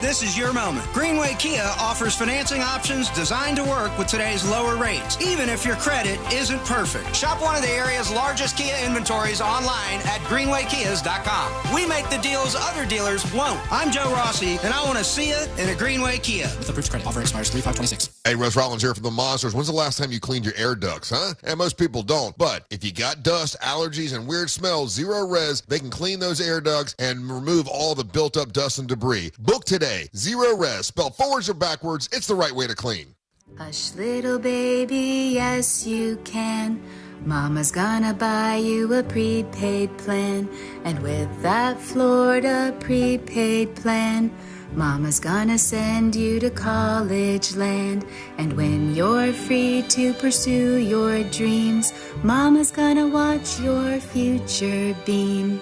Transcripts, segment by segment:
This is your moment. Greenway Kia offers financing options designed to work with today's lower rates, even if your credit isn't perfect. Shop one of the area's largest Kia inventories online at greenwaykias.com. We make the deals other dealers won't. I'm Joe Rossi, and I want to see you in a Greenway Kia. With approved credit. Offer expires 3/5/26. Hey, Russ Rollins here from the Monsters. When's the last time you cleaned your air ducts, huh? And most people don't. But if you got dust, allergies, and weird smells, Zero Res, they can clean those air ducts and remove all the built-up dust and debris. Book today. Zero Res, spelled forwards or backwards, it's the right way to clean. Hush, little baby, yes you can. Mama's gonna buy you a prepaid plan. And with that Florida prepaid plan, Mama's gonna send you to college land. And when you're free to pursue your dreams, Mama's gonna watch your future beam.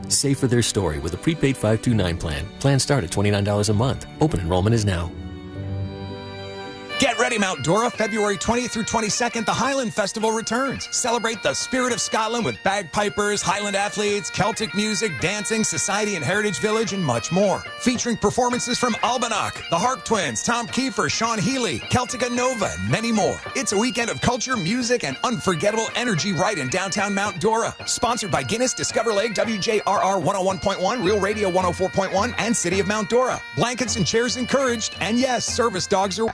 Save for their story with a prepaid 529 plan. Plans start at $29 a month. Open enrollment is now. Get ready, Mount Dora. February 20th through 22nd, the Highland Festival returns. Celebrate the spirit of Scotland with bagpipers, Highland athletes, Celtic music, dancing, society and heritage village, and much more. Featuring performances from Albanach, the Harp Twins, Tom Kiefer, Sean Healy, Celtica Nova, and many more. It's a weekend of culture, music, and unforgettable energy right in downtown Mount Dora. Sponsored by Guinness, Discover Lake, WJRR 101.1, Real Radio 104.1, and City of Mount Dora. Blankets and chairs encouraged, and yes, service dogs are...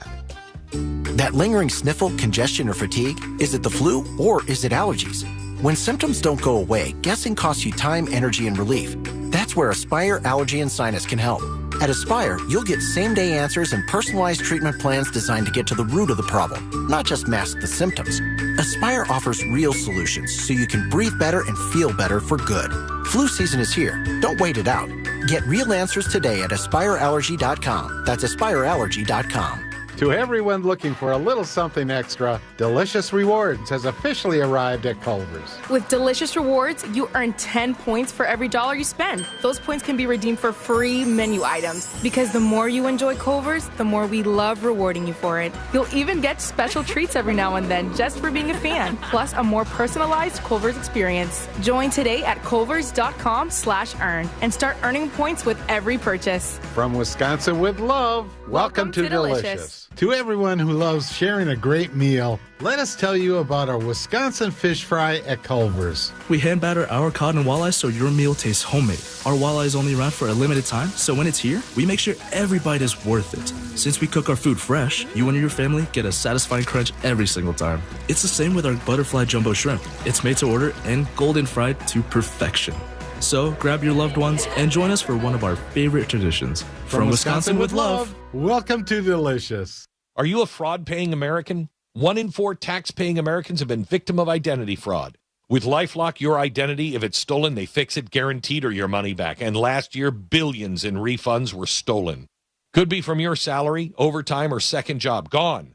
That lingering sniffle, congestion, or fatigue, is it the flu or is it allergies? When symptoms don't go away, guessing costs you time, energy, and relief. That's where Aspire Allergy and Sinus can help. At Aspire, you'll get same-day answers and personalized treatment plans designed to get to the root of the problem, not just mask the symptoms. Aspire offers real solutions so you can breathe better and feel better for good. Flu season is here. Don't wait it out. Get real answers today at AspireAllergy.com. That's AspireAllergy.com. To everyone looking for a little something extra, Delicious Rewards has officially arrived at Culver's. With Delicious Rewards, you earn 10 points for every $1 you spend. Those points can be redeemed for free menu items. Because the more you enjoy Culver's, the more we love rewarding you for it. You'll even get special treats every now and then just for being a fan. Plus a more personalized Culver's experience. Join today at culvers.com/earn and start earning points with every purchase. From Wisconsin with love, welcome to Delicious. To everyone who loves sharing a great meal, let us tell you about our Wisconsin fish fry at Culver's. We hand batter our cod and walleye so your meal tastes homemade. Our walleye is only around for a limited time, so when it's here, we make sure every bite is worth it. Since we cook our food fresh, you and your family get a satisfying crunch every single time. It's the same with our butterfly jumbo shrimp. It's made to order and golden fried to perfection. So grab your loved ones and join us for one of our favorite traditions. From Wisconsin with love, welcome to Delicious. Are you a fraud-paying American? 1 in 4 tax-paying Americans have been victim of identity fraud. With LifeLock, your identity, if it's stolen, they fix it guaranteed or your money back. And last year, billions in refunds were stolen. Could be from your salary, overtime, or second job. Gone.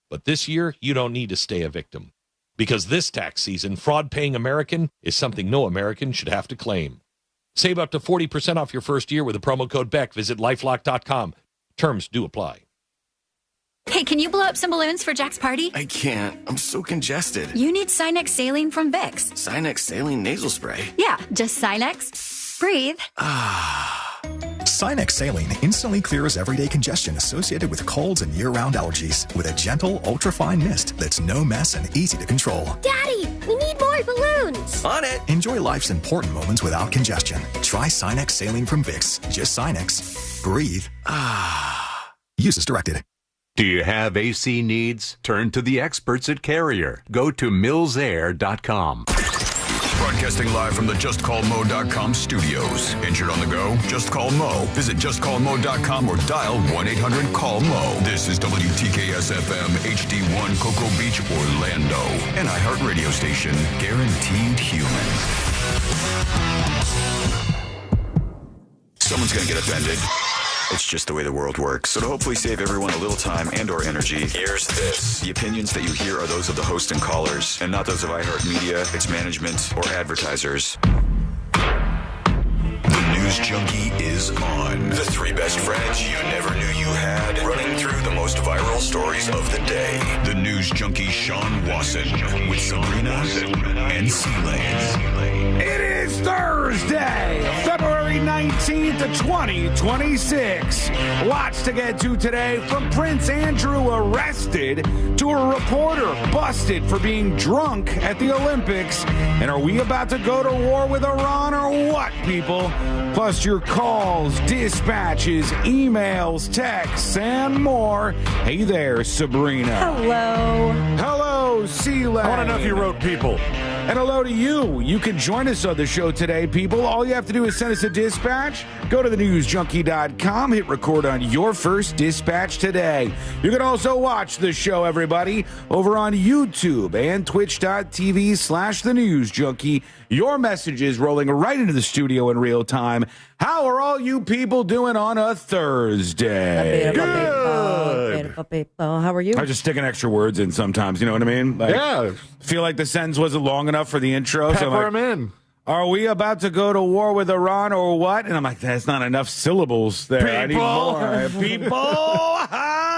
But this year, you don't need to stay a victim. Because this tax season, fraud-paying American is something no American should have to claim. Save up to 40% off your first year with the promo code BECK. Visit LifeLock.com. Terms do apply. Hey, can you blow up some balloons for Jack's party? I can't. I'm so congested. You need Sinex Saline from Vicks. Sinex Saline nasal spray? Yeah, just Sinex. Breathe. Sinex Saline instantly clears everyday congestion associated with colds and year-round allergies with a gentle, ultra-fine mist that's no mess and easy to control. Daddy, we need more balloons. On it. Enjoy life's important moments without congestion. Try Sinex Saline from Vicks. Just Sinex. Breathe. Use as directed. Do you have AC needs? Turn to the experts at Carrier. Go to millsair.com. Broadcasting live from the JustCallMo.com studios. Injured on the go? Just call Mo. Visit JustCallMo.com or dial 1-800-CALL-MO. This is WTKS-FM HD1 Cocoa Beach, Orlando. An iHeartRadio station. Guaranteed human. Someone's going to get offended. It's just the way the world works. So to hopefully save everyone a little time and or energy, here's this. The opinions that you hear are those of the host and callers, and not those of iHeartMedia, its management, or advertisers. The News Junkie is on. The 3 best friends you never knew you had, running through the most viral stories of the day. The News Junkie Sean Wasson with Sabrina and C-Lane. It is is Thursday, February 19th, 2026. Lots to get to today, from Prince Andrew arrested to a reporter busted for being drunk at the Olympics. And are we about to go to war with Iran or what, people? Plus your calls, dispatches, emails, texts, and more. Hey there, Sabrina. Hello. Hello, C-Lane. I want to know if you wrote people. And hello to you. You can join us on the show today, people. All you have to do is send us a dispatch. Go to thenewsjunkie.com, hit record on your first dispatch today. You can also watch the show, everybody, over on YouTube and twitch.tv/thenewsjunkie. Your messages rolling right into the studio in real time. How are all you people doing on a Thursday? Good. How are you? I just sticking extra words in sometimes, you know what I mean? Like, yeah. Feel like the sentence wasn't long enough for the intro. Pepper so I'm like, them in. Are we about to go to war with Iran or what? And I'm like, that's not enough syllables there. People. I need more.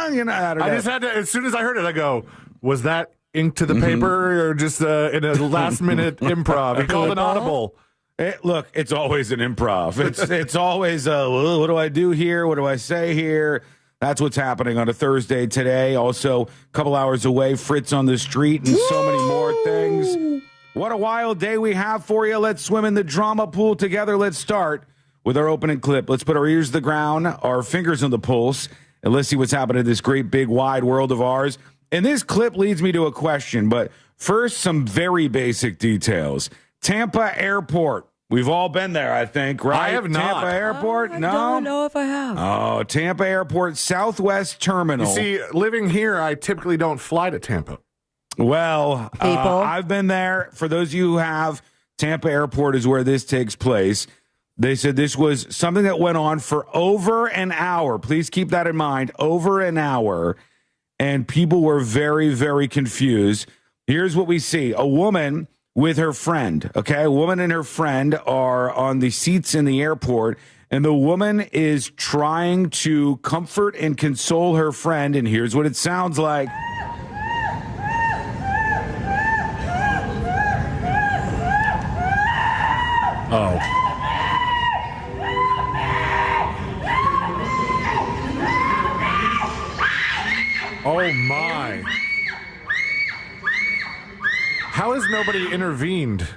People. You know, I just had to, as soon as I heard it, I go, was that ink to the paper or just in a last-minute improv? He called an audible. Look, it's always an improv. It's always, what do I do here? What do I say here? That's what's happening on a Thursday today. Also, a couple hours away, Fritz on the street and so many more things. What a wild day we have for you. Let's swim in the drama pool together. Let's start with our opening clip. Let's put our ears to the ground, our fingers on the pulse, and let's see what's happening in this great, big, wide world of ours. And this clip leads me to a question, but first, some very basic details. Tampa Airport. We've all been there, I think, right? I have not. Tampa Airport? I No? don't know if I have. Oh, Tampa Airport, Southwest Terminal. You see, living here, I typically don't fly to Tampa. Well, I've been there. For those of you who have, Tampa Airport is where this takes place. They said this was something that went on for over an hour. Please keep that in mind, over an hour. And people were very, very confused. Here's what we see. A woman with her friend, okay? A woman and her friend are on the seats in the airport, and the woman is trying to comfort and console her friend, and here's what it sounds like. Oh. Oh, my. How has nobody intervened?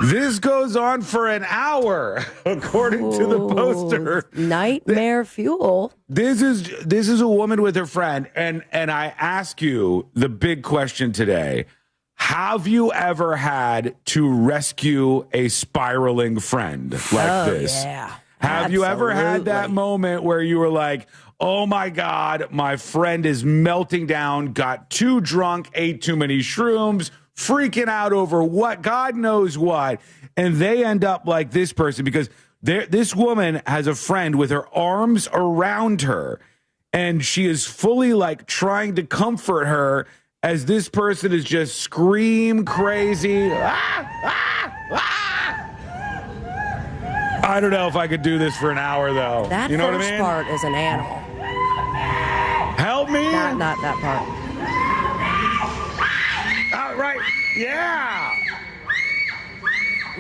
This goes on for an hour, according to the poster. Nightmare fuel. This is a woman with her friend, and I ask you the big question today. Have you ever had to rescue a spiraling friend like this? Yeah. Have you ever had that moment where you were like, oh my God, my friend is melting down, got too drunk, ate too many shrooms, freaking out over what, God knows what, and they end up like this person because this woman has a friend with her arms around her, and she is fully like trying to comfort her as this person is just scream crazy. I don't know if I could do this for an hour, though. That you know first what I mean? part is an animal. Help me. Not that part. All right. Yeah.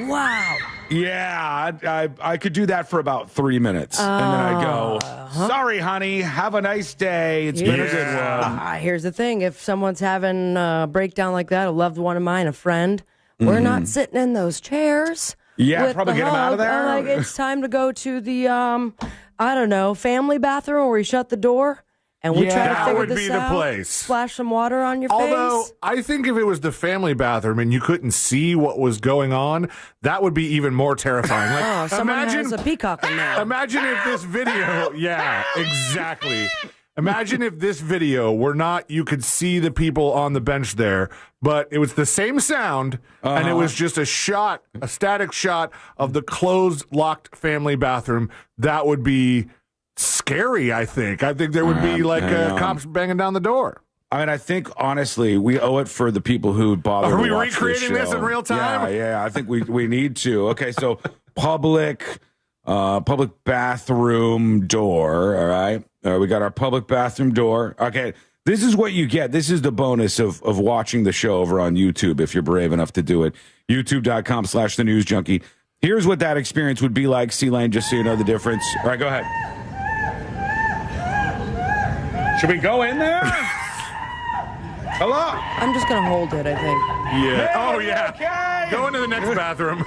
Wow. Yeah, I could do that for about 3 minutes. And then I go, sorry, honey, have a nice day. It's been a good one. Here's the thing. If someone's having a breakdown like that, a loved one of mine, a friend, we're not sitting in those chairs. Yeah, probably get them out of there. Like, it's time to go to the, I don't know, family bathroom where we shut the door. And we try to figure this out. That would be the place. Splash some water on your face. Although, I think if it was the family bathroom and you couldn't see what was going on, that would be even more terrifying. Like, someone has a peacock in there. Imagine if this video... Yeah, exactly. Imagine if this video were not, you could see the people on the bench there, but it was the same sound, and it was just a static shot of the closed, locked family bathroom. That would be... scary, I think. I think there would be cops banging down the door. I mean, I think, honestly, we owe it for the people who bother Are to we watch recreating this in real time? Yeah, I think we need to. Okay, so public bathroom door, all right? We got our public bathroom door. Okay, This is what you get. This is the bonus of watching the show over on YouTube if you're brave enough to do it. YouTube.com/The News Junkie. Here's what that experience would be like, C-Lane, just so you know the difference. All right, go ahead. Should we go in there? Hello? I'm just going to hold it, I think. Yeah. Hey, oh, yeah. Okay. Go into the next bathroom.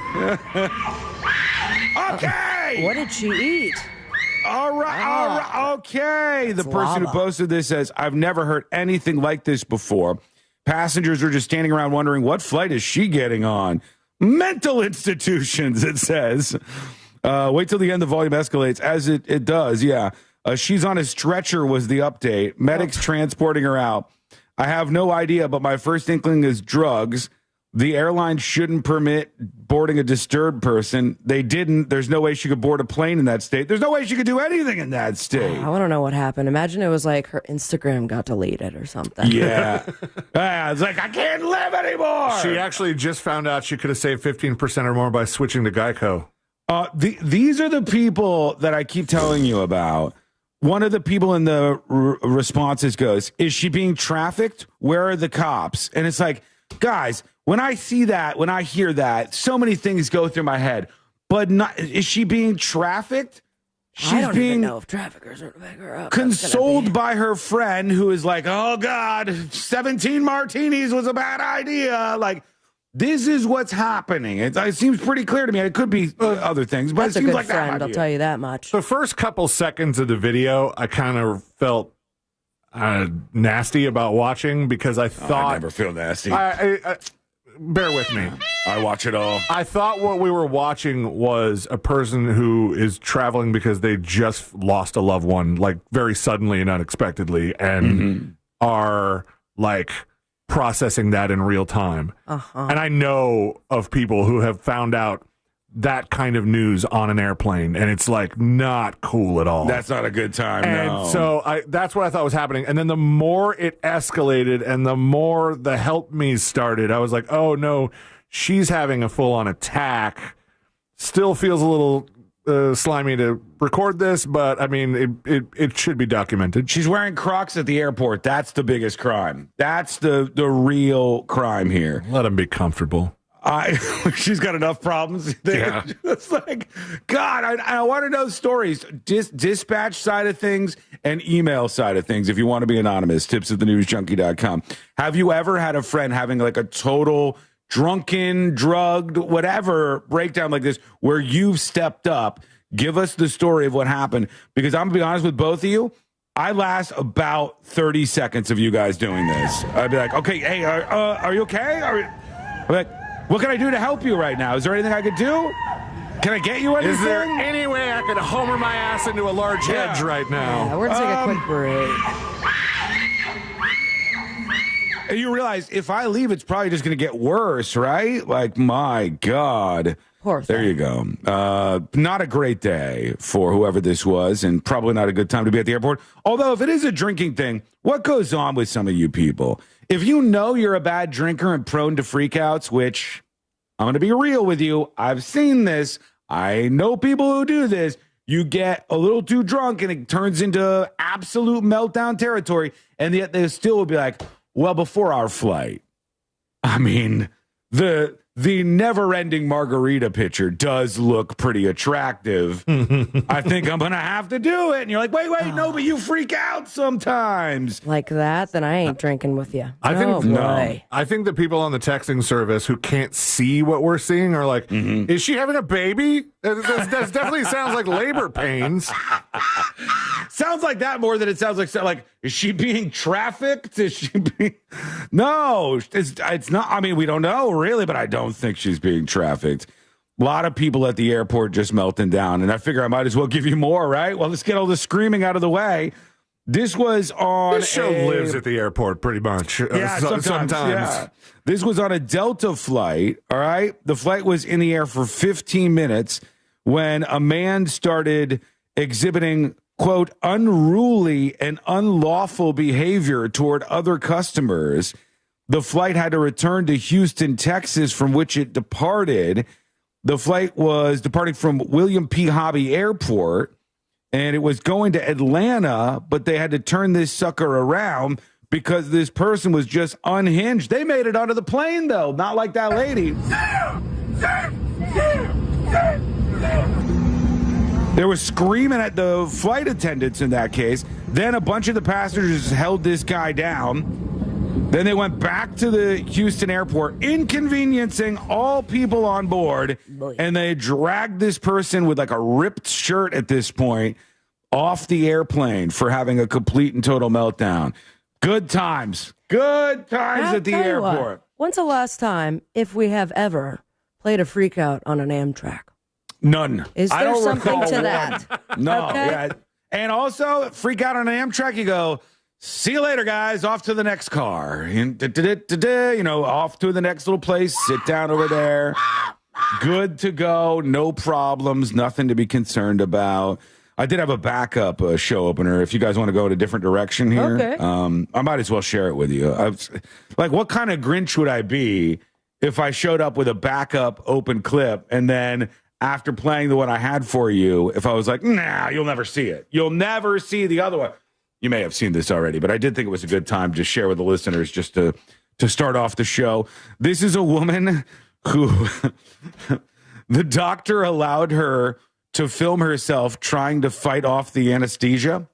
Okay. What did she eat? All right. Okay. The person who posted this says, I've never heard anything like this before. Passengers are just standing around wondering, what flight is she getting on? Mental institutions, it says. Wait till the end, the volume escalates, as it does, yeah. She's on a stretcher was the update. Medics transporting her out. I have no idea, but my first inkling is drugs. The airline shouldn't permit boarding a disturbed person. They didn't. There's no way she could board a plane in that state. There's no way she could do anything in that state. I don't know what happened. Imagine it was like her Instagram got deleted or something. Yeah. It's like, I can't live anymore. She actually just found out she could have saved 15% or more by switching to Geico. These are the people that I keep telling you about. One of the people in the responses goes, is she being trafficked? Where are the cops? And it's like, guys, when I see that, when I hear that, so many things go through my head. But is she being trafficked? I don't even know if traffickers are to pick her up. Consoled by her friend who is like, oh, God, 17 martinis was a bad idea. Like, this is what's happening. It seems pretty clear to me. It could be other things, but That's it seems a good like friend, that. I'll tell you that much. The first couple seconds of the video, I kind of felt nasty about watching because I thought... I never feel nasty. Bear with me. I watch it all. I thought what we were watching was a person who is traveling because they just lost a loved one, like very suddenly and unexpectedly, and are like processing that in real time. And I know of people who have found out that kind of news on an airplane, and it's like not cool at all. That's not a good time. And so that's what I thought was happening. And then the more it escalated and the more the help me's started, I was like, oh no, she's having a full on attack. Still feels a little slimy to record this, but I mean, it should be documented. She's wearing Crocs at the airport. That's the biggest crime. That's the real crime here. Let him be comfortable. She's got enough problems. Yeah. It's like, God, I want to know stories. Dispatch side of things and email side of things. If you want to be anonymous, tips@thenewsjunkie.com. Have you ever had a friend having like a total drunken, drugged, whatever breakdown like this where you've stepped up? Give us the story of what happened, because I'm going to be honest with both of you. I last about 30 seconds of you guys doing this. I'd be like, okay, hey, are you okay? I'm like, what can I do to help you right now? Is there anything I could do? Can I get you anything? Is there any way I could homer my ass into a large hedge right now? Yeah, we're going to take a quick break. And you realize if I leave, it's probably just going to get worse, right? Like, my God. Poor thing. There you go. Not a great day for whoever this was, and probably not a good time to be at the airport. Although, if it is a drinking thing, what goes on with some of you people? If you know you're a bad drinker and prone to freakouts, which I'm going to be real with you, I've seen this. I know people who do this. You get a little too drunk and it turns into absolute meltdown territory, and yet they still will be like, well, before our flight, I mean, the never-ending margarita pitcher does look pretty attractive. I think I'm going to have to do it. And you're like, wait, no, but you freak out sometimes. Like that? Then I ain't drinking with you. I think the people on the texting service who can't see what we're seeing are like, is she having a baby? That definitely sounds like labor pains. Sounds like that more than it sounds like, is she being trafficked? Is she being... No, it's not. I mean, we don't know really, but I don't think she's being trafficked. A lot of people at the airport just melting down, and I figure I might as well give you more, right? Well, let's get all the screaming out of the way. This was on This show lives at the airport pretty much. Yeah, sometimes. Yeah. This was on a Delta flight, all right? The flight was in the air for 15 minutes when a man started exhibiting, quote, unruly and unlawful behavior toward other customers. The flight had to return to Houston, Texas, from which it departed. The flight was departing from William P. Hobby Airport, and it was going to Atlanta, but they had to turn this sucker around because this person was just unhinged. They made it onto the plane, though, not like that lady. They were screaming at the flight attendants in that case. Then a bunch of the passengers held this guy down. Then they went back to the Houston airport, inconveniencing all people on board. And they dragged this person with like a ripped shirt at this point off the airplane for having a complete and total meltdown. Good times. Good times at the airport. When's the last time, if we have ever, played a freakout on an Amtrak? None. Is there something to that? No. Okay. Yeah. And also, freak out on an Amtrak, you go, see you later, guys. Off to the next car. You know, off to the next little place. Sit down over there. Good to go. No problems. Nothing to be concerned about. I did have a backup show opener. If you guys want to go in a different direction here, okay. I might as well share it with you. Like, what kind of Grinch would I be if I showed up with a backup open clip and then after playing the one I had for you, if I was like, nah, you'll never see it. You'll never see the other one. You may have seen this already, but I did think it was a good time to share with the listeners just to start off the show. This is a woman who the doctor allowed her to film herself trying to fight off the anesthesia.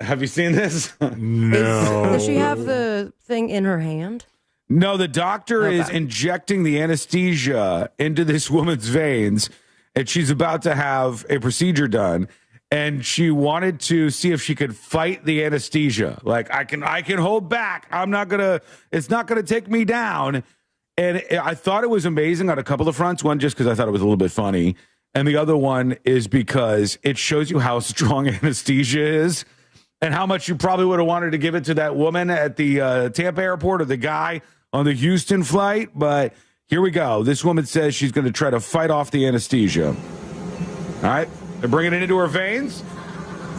Have you seen this? No. Does she have the thing in her hand? No, the doctor is injecting the anesthesia into this woman's veins, and she's about to have a procedure done. And she wanted to see if she could fight the anesthesia. Like, I can hold back. It's not gonna take me down. And I thought it was amazing on a couple of fronts. One, just because I thought it was a little bit funny. And the other one is because it shows you how strong anesthesia is and how much you probably would have wanted to give it to that woman at the Tampa airport or the guy on the Houston flight. But here we go. This woman says she's going to try to fight off the anesthesia. All right. They're bringing it into her veins.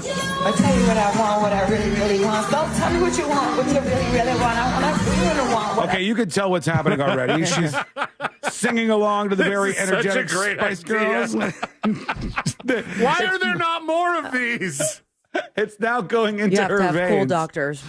I tell you what I want, what I really, really want. Don't tell me what you want, what you really, really want. I want, really want. Okay, you can tell what's happening already. She's singing along to the very energetic Spice Girls. Why are there not more of these? It's now going into her veins. You have to have cool doctors.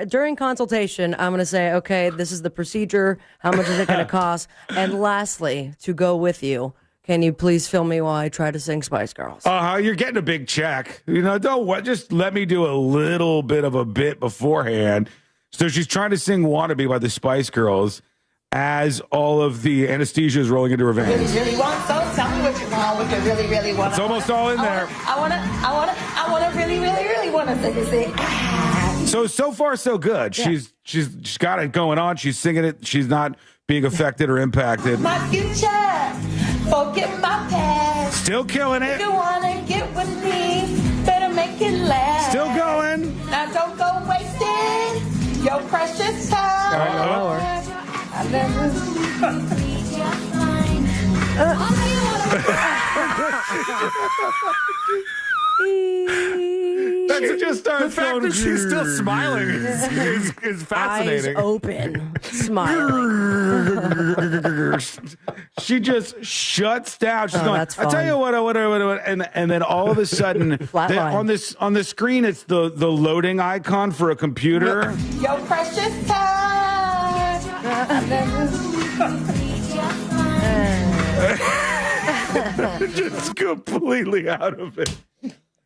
During consultation, I'm going to say, okay, this is the procedure. How much is it going to cost? And lastly, to go with you, can you please film me while I try to sing Spice Girls? You're getting a big check. You know, just let me do a little bit of a bit beforehand. So she's trying to sing Wannabe by the Spice Girls as all of the anesthesia is rolling into her veins. Really, really want, so tell me what you want, what you really, really want. It's almost all in there. I want to really, really, really want to sing. So far, so good. Yeah. She's got it going on. She's singing it. She's not being affected or impacted. My future. Forget my past. Still killing it. If you wanna get with me, better make it last. Still going. Now don't go wasting your precious time. I That's just starts. The fact that she's still smiling is fascinating. Eyes open, smiling. She just shuts down. She's going, that's fun. I tell you what, and then all of a sudden, on the screen, it's the loading icon for a computer. Your precious time. Just completely out of it.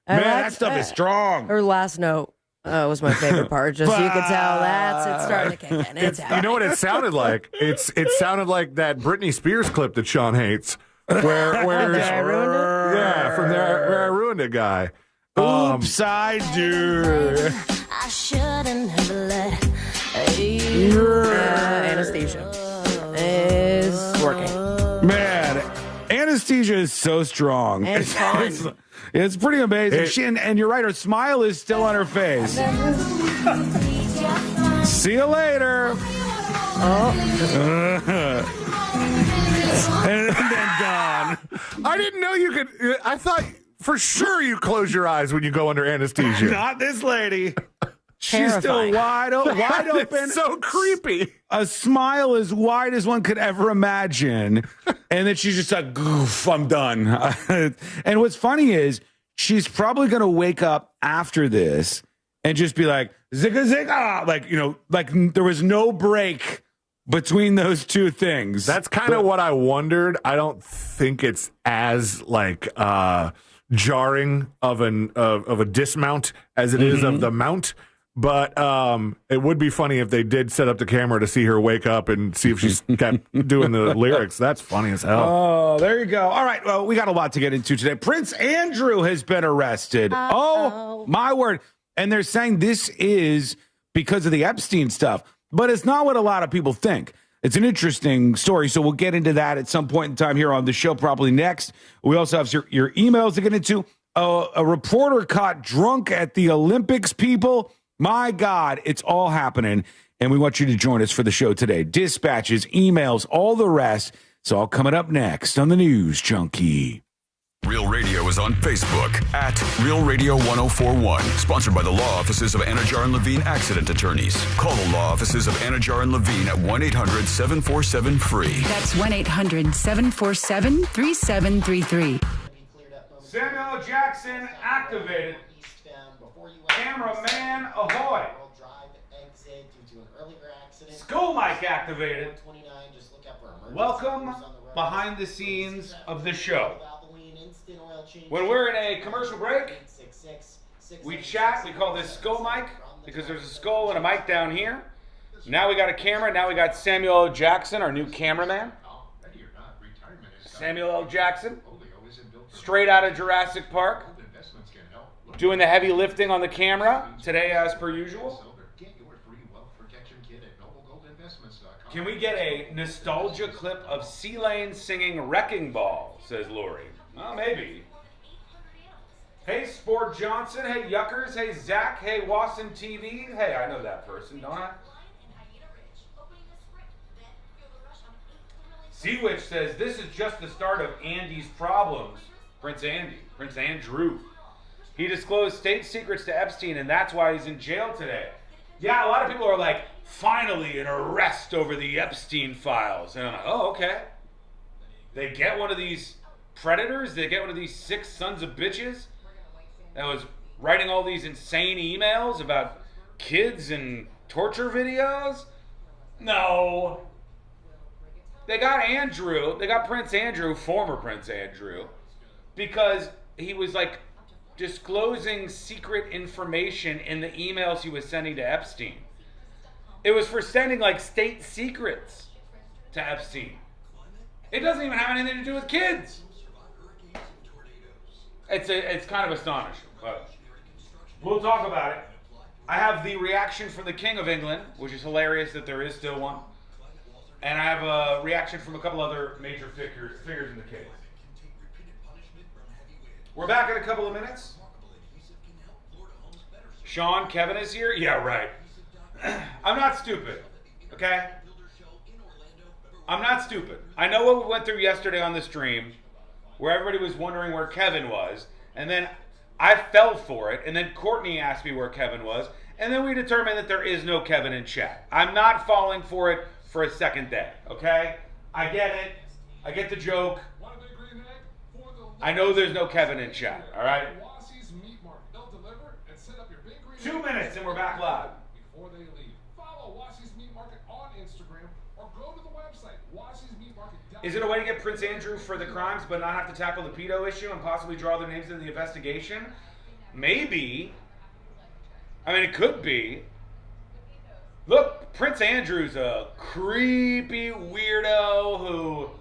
Man, that stuff is strong. Her last note was my favorite part. Just so you could tell it's starting to kick in. It's you know what it sounded like? It sounded like that Britney Spears clip that Sean hates. Where I ruined it? Yeah, from there where I ruined it guy. Oops, I do. I shouldn't have let anesthesia is working. Man, anesthesia is so strong. And fun. It's pretty amazing. And you're right, her smile is still on her face. See you later. And then gone. I didn't know you could. I thought for sure you close your eyes when you go under anesthesia. Not this lady. She's Terrifying. still wide open. It's so creepy. A smile as wide as one could ever imagine. And then she's just like, goof, I'm done. And what's funny is she's probably going to wake up after this and just be like, zigga zigga, like, like there was no break between those two things. That's kind of what I wondered. I don't think it's as like jarring of a dismount as it is of the mount. But it would be funny if they did set up the camera to see her wake up and see if she's kept doing the lyrics. That's funny as hell. Oh, there you go. All right. Well, we got a lot to get into today. Prince Andrew has been arrested. Oh, my word. And they're saying this is because of the Epstein stuff. But it's not what a lot of people think. It's an interesting story. So we'll get into that at some point in time here on the show, probably next. We also have your emails to get into. A reporter caught drunk at the Olympics, people. My God, it's all happening, and we want you to join us for the show today. Dispatches, emails, all the rest. It's all coming up next on the News Junkie. Real Radio is on Facebook at Real Radio 1041. Sponsored by the law offices of Anajar and Levine Accident Attorneys. Call the law offices of Anajar and Levine at 1-800-747-FREE. That's 1-800-747-3733. Samuel Jackson activated. Cameraman ahoy. School mic activated. Welcome behind the scenes of the show. When we're in a commercial break, we chat. We call this skull mic because there's a skull and a mic down here. Now we got a camera. Now we got Samuel L. Jackson, our new cameraman. Samuel L. Jackson, straight out of Jurassic Park. Doing the heavy lifting on the camera today, as per usual. Can we get a nostalgia clip of C-Lane singing Wrecking Ball, says Lori. Well, maybe. Hey, Sport Johnson. Hey, Yuckers. Hey, Zach. Hey, Wasson TV. Hey, I know that person, don't I? Seawitch says, this is just the start of Andy's problems. Prince Andrew. He disclosed state secrets to Epstein, and that's why he's in jail today. Yeah, a lot of people are like, finally an arrest over the Epstein files. And I'm like, oh, okay. They get one of these predators? They get one of these sick sons of bitches that was writing all these insane emails about kids and torture videos? No. They got Andrew, they got Prince Andrew, former Prince Andrew, because he was like, disclosing secret information in the emails he was sending to Epstein. It was for sending like state secrets to Epstein. It doesn't even have anything to do with kids. It's kind of astonishing, but we'll talk about it. I have the reaction from the King of England, which is hilarious that there is still one. And I have a reaction from a couple other major figures in the case. We're back in a couple of minutes. Sean, Kevin is here? Yeah, right. I'm not stupid, okay? I'm not stupid. I know what we went through yesterday on the stream, where everybody was wondering where Kevin was, and then I fell for it, and then Courtney asked me where Kevin was, and then we determined that there is no Kevin in chat. I'm not falling for it for a second day, okay? I get it. I get the joke. I know there's no Kevin in chat, all right? 2 minutes and we're back live. Before they leave, follow Wassie's Meat Market on Instagram or go to the website, wassiesmeatmarket.com. Is it a way to get Prince Andrew for the crimes but not have to tackle the pedo issue and possibly draw their names into the investigation? Maybe. I mean, it could be. Look, Prince Andrew's a creepy weirdo who,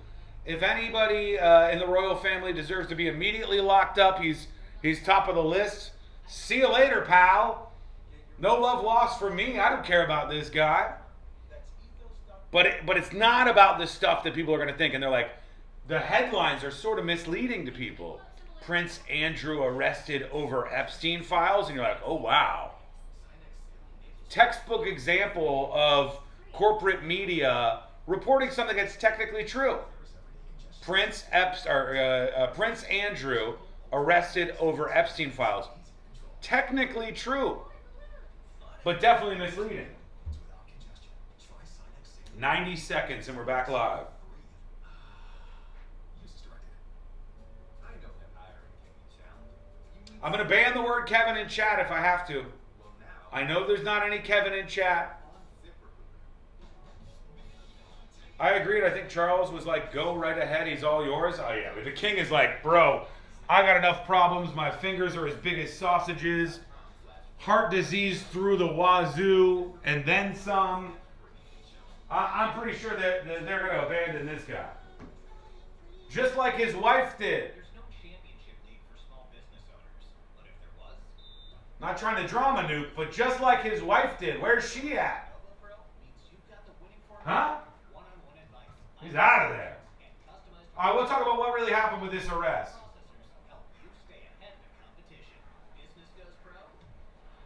if anybody in the royal family deserves to be immediately locked up, he's top of the list. See you later, pal. No love lost for me. I don't care about this guy. But it's not about the stuff that people are going to think. And they're like, the headlines are sort of misleading to people. Prince Andrew arrested over Epstein files. And you're like, oh, wow. Textbook example of corporate media reporting something that's technically true. Prince Andrew arrested over Epstein files. Technically true, but definitely misleading. 90 seconds and we're back live. I'm going to ban the word Kevin in chat if I have to. I know there's not any Kevin in chat. I agreed. I think Charles was like, go right ahead. He's all yours. Oh, yeah. But the king is like, bro, I got enough problems. My fingers are as big as sausages. Heart disease through the wazoo. And then some. I'm pretty sure that they're going to abandon this guy. Just like his wife did. Not trying to drama nuke, but just like his wife did. Where's she at? Huh? He's out of there. All right, we'll talk about what really happened with this arrest.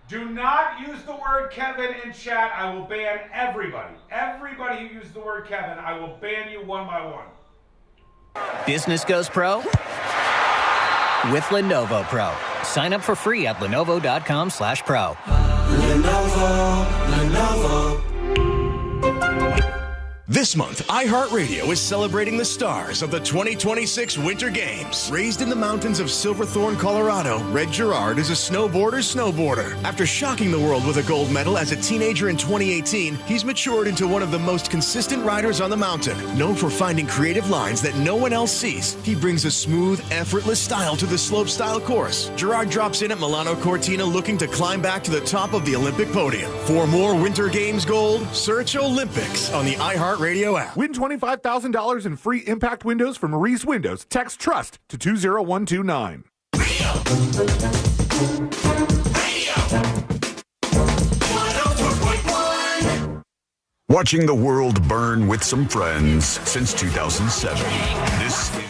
Do not use the word Kevin in chat. I will ban everybody. Everybody who used the word Kevin, I will ban you one by one. Business goes pro with Lenovo Pro. Sign up for free at Lenovo.com/pro. Lenovo. This month, iHeartRadio is celebrating the stars of the 2026 Winter Games. Raised in the mountains of Silverthorne, Colorado, Red Gerard is a snowboarder. After shocking the world with a gold medal as a teenager in 2018, he's matured into one of the most consistent riders on the mountain. Known for finding creative lines that no one else sees, he brings a smooth, effortless style to the slopestyle course. Gerard drops in at Milano Cortina looking to climb back to the top of the Olympic podium. For more Winter Games gold, search Olympics on the iHeartRadio app. Win $25,000 in free impact windows from Reese Windows. Text TRUST to 20129. Watching the world burn with some friends since 2007. This is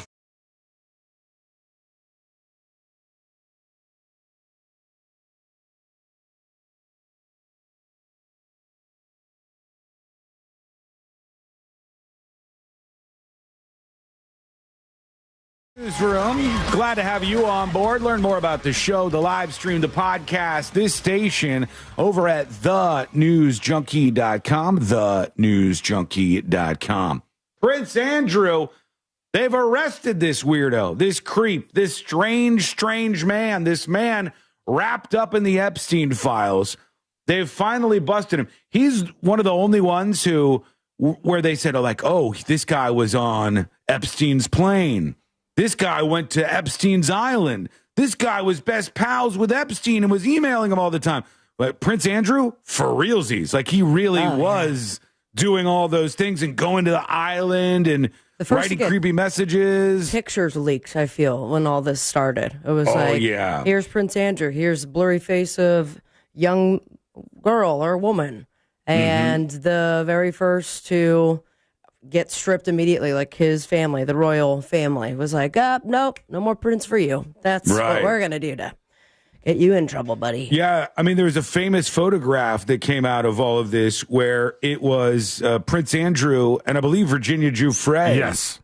Newsroom. Glad to have you on board. Learn more about the show, the live stream, the podcast, this station over at thenewsjunkie.com, thenewsjunkie.com. Prince Andrew, they've arrested this weirdo, this creep, this strange man, this man wrapped up in the Epstein files. They've finally busted him. He's one of the only ones where they said, this guy was on Epstein's plane. This guy went to Epstein's island. This guy was best pals with Epstein and was emailing him all the time. But Prince Andrew, for realsies, like he really was doing all those things and going to the island and writing creepy messages. Pictures leaks, I feel, when all this started. It was here's Prince Andrew. Here's the blurry face of young girl or woman. And the very first to get stripped immediately, like his family, the royal family, was like, nope, no more prince for you. That's what we're going to do to get you in trouble, buddy. Yeah, I mean, there was a famous photograph that came out of all of this where it was Prince Andrew and I believe Virginia Giuffre. Yes.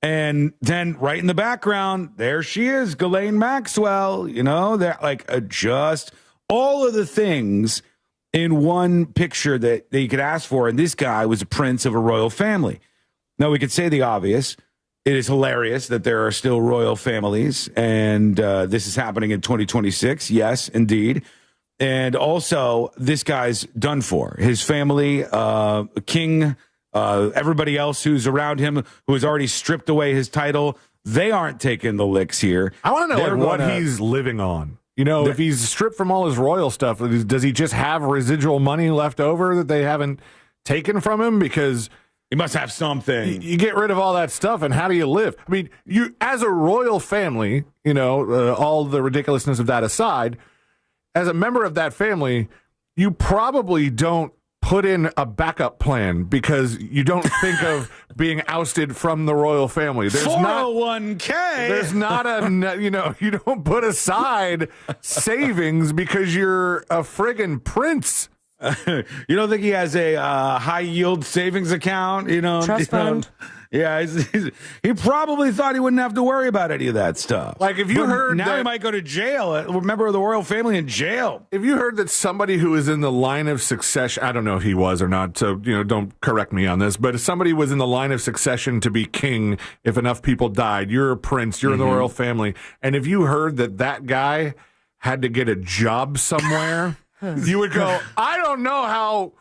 And then right in the background, there she is, Ghislaine Maxwell, that just all of the things in one picture that you could ask for. And this guy was a prince of a royal family. Now, we could say the obvious. It is hilarious that there are still royal families, and this is happening in 2026. Yes, indeed. And also, this guy's done for. His family, king, everybody else who's around him, who has already stripped away his title, they aren't taking the licks here. I want to know what he's living on. If he's stripped from all his royal stuff, does he just have residual money left over that they haven't taken from him? Because he must have something. You get rid of all that stuff, and how do you live? I mean, you as a royal family, all the ridiculousness of that aside, as a member of that family, you probably don't put in a backup plan because you don't think of being ousted from the royal family. There's 401k. There's not you don't put aside savings because you're a friggin' prince. You don't think he has a high yield savings account? Trust fund. Yeah, he probably thought he wouldn't have to worry about any of that stuff. Like if you heard now, he might go to jail. A member of the royal family in jail. If you heard that somebody who is in the line of succession, I don't know if he was or not, so don't correct me on this. But if somebody was in the line of succession to be king, if enough people died, you're a prince, you're in the royal family, and if you heard that guy had to get a job somewhere. you would go, I don't know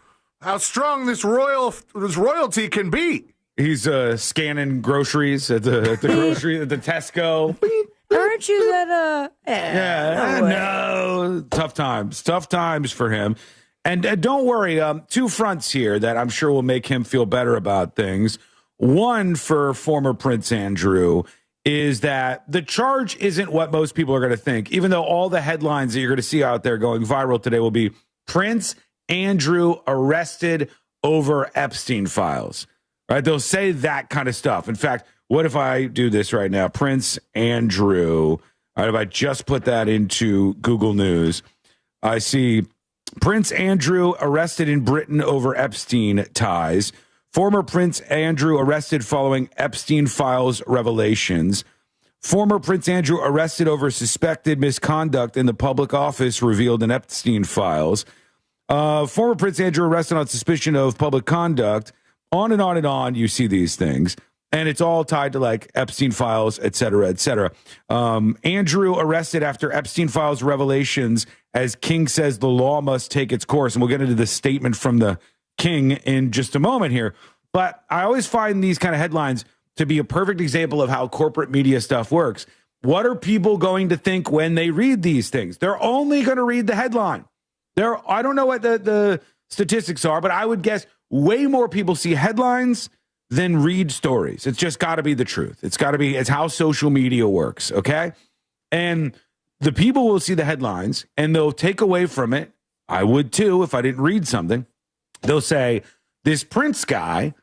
how strong this royalty can be. He's scanning groceries at the Tesco. Aren't you that? No. Tough times for him. And don't worry, two fronts here that I'm sure will make him feel better about things. One for former Prince Andrew is that the charge isn't what most people are going to think, even though all the headlines that you're going to see out there going viral today will be Prince Andrew arrested over Epstein files. Right? They'll say that kind of stuff. In fact, what if I do this right now? Prince Andrew. Right, if I just put that into Google News, I see Prince Andrew arrested in Britain over Epstein ties. Former Prince Andrew arrested following Epstein files revelations. Former Prince Andrew arrested over suspected misconduct in the public office revealed in Epstein files. Former Prince Andrew arrested on suspicion of public conduct. On and on and on, you see these things. And it's all tied to like Epstein files, et cetera, et cetera. Andrew arrested after Epstein files revelations as King says the law must take its course. And we'll get into the statement from the King in just a moment here. But I always find these kind of headlines to be a perfect example of how corporate media stuff works. What are people going to think when they read these things? They're only going to read the headline. I don't know what the statistics are, but I would guess way more people see headlines than read stories. It's just got to be the truth. It's how social media works, okay? And the people will see the headlines and they'll take away from it. I would too if I didn't read something. They'll say, this Prince guy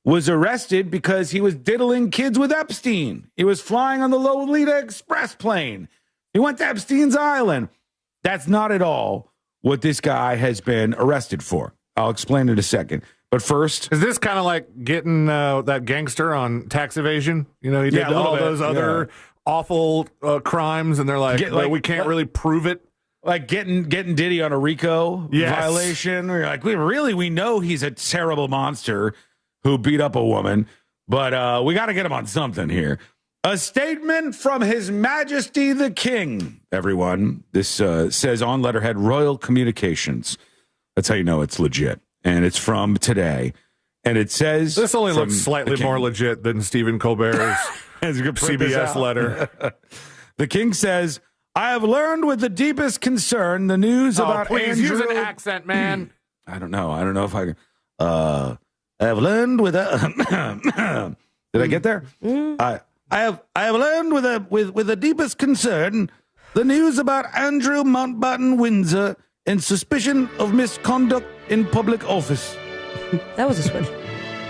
was arrested because he was diddling kids with Epstein. He was flying on the Lolita Express plane. He went to Epstein's Island. That's not at all what this guy has been arrested for. I'll explain in a second. But first, is this kind of like getting that gangster on tax evasion? You know, he did all those other awful crimes, and they're like, we can't really prove it. Like getting Diddy on a RICO violation. We're like, we know he's a terrible monster who beat up a woman, but we got to get him on something here. A statement from His Majesty the King, everyone. This says on letterhead, Royal Communications. That's how you know it's legit. And it's from today. And it says... This only looks slightly more legit than Stephen Colbert's CBS letter. The King says, I have learned with the deepest concern the news about please Andrew... use an accent, man. I don't know if I can... I have learned with a... Did I get there? I have learned with the deepest concern the news about Andrew Mountbatten Windsor and suspicion of misconduct in public office. That was a switch.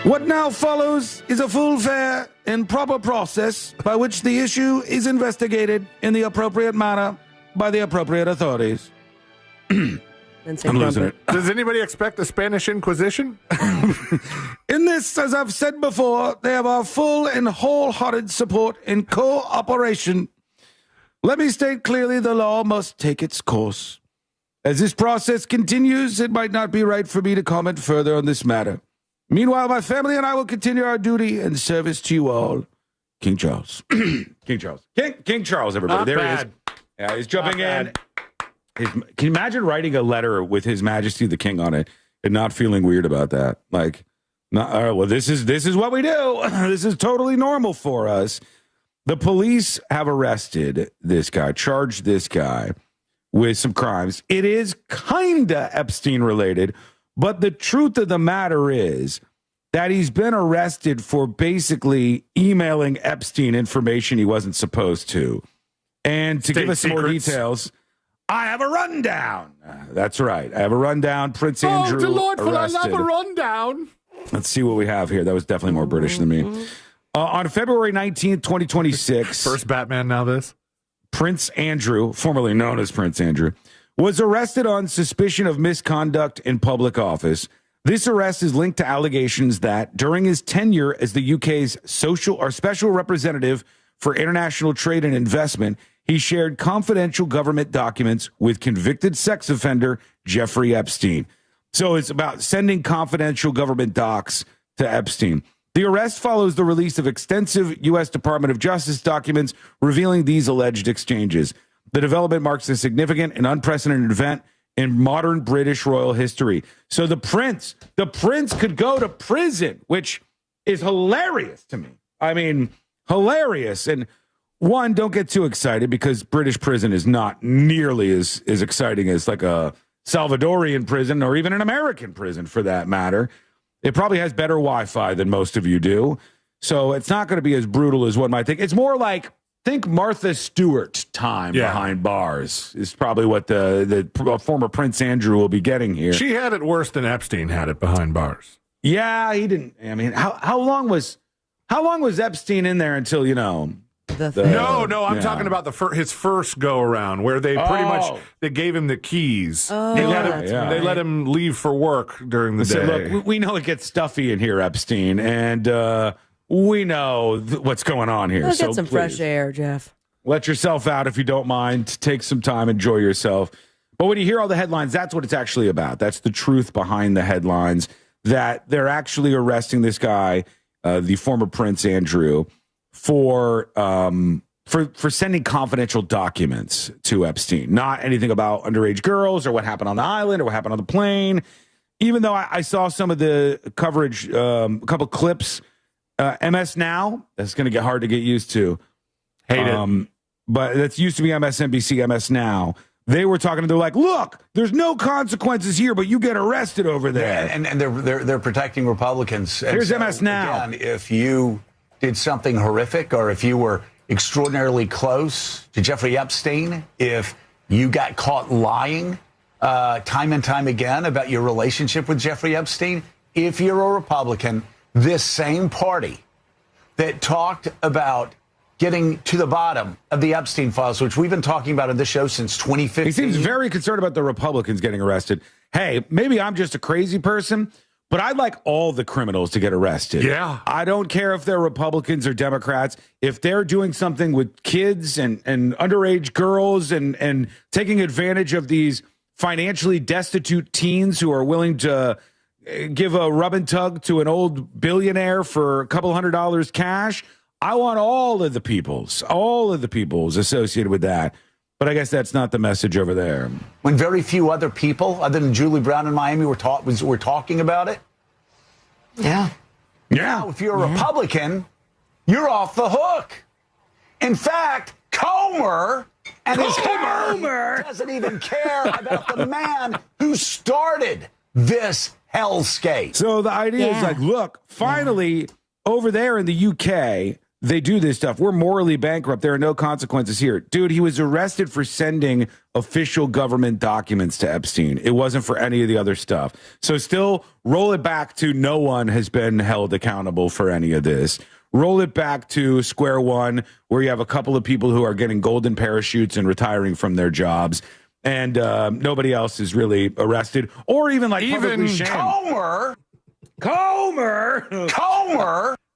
What now follows is a full, fair, and proper process by which the issue is investigated in the appropriate manner by the appropriate authorities. I'm losing it. Does anybody expect the Spanish Inquisition? In this, as I've said before, they have our full and wholehearted support and cooperation. Let me state clearly the law must take its course. As this process continues, it might not be right for me to comment further on this matter. Meanwhile, my family and I will continue our duty and service to you all. King Charles. King Charles. King Charles, everybody. Not there bad. he is. Yeah, he's jumping in. Can you imagine writing a letter with His Majesty the King on it and not feeling weird about that? Like, all right, well, this is what we do. This is totally normal for us. The police have arrested this guy, charged this guy with some crimes. It is kinda Epstein related, but the truth of the matter is that he's been arrested for basically emailing Epstein information he wasn't supposed to. And to give us some more details, I have a rundown. That's right. I have a rundown. Prince Andrew delightful. arrested. I love a rundown. Let's see what we have here. That was definitely more British than me. On February 19th, 2026. First Batman, now this. Prince Andrew, formerly known as Prince Andrew, was arrested on suspicion of misconduct in public office. This arrest is linked to allegations that during his tenure as the UK's special representative for international trade and investment, he shared confidential government documents with convicted sex offender Jeffrey Epstein. So it's about sending confidential government docs to Epstein. The arrest follows the release of extensive U.S. Department of Justice documents revealing these alleged exchanges. The development marks a significant and unprecedented event in modern British royal history. So the prince could go to prison, which is hilarious to me. I mean, hilarious. And one, don't get too excited because British prison is not nearly as exciting as like a Salvadorian prison or even an American prison for that matter. It probably has better Wi-Fi than most of you do. So it's not going to be as brutal as one might think. It's more like, think Martha Stewart time behind bars is probably what the former Prince Andrew will be getting here. She had it worse than Epstein had it behind bars. Yeah, he didn't. I mean, how long was Epstein in there until, No, I'm talking about his first go around where they pretty much they gave him the keys. They let him leave for work during the day. Look, we know it gets stuffy in here, Epstein, and we know what's going on here. Let's get some fresh air, Jeff. Let yourself out if you don't mind. Take some time, enjoy yourself. But when you hear all the headlines, that's what it's actually about. That's the truth behind the headlines, that they're actually arresting this guy, the former Prince Andrew, for sending confidential documents to Epstein. Not anything about underage girls or what happened on the island or what happened on the plane. Even though I saw some of the coverage, a couple clips, MS Now, that's going to get hard to get used to. Hate it. But that's used to be MSNBC, MS Now. They were talking, they're like, look, there's no consequences here, but you get arrested over there. And they're protecting Republicans. And here's MS Now. Again, if you did something horrific or if you were extraordinarily close to Jeffrey Epstein, if you got caught lying time and time again about your relationship with Jeffrey Epstein, if you're a Republican, this same party that talked about getting to the bottom of the Epstein files, which we've been talking about on this show since 2015. He seems very concerned about the Republicans getting arrested. Hey, maybe I'm just a crazy person, but I'd like all the criminals to get arrested. Yeah. I don't care if they're Republicans or Democrats. If they're doing something with kids and underage girls and taking advantage of these financially destitute teens who are willing to give a rub and tug to an old billionaire for a couple $100 cash, I want all of the peoples associated with that. But I guess that's not the message over there. When very few other people, other than Julie Brown in Miami, were talking about it. Yeah. Now, if you're a Republican, you're off the hook. In fact, Comer and his Comer doesn't even care about the man who started this hellscape. So the idea is like, look, finally, over there in the UK, they do this stuff. We're morally bankrupt. There are no consequences here. Dude, he was arrested for sending official government documents to Epstein. It wasn't for any of the other stuff. So still roll it back to no one has been held accountable for any of this. Roll it back to square one, where you have a couple of people who are getting golden parachutes and retiring from their jobs. And nobody else is really arrested or even publicly shamed. Comer.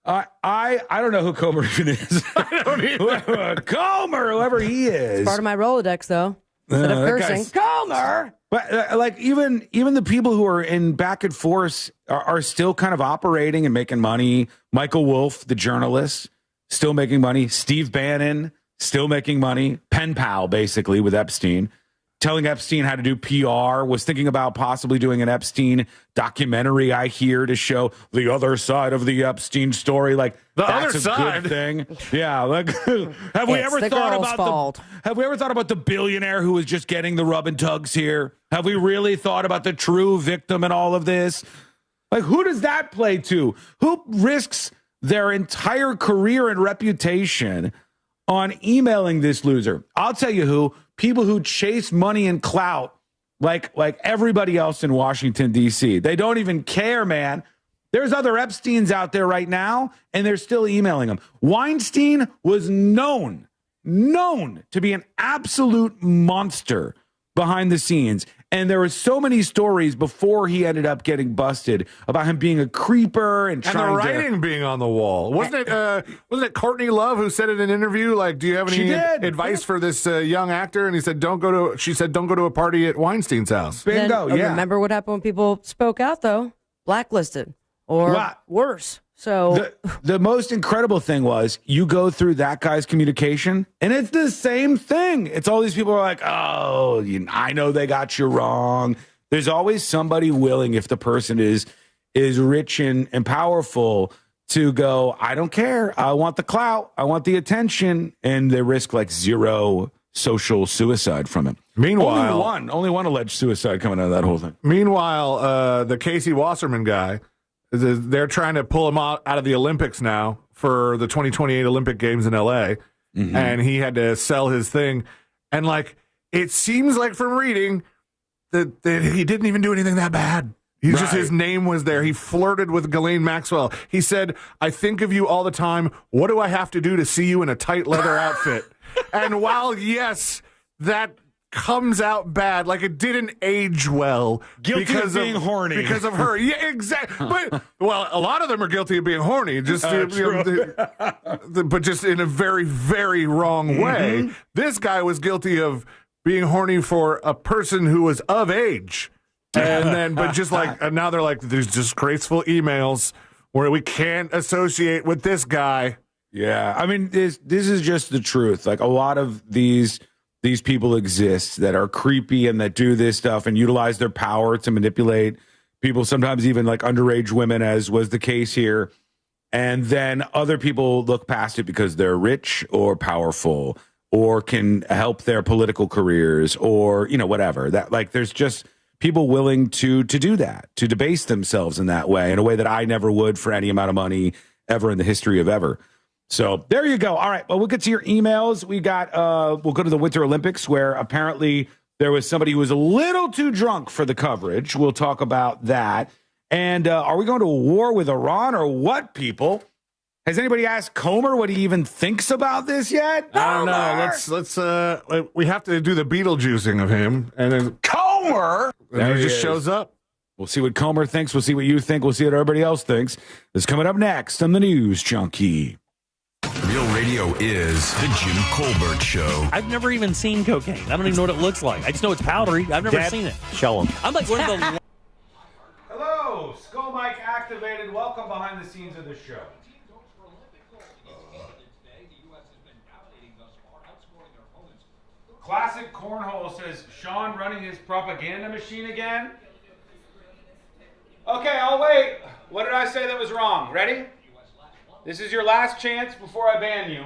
I don't know who Comer even is. I don't either. Comer, whoever he is. It's part of my Rolodex, though. Instead of cursing, Comer. But even the people who are in back and forth are still kind of operating and making money. Michael Wolff, the journalist, still making money. Steve Bannon, still making money. Pen pal, basically, with Epstein. Telling Epstein how to do PR, was thinking about possibly doing an Epstein documentary, I hear, to show the other side of the Epstein story. Like, that's a good thing. Yeah. Like, have we ever thought about the billionaire who was just getting the rub and tugs here? Have we really thought about the true victim in all of this? Like, who does that play to? Who risks their entire career and reputation on emailing this loser? I'll tell you who. People who chase money and clout like everybody else in Washington, D.C. They don't even care, man. There's other Epsteins out there right now, and they're still emailing them. Weinstein was known to be an absolute monster behind the scenes. And there were so many stories before he ended up getting busted about him being a creeper and trying the writing being on the wall. Wasn't it Courtney Love who said in an interview, like, do you have any advice for this young actor? And he said, she said, don't go to a party at Weinstein's house. Bingo, Remember what happened when people spoke out, though? Blacklisted. or worse. So the most incredible thing was you go through that guy's communication and it's the same thing. It's all these people are like, oh, I know they got you wrong. There's always somebody willing, if the person is rich and powerful, to go, I don't care. I want the clout. I want the attention. And they risk like zero social suicide from it. Meanwhile, only one alleged suicide coming out of that whole thing. Meanwhile, the Casey Wasserman guy, they're trying to pull him out of the Olympics now for the 2028 Olympic Games in LA. Mm-hmm. And he had to sell his thing. And like, it seems like from reading that he didn't even do anything that bad. He's just, his name was there. He flirted with Ghislaine Maxwell. He said, I think of you all the time. What do I have to do to see you in a tight leather outfit? And while, yes, that comes out bad, like it didn't age well. Guilty of being horny. Because of her. Yeah, exactly. But, well, a lot of them are guilty of being horny. Just, but just in a very, very wrong way. Mm-hmm. This guy was guilty of being horny for a person who was of age. And then, but just like, and now they're like, there's disgraceful emails where we can't associate with this guy. Yeah. I mean, this is just the truth. Like, a lot of these people exist that are creepy and that do this stuff and utilize their power to manipulate people, sometimes even like underage women, as was the case here. And then other people look past it because they're rich or powerful or can help their political careers or, whatever. That, like, there's just people willing to do that, to debase themselves in that way, in a way that I never would for any amount of money ever in the history of ever. So there you go. All right. Well, we'll get to your emails. We'll go to the Winter Olympics, where apparently there was somebody who was a little too drunk for the coverage. We'll talk about that. And are we going to war with Iran or what, people? Has anybody asked Comer what he even thinks about this yet? I don't know. Let's we have to do the Beetlejuicing of him, and then Comer. There he just shows up. We'll see what Comer thinks. We'll see what you think. We'll see what everybody else thinks. This is coming up next on the News Junkie. Real Radio is the Jim Colbert Show. I've never even seen cocaine. I don't even know what it looks like. I just know it's powdery. I've never seen it. Show him. I'm like one of the... Hello, Skull Mike activated. Welcome behind the scenes of the show. Classic Cornhole says, Sean running his propaganda machine again? Okay, I'll wait. What did I say that was wrong? Ready? This is your last chance before I ban you.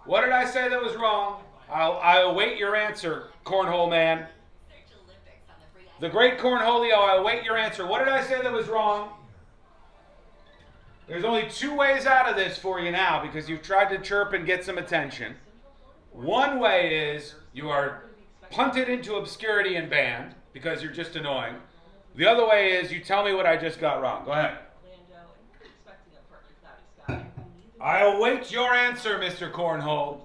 What did I say that was wrong? I'll await your answer, Cornhole man. The great Cornholio, I await your answer. What did I say that was wrong? There's only two ways out of this for you now, because you've tried to chirp and get some attention. One way is you are punted into obscurity and banned because you're just annoying. The other way is you tell me what I just got wrong. Go ahead. I await your answer, Mr. Cornhole.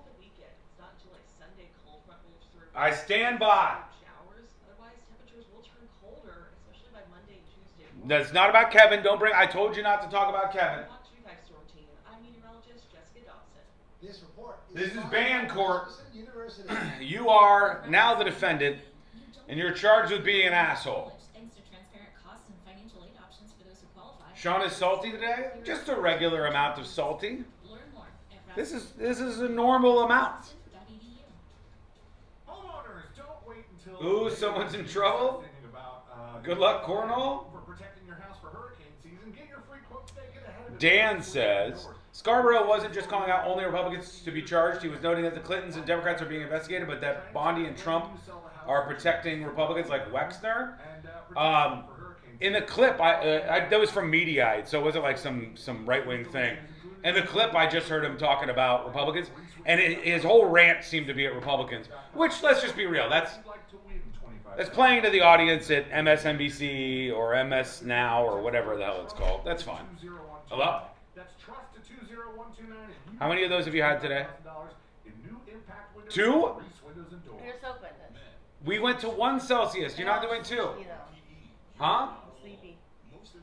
I stand by. That's not about Kevin. Don't bring. I told you not to talk about Kevin. This is ban court. You are now the defendant, and you're charged with being an asshole. Sean is salty today? Just a regular amount of salty. This is a normal amount. Ooh, someone's in trouble? Good luck, Cornhole. Dan says, Scarborough wasn't just calling out only Republicans to be charged. He was noting that the Clintons and Democrats are being investigated, but that Bondi and Trump are protecting Republicans like Wexner. In the clip, that was from Mediaite, so it wasn't like some right-wing thing. In the clip, I just heard him talking about Republicans, and his whole rant seemed to be at Republicans, which, let's just be real, that's playing to the audience at MSNBC or MS Now or whatever the hell it's called. That's fine. Hello? How many of those have you had today? 2? We went to 1 Celsius. You're not doing 2. Huh?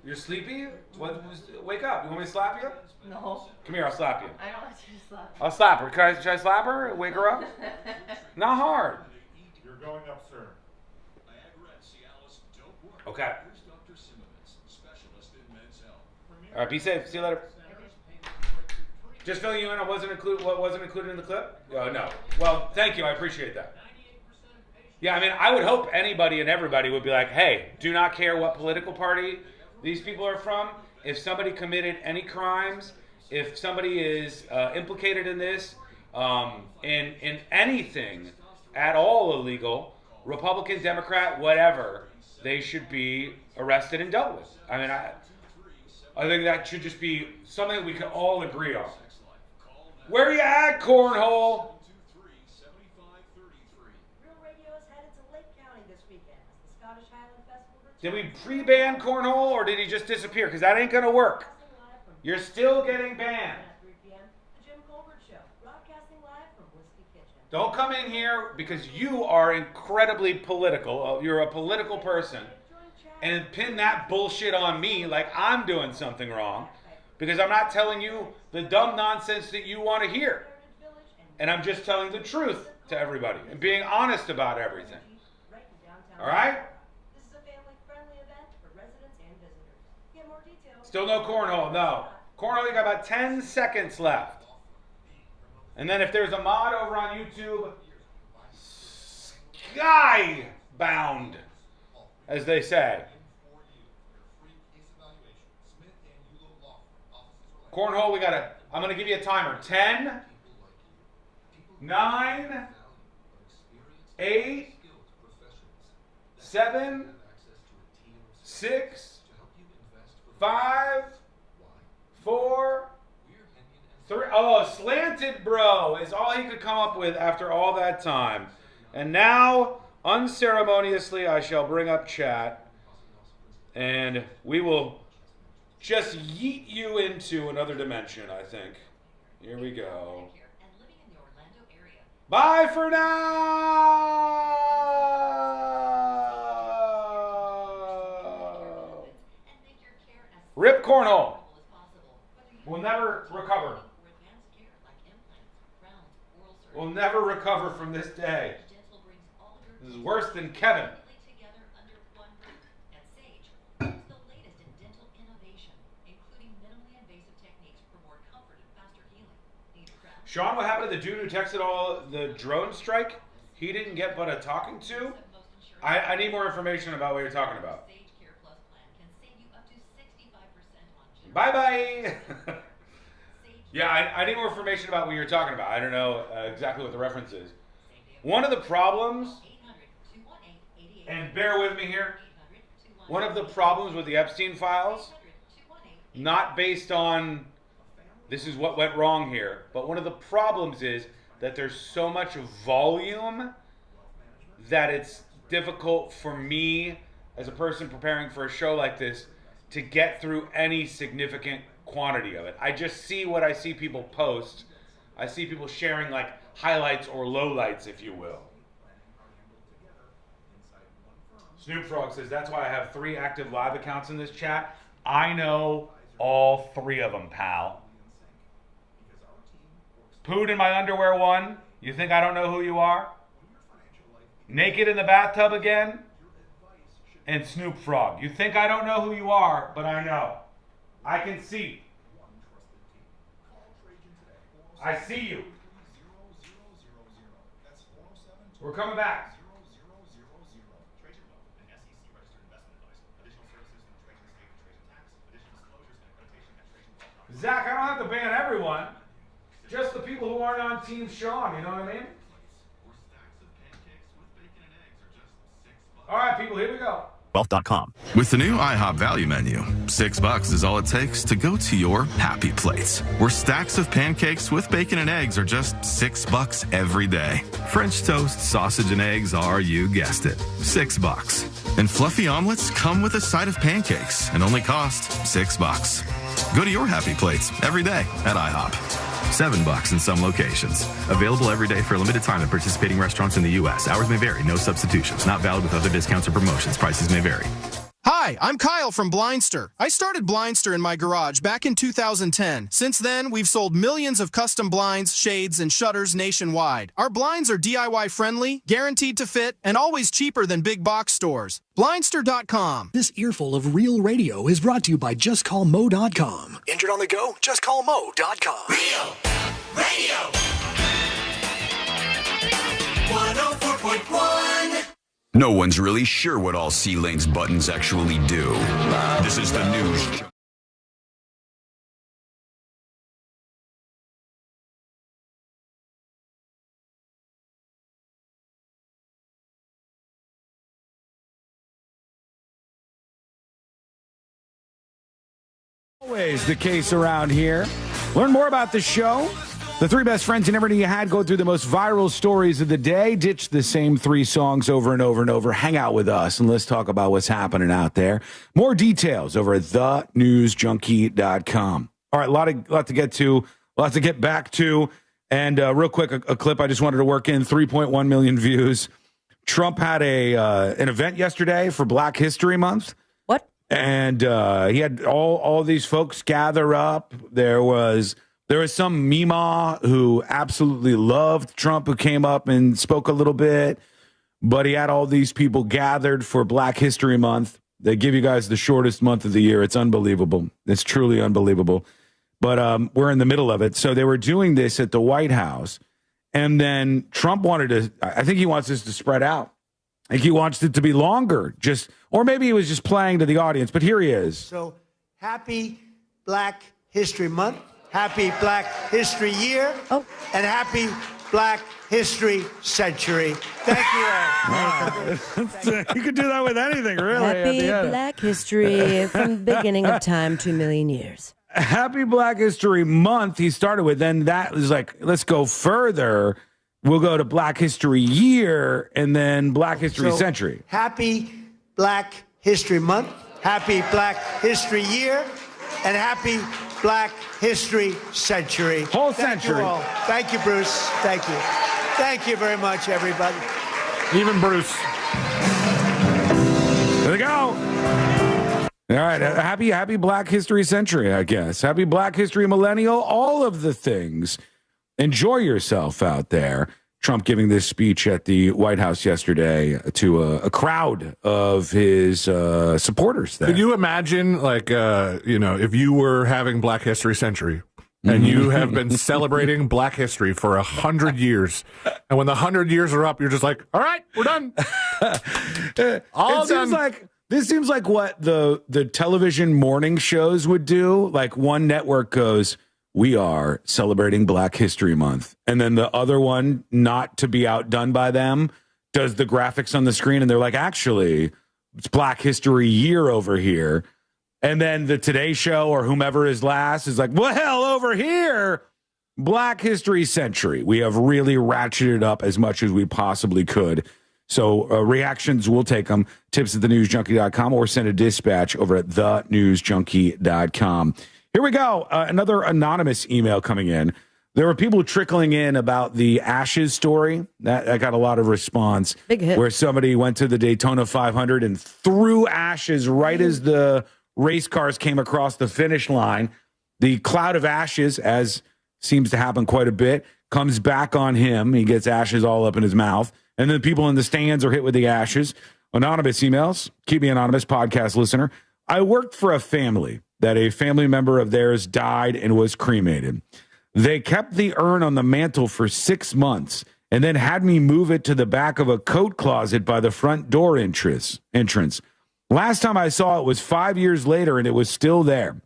You're sleepy? What? Wake up. You want me to slap you? No. Come here, I'll slap you. I don't want you to slap. I'll slap her. Should I slap her? Wake her up? Not hard. You're going up, sir. Okay. All right, be safe. See you later. Just filling you in on what wasn't included in the clip? No. Well, thank you. I appreciate that. Yeah, I mean, I would hope anybody and everybody would be like, hey, do not care what political party these people are from. If somebody committed any crimes, if somebody is implicated in this, in anything at all illegal, Republican, Democrat, whatever, they should be arrested and dealt with. I mean, I think that should just be something we can all agree on. Where you at, cornhole? Did we pre-ban cornhole, or did he just disappear? Because that ain't going to work. You're still getting banned. Don't come in here because you are incredibly political. You're a political person. And pin that bullshit on me like I'm doing something wrong. Because I'm not telling you the dumb nonsense that you want to hear. And I'm just telling the truth to everybody. And being honest about everything. All right? Still no cornhole, no. Cornhole, you got about 10 seconds left. And then if there's a mod over on YouTube, skybound, as they say. Cornhole, I'm going to give you a timer. 10, 9, 8, 7, 6, 5, 4, 3. Oh, slanted bro is all he could come up with after all that time. And now, unceremoniously, I shall bring up chat. And we will just yeet you into another dimension, I think. Here we go. Bye for now! Rip cornhole. We'll never recover. We'll never recover from this day. This is worse than Kevin. Sean, what happened to the dude who texted all the drone strike? He didn't get but a talking to? I need more information about what you're talking about. Bye-bye. Yeah, I need more information about what you're talking about. I don't know exactly what the reference is. One of the problems, and bear with me here, one of the problems with the Epstein files, not based on this is what went wrong here, but one of the problems is that there's so much volume that it's difficult for me as a person preparing for a show like this to get through any significant quantity of it. I just see what I see people post. I see people sharing like highlights or lowlights, if you will. Snoop Frog says, that's why I have 3 active live accounts in this chat. I know all 3 of them, pal. Pooed in my underwear 1. You think I don't know who you are? Naked in the bathtub again? And Snoop Frog. You think I don't know who you are, but I know. I can see. I see you. We're coming back. Zach, I don't have to ban everyone. Just the people who aren't on Team Sean, you know what I mean? All right, people, here we go. Wealth.com. With the new IHOP value menu, $6 is all it takes to go to your happy place, where stacks of pancakes with bacon and eggs are just $6 every day. French toast, sausage, and eggs are, you guessed it, $6. And fluffy omelets come with a side of pancakes and only cost $6. Go to your happy plates every day at IHOP. $7 in some locations. Available every day for a limited time at participating restaurants in the U.S. Hours may vary. No substitutions. Not valid with other discounts or promotions. Prices may vary. Hi, I'm Kyle from Blindster. I started Blindster in my garage back in 2010. Since then, we've sold millions of custom blinds, shades, and shutters nationwide. Our blinds are DIY friendly, guaranteed to fit, and always cheaper than big box stores. Blindster.com. This earful of real radio is brought to you by JustCallMo.com. Injured on the go? JustCallMo.com. Real radio. 104.1. No one's really sure what all C-Lane's buttons actually do. This is the news. Always the case around here. Learn more about the show. The three best friends you never knew you had. Go through the most viral stories of the day. Ditch the same three songs over and over and over. Hang out with us and let's talk about what's happening out there. More details over at thenewsjunkie.com. All right, a lot to get to, a lot to get back to. And real quick, a clip I just wanted to work in. 3.1 million views. Trump had an event yesterday for Black History Month. What? And he had all these folks gather up. There was some Meemaw who absolutely loved Trump who came up and spoke a little bit, but he had all these people gathered for Black History Month. They give you guys the shortest month of the year. It's unbelievable. It's truly unbelievable. But we're in the middle of it. So they were doing this at the White House, and then Trump I think he wants this to spread out. I think he wants it to be longer, or maybe he was just playing to the audience, but here he is. So happy Black History Month. Happy Black History Year, and happy Black History Century. Thank you all. You could do that with anything, really. Happy Black History from the beginning of time, 2 million years. Happy Black History Month he started with, then that was like, let's go further. We'll go to Black History Year, and then Black History Century. Happy Black History Month, happy Black History Year, and happy Black History Century. Whole century. Thank you all. Thank you, Bruce. Thank you. Thank you very much, everybody. Even Bruce. There we go. All right. Happy Black History Century, I guess. Happy Black History Millennial. All of the things. Enjoy yourself out there. Trump giving this speech at the White House yesterday to a crowd of his supporters there. Could you imagine, if you were having Black History Century and you have been celebrating Black history for 100 years, and when the 100 years are up, you're just like, all right, we're done. All done. This seems like what the television morning shows would do. Like one network goes, we are celebrating Black History Month. And then the other one, not to be outdone by them, does the graphics on the screen. And they're like, actually, it's Black History Year over here. And then the Today Show or whomever is last is like, well, over here, Black History Century. We have really ratcheted up as much as we possibly could. So reactions, we'll take them. Tips at thenewsjunkie.com or send a dispatch over at thenewsjunkie.com. Here we go. Another anonymous email coming in. There were people trickling in about the Ashes story. That got a lot of response. Big hit. Where somebody went to the Daytona 500 and threw ashes right as the race cars came across the finish line. The cloud of ashes, as seems to happen quite a bit, comes back on him. He gets ashes all up in his mouth. And then people in the stands are hit with the ashes. Anonymous emails. Keep me anonymous, podcast listener. I worked for a family that a family member of theirs died and was cremated. They kept the urn on the mantle for 6 months and then had me move it to the back of a coat closet by the front door entrance. Last time I saw it was 5 years later and it was still there.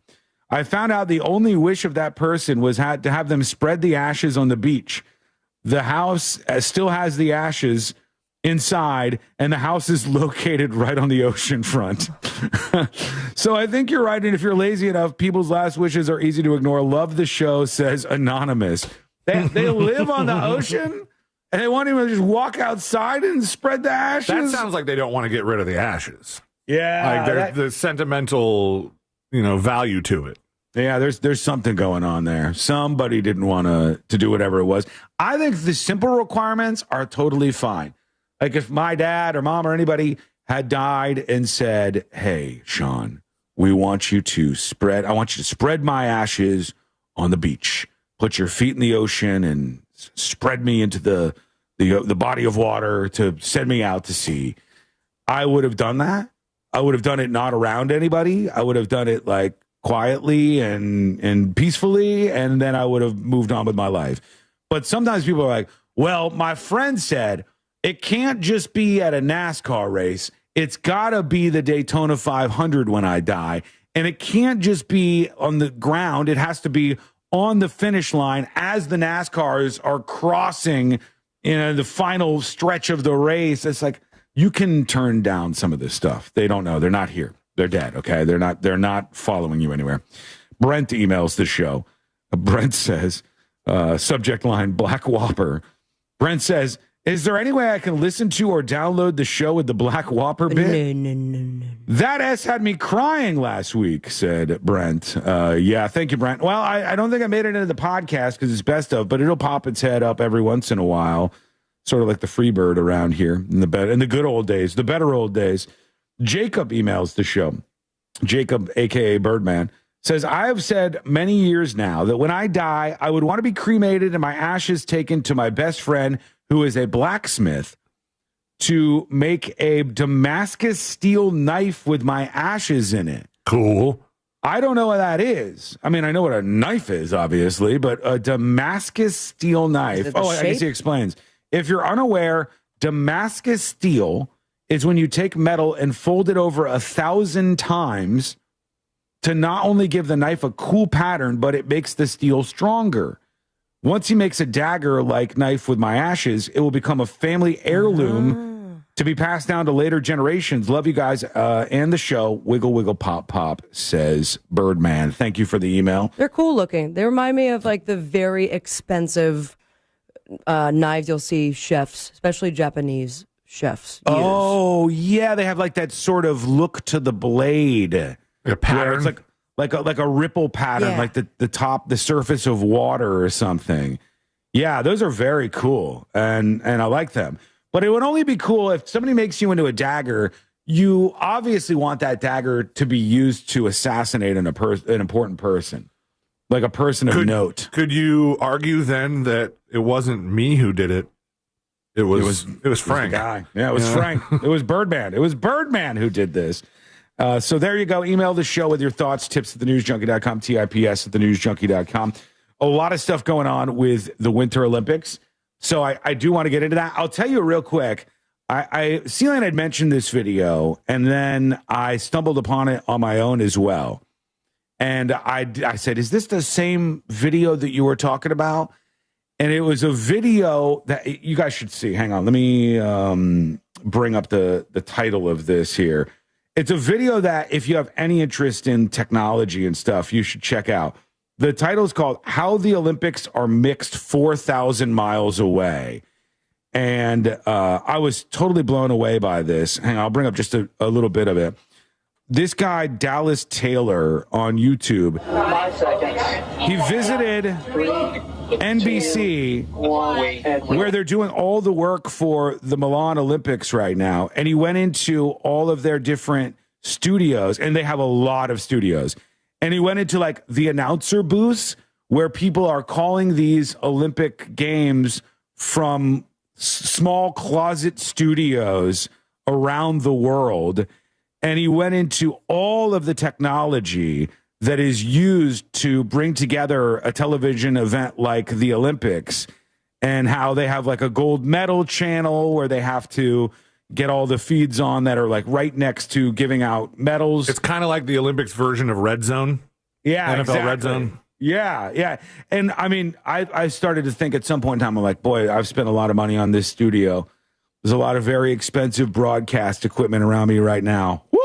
I found out the only wish of that person was to have them spread the ashes on the beach. The house still has the ashes inside, and the house is located right on the ocean front. So I think you're right, and if you're lazy enough, people's last wishes are easy to ignore. Love the show, says Anonymous. They live on the ocean, and they want him to just walk outside and spread the ashes? That sounds like they don't want to get rid of the ashes. Yeah. Like there's the sentimental, value to it. Yeah, there's something going on there. Somebody didn't want to do whatever it was. I think the simple requirements are totally fine. Like if my dad or mom or anybody had died and said, "Hey, Sean, I want you to spread my ashes on the beach. Put your feet in the ocean and spread me into the body of water to send me out to sea." I would have done that. I would have done it not around anybody. I would have done it like quietly and peacefully, and then I would have moved on with my life. But sometimes people are like, well, my friend said it can't just be at a NASCAR race. It's got to be the Daytona 500 when I die. And it can't just be on the ground. It has to be on the finish line as the NASCARs are crossing the final stretch of the race. It's like, you can turn down some of this stuff. They don't know. They're not here. They're dead, okay? They're not following you anywhere. Brent emails the show. Brent says, subject line, Black Whopper. Brent says, is there any way I can listen to or download the show with the Black Whopper bit? No. That S had me crying last week, said Brent. Yeah, thank you, Brent. Well, I don't think I made it into the podcast because it's best of, but it'll pop its head up every once in a while, sort of like the Freebird around here in the good old days, the better old days. Jacob emails the show. Jacob, a.k.a. Birdman, says, I have said many years now that when I die, I would want to be cremated and my ashes taken to my best friend, who is a blacksmith, to make a Damascus steel knife with my ashes in it. Cool. I don't know what that is. I mean, I know what a knife is, obviously, but a Damascus steel knife. Oh, I guess he explains. If you're unaware, Damascus steel is when you take metal and fold it over 1,000 times to not only give the knife a cool pattern, but it makes the steel stronger. Once he makes a dagger-like knife with my ashes, it will become a family heirloom to be passed down to later generations. Love you guys and the show. Wiggle, wiggle, pop, pop, says Birdman. Thank you for the email. They're cool looking. They remind me of like the very expensive knives you'll see chefs, especially Japanese chefs, use. Oh, yeah. They have like that sort of look to the blade. A pattern. It's like a ripple pattern, like the surface of water or something. Yeah, those are very cool, and I like them. But it would only be cool if somebody makes you into a dagger. You obviously want that dagger to be used to assassinate an important person, like a person of note. Could you argue then that it wasn't me who did it? It was Frank. The guy. Yeah, it was Frank. It was Birdman. It was Birdman who did this. So there you go. Email the show with your thoughts, tips at thenewsjunkie.com, TIPS at thenewsjunkie.com. A lot of stuff going on with the Winter Olympics. So I do want to get into that. I'll tell you real quick. Celine had mentioned this video, and then I stumbled upon it on my own as well. And I said, is this the same video that you were talking about? And it was a video that you guys should see. Hang on. Let me bring up the title of this here. It's a video that if you have any interest in technology and stuff, you should check out. The title is called How the Olympics Are Mixed 4,000 Miles Away. And I was totally blown away by this. Hang on, I'll bring up just a little bit of it. This guy, Dallas Taylor, on YouTube, he visited NBC, where they're doing all the work for the Milan Olympics right now. And he went into all of their different studios, and they have a lot of studios. And he went into like the announcer booths where people are calling these Olympic games from small closet studios around the world. And he went into all of the technology that is used to bring together a television event like the Olympics, and how they have like a gold medal channel where they have to get all the feeds on that are like right next to giving out medals. It's kind of like the Olympics version of Red Zone. Yeah, NFL exactly. Red Zone. Yeah. And I mean, I started to think at some point in time, I'm like, boy, I've spent a lot of money on this studio. There's a lot of very expensive broadcast equipment around me right now. Woo!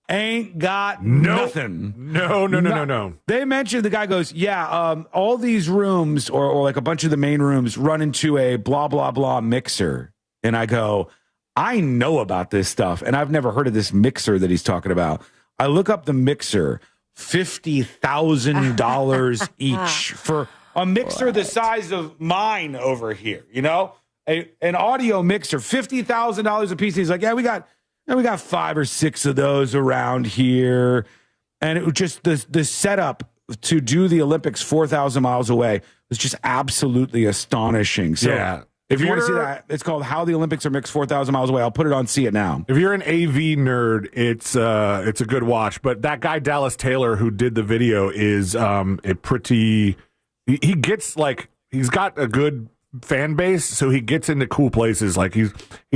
Ain't got nothing. No. They mentioned, the guy goes, all these rooms or like a bunch of the main rooms run into a blah, blah, blah mixer. And I go, I know about this stuff, and I've never heard of this mixer that he's talking about. I look up the mixer, $50,000 each for a mixer the size of mine over here, you know? an audio mixer, $50,000 a piece. And he's like, yeah, we got 5 or 6 of those around here. And it was just the setup to do the Olympics 4,000 miles away was just absolutely astonishing. So yeah. if you want to see that, it's called How the Olympics Are Mixed 4,000 Miles Away. I'll put it on See It Now. If you're an AV nerd, it's a good watch. But that guy Dallas Taylor who did the video is he gets like he's got a good fan base, so he gets into cool places. Like he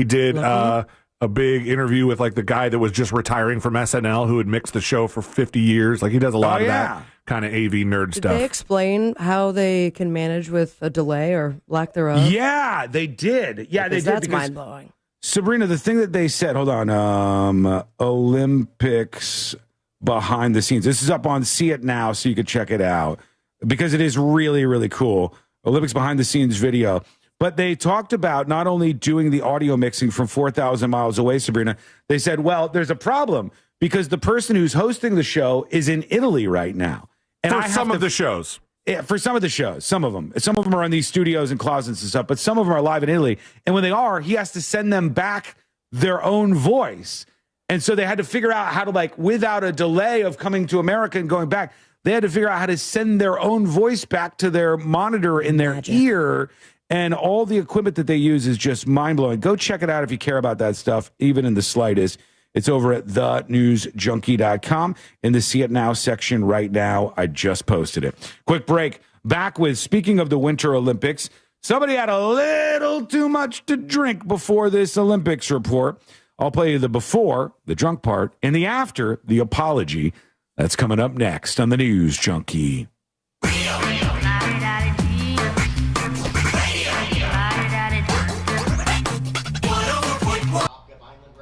did a big interview with like the guy that was just retiring from SNL who had mixed the show for 50 years. Like he does a lot of that kind of AV nerd stuff. Did they explain how they can manage with a delay or lack thereof? Yeah, they did. Yeah, they did. That's mind-blowing. Sabrina, the thing that they said, hold on, Olympics behind the scenes. This is up on See It Now, so you can check it out because it is really, really cool. Olympics behind the scenes video. But they talked about not only doing the audio mixing from 4,000 miles away, Sabrina, they said, well, there's a problem because the person who's hosting the show is in Italy right now. And for some of the shows. Yeah, for some of the shows, some of them. Some of them are in these studios and closets and stuff, but some of them are live in Italy. And when they are, he has to send them back their own voice. And so they had to figure out how to, like, without a delay of coming to America and going back, they had to figure out how to send their own voice back to their monitor in their ear. And all the equipment that they use is just mind-blowing. Go check it out if you care about that stuff, even in the slightest. It's over at thenewsjunkie.com in the See It Now section right now. I just posted it. Quick break. Back with, speaking of the Winter Olympics, somebody had a little too much to drink before this Olympics report. I'll play you the before, the drunk part, and the after, the apology. That's coming up next on the News Junkie.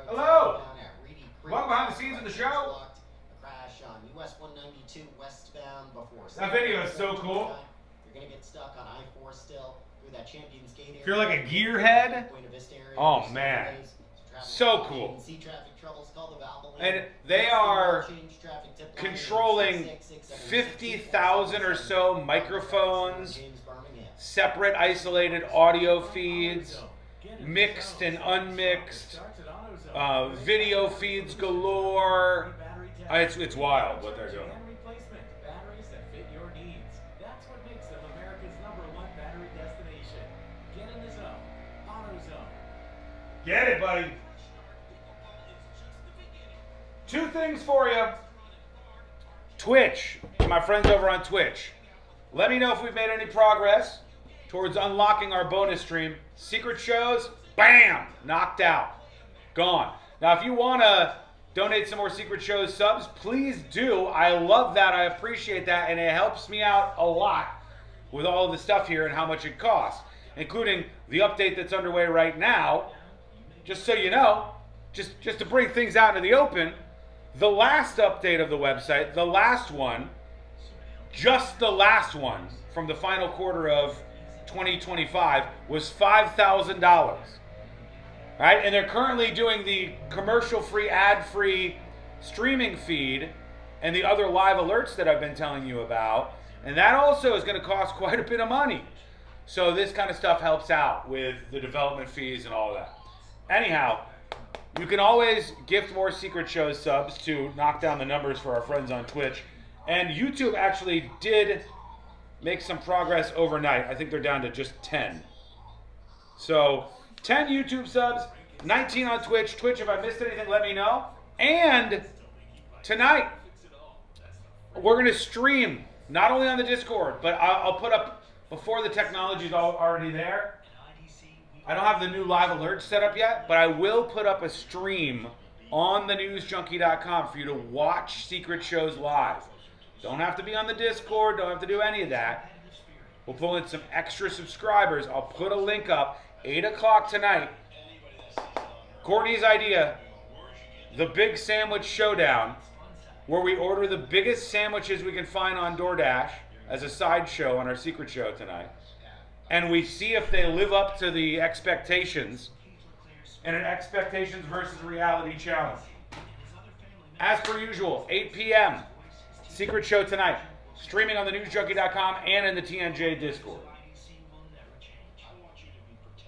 Hello. Welcome behind the scenes of the show. Crash on US 192 westbound before. That video is so cool. You're gonna get stuck on I-4 still through that Champions Gate area. If you're like a gearhead, oh man, so cool. And they are controlling 50,000 or so microphones, separate isolated audio feeds, mixed and unmixed, video feeds galore. It's wild what they're doing. Get it, buddy. 2 things for you. Twitch, my friends over on Twitch. Let me know if we've made any progress towards unlocking our bonus stream. Secret shows, bam, knocked out, gone. Now, if you want to donate some more Secret Shows subs, please do. I love that. I appreciate that, and it helps me out a lot with all of the stuff here and how much it costs, including the update that's underway right now. Just so you know, just to bring things out into the open, the last update of the website, the last one, just the last one from the final quarter of 2025 was $5,000. Right? And they're currently doing the commercial-free, ad-free streaming feed and the other live alerts that I've been telling you about. And that also is going to cost quite a bit of money. So this kind of stuff helps out with the development fees and all of that. Anyhow, you can always gift more Secret Shows subs to knock down the numbers for our friends on Twitch. And YouTube actually did make some progress overnight. I think they're down to just 10. So 10 YouTube subs, 19 on Twitch. Twitch, if I missed anything, let me know. And tonight, we're going to stream, not only on the Discord, but I'll put up, before the technology's already there, I don't have the new live alert set up yet, but I will put up a stream on thenewsjunkie.com for you to watch Secret Shows live. Don't have to be on the Discord, don't have to do any of that. We'll pull in some extra subscribers. I'll put a link up, 8 o'clock tonight. Courtney's idea, the Big Sandwich Showdown, where we order the biggest sandwiches we can find on DoorDash as a side show on our Secret Show tonight. And we see if they live up to the expectations in an expectations versus reality challenge. As per usual, 8 p.m., Secret Show tonight, streaming on thenewsjunkie.com and in the TNJ Discord.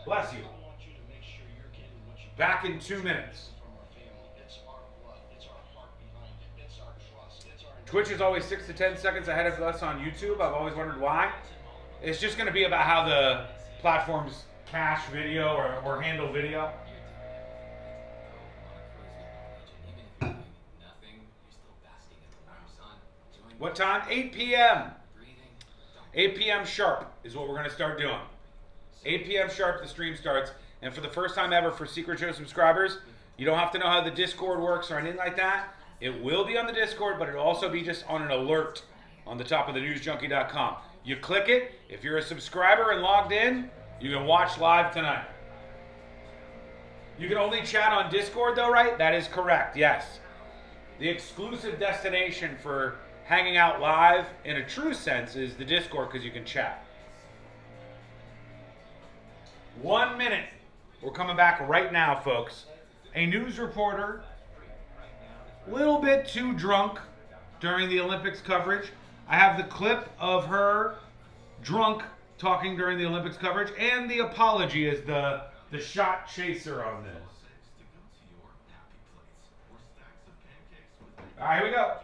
Bless you. Back in 2 minutes. Twitch is always 6 to 10 seconds ahead of us on YouTube. I've always wondered why. It's just going to be about how the platforms cache video or handle video. What time? 8 p.m. 8 p.m. sharp is what we're going to start doing. 8 p.m. sharp, the stream starts. And for the first time ever for Secret Show subscribers, you don't have to know how the Discord works or anything like that. It will be on the Discord, but it'll also be just on an alert on the top of the newsjunkie.com. You click it. If you're a subscriber and logged in, you can watch live tonight. You can only chat on Discord though, right? That is correct, yes. The exclusive destination for hanging out live in a true sense is the Discord because you can chat. 1 minute. We're coming back right now, folks. A news reporter, a little bit too drunk during the Olympics coverage. I have the clip of her drunk talking during the Olympics coverage, and the apology is the shot chaser on this. All right, here we go.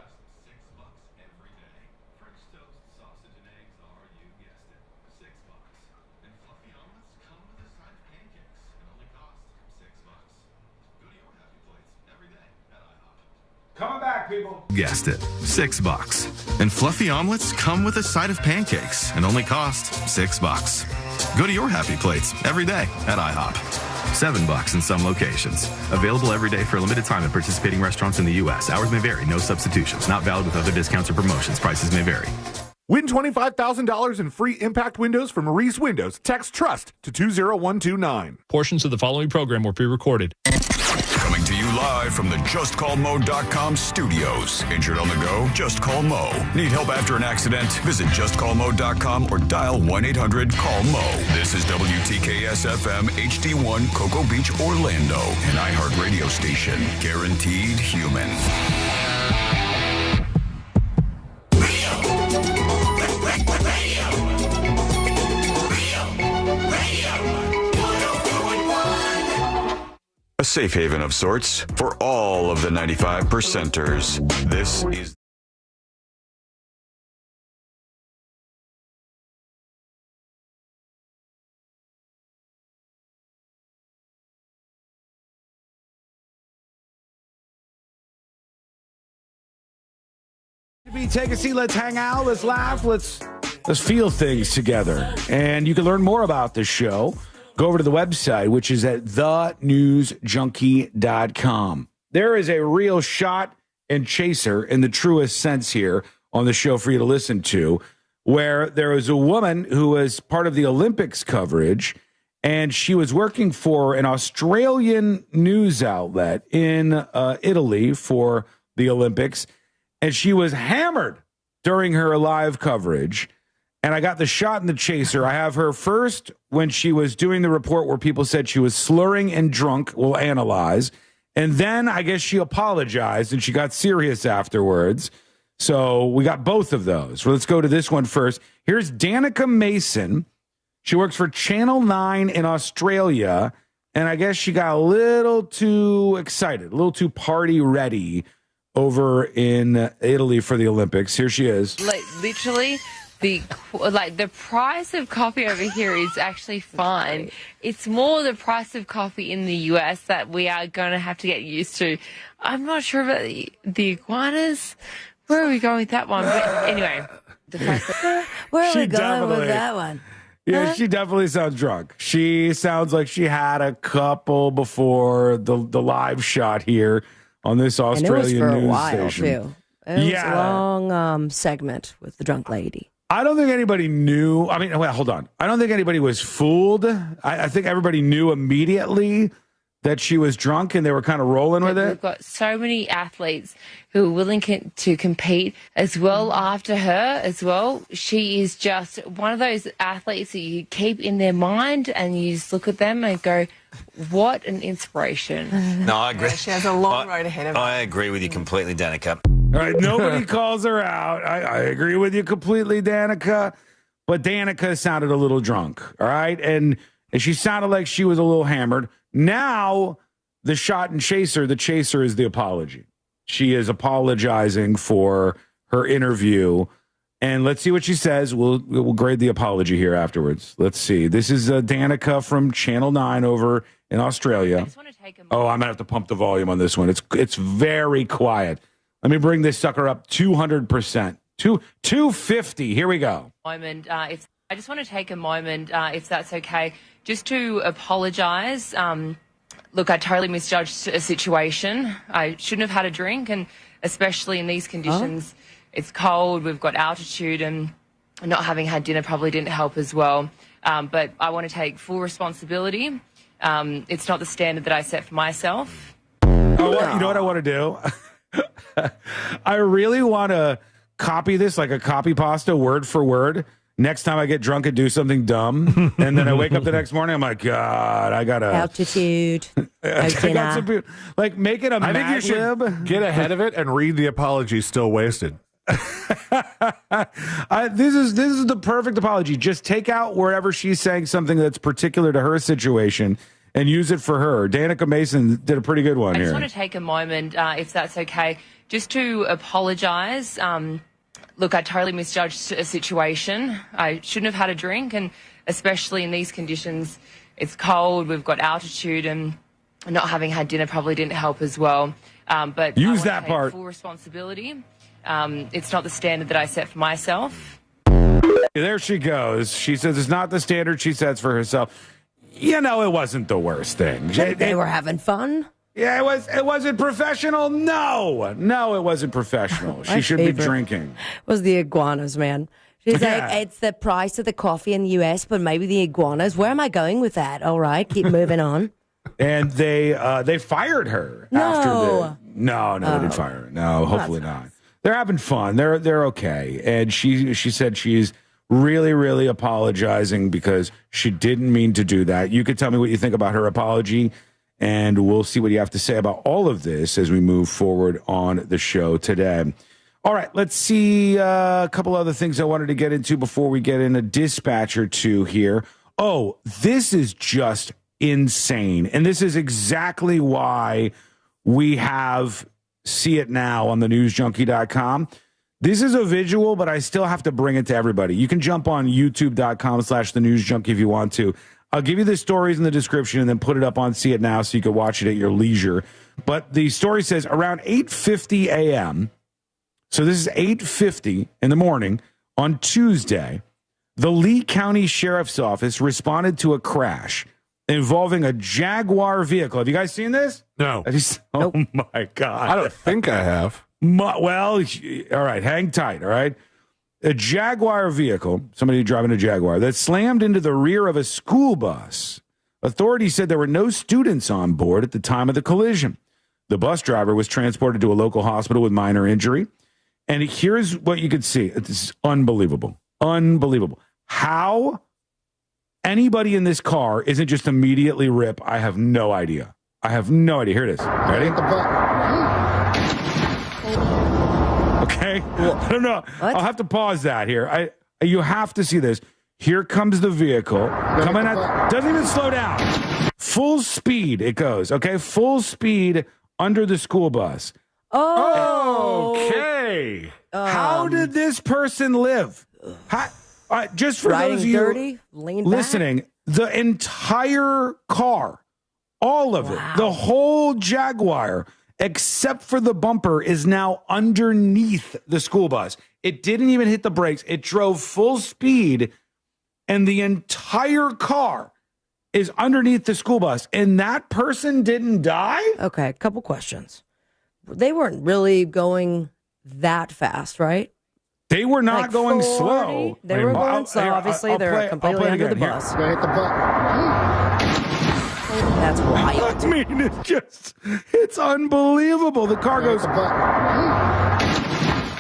Coming back, people. Guessed it, $6. And fluffy omelets come with a side of pancakes and only cost $6. Go to your happy plates every day at IHOP. $7 in some locations. Available every day for a limited time at participating restaurants in the U.S. Hours may vary. No substitutions. Not valid with other discounts or promotions. Prices may vary. Win $25,000 in free impact windows from Maurice Windows. Text TRUST to 20129. Portions of the following program were pre-recorded. Coming to you live from the JustCallMo.com studios. Injured on the go? Just call Mo. Need help after an accident? Visit JustCallMo.com or dial 1-800-CALL-MO. This is WTKS-FM HD1 Cocoa Beach, Orlando. An iHeartRadio station. Guaranteed human. A safe haven of sorts for all of the 95%ers. This is... Take a seat, let's hang out, let's laugh, let's feel things together. And you can learn more about this show. Go over to the website, which is at thenewsjunkie.com. There is a real shot and chaser in the truest sense here on the show for you to listen to, where there was a woman who was part of the Olympics coverage, and she was working for an Australian news outlet in Italy for the Olympics, and she was hammered during her live coverage. And I got the shot and the chaser. I have her first when she was doing the report where people said she was slurring and drunk. We'll analyze. And then I guess she apologized and she got serious afterwards. So we got both of those. Well, let's go to this one first. Here's Danica Mason. She works for Channel 9 in Australia. And I guess she got a little too excited, a little too party ready over in Italy for the Olympics. Here she is. Like, literally... The price of coffee over here is actually fine. It's more the price of coffee in the US that we are going to have to get used to. I'm not sure about the iguanas. Where are we going with that one? But anyway, the price of where are we going with that one? Yeah, she definitely sounds drunk. She sounds like she had a couple before the live shot here on this Australian and it was for news a while station. Too. It was a long segment with the drunk lady. I don't think anybody knew. I mean, well, hold on. I don't think anybody was fooled. I think everybody knew immediately that she was drunk and they were kind of rolling with it. We've got so many athletes who are willing to compete as well after her as well. She is just one of those athletes that you keep in their mind and you just look at them and go, what an inspiration. No, I agree. Yeah, she has a long road ahead of her. I agree with you completely, Danica. All right, nobody calls her out. I agree with you completely, Danica. But Danica sounded a little drunk, all right? And and she sounded like she was a little hammered. Now, the shot and chaser, the chaser is the apology. She is apologizing for her interview. And let's see what she says. We'll grade the apology here afterwards. Let's see. This is Danica from Channel 9 over in Australia. I'm going to have to pump the volume on this one. It's very quiet. Let me bring this sucker up 200%. 250. Here we go. I just want to take a moment, if that's okay, just to apologise. Look, I totally misjudged a situation. I shouldn't have had a drink, and especially in these conditions. It's cold, we've got altitude, and not having had dinner probably didn't help as well. But I want to take full responsibility. It's not the standard that I set for myself. Oh, you know what I want to do? I really want to copy this like a copy pasta, word for word. Next time I get drunk and do something dumb, and then I wake up the next morning, I'm like, God, I got to... Altitude. Like, make it a I think you should get ahead of it and read the apology still wasted. This is the perfect apology. Just take out wherever she's saying something that's particular to her situation and use it for her. Danica Mason did a pretty good one here. I just want to take a moment, if that's okay, just to apologise. Look, I totally misjudged a situation. I shouldn't have had a drink, and especially in these conditions, it's cold, we've got altitude, and not having had dinner probably didn't help as well. But use I that take part. Full responsibility. It's not the standard that I set for myself. There she goes. She says it's not the standard she sets for herself. You know, it wasn't the worst thing. They were having fun. Yeah, it wasn't professional. No, it wasn't professional. She should be drinking. Was the iguanas, man. She's like, it's the price of the coffee in the US, but maybe the iguanas. Where am I going with that? All right, keep moving on. And they fired her after the. No, they didn't fire her. No, hopefully not. They're having fun. They're okay. And she said she's really, really apologizing because she didn't mean to do that. You could tell me what you think about her apology, and we'll see what you have to say about all of this as we move forward on the show today. All right, let's see a couple other things I wanted to get into before we get in a dispatch or two here. Oh, this is just insane. And this is exactly why we have See It Now on the newsjunkie.com. This is a visual, but I still have to bring it to everybody. You can jump on youtube.com/thenewsjunkie if you want to. I'll give you the stories in the description and then put it up on See It Now so you can watch it at your leisure. But the story says around 8:50 a.m., so this is 8:50 in the morning on Tuesday, the Lee County Sheriff's Office responded to a crash involving a Jaguar vehicle. Have you guys seen this? No. Oh, my God. I don't think I have. Well, all right, hang tight, all right? A Jaguar vehicle, somebody driving a Jaguar, that slammed into the rear of a school bus. Authorities said there were no students on board at the time of the collision. The bus driver was transported to a local hospital with minor injury. And here's what you could see. This is unbelievable. Unbelievable. How anybody in this car isn't just immediately rip, I have no idea. Here it is. Ready? Okay. I don't know. I'll have to pause that here. You have to see this. Here comes the vehicle. Coming at, doesn't even slow down. Full speed it goes. Okay. Full speed under the school bus. Okay. How did this person live? Just for those of you dirty, listening, the entire car, all of it, the whole Jaguar, except for the bumper, is now underneath the school bus. It didn't even hit the brakes. It drove full speed, and the entire car is underneath the school bus, and that person didn't die? Okay, a couple questions. They weren't really going that fast, right? They were not like going 40? slow. They were going slow. Obviously, they're completely under the bus. That's wild. I mean, it's unbelievable. The car goes.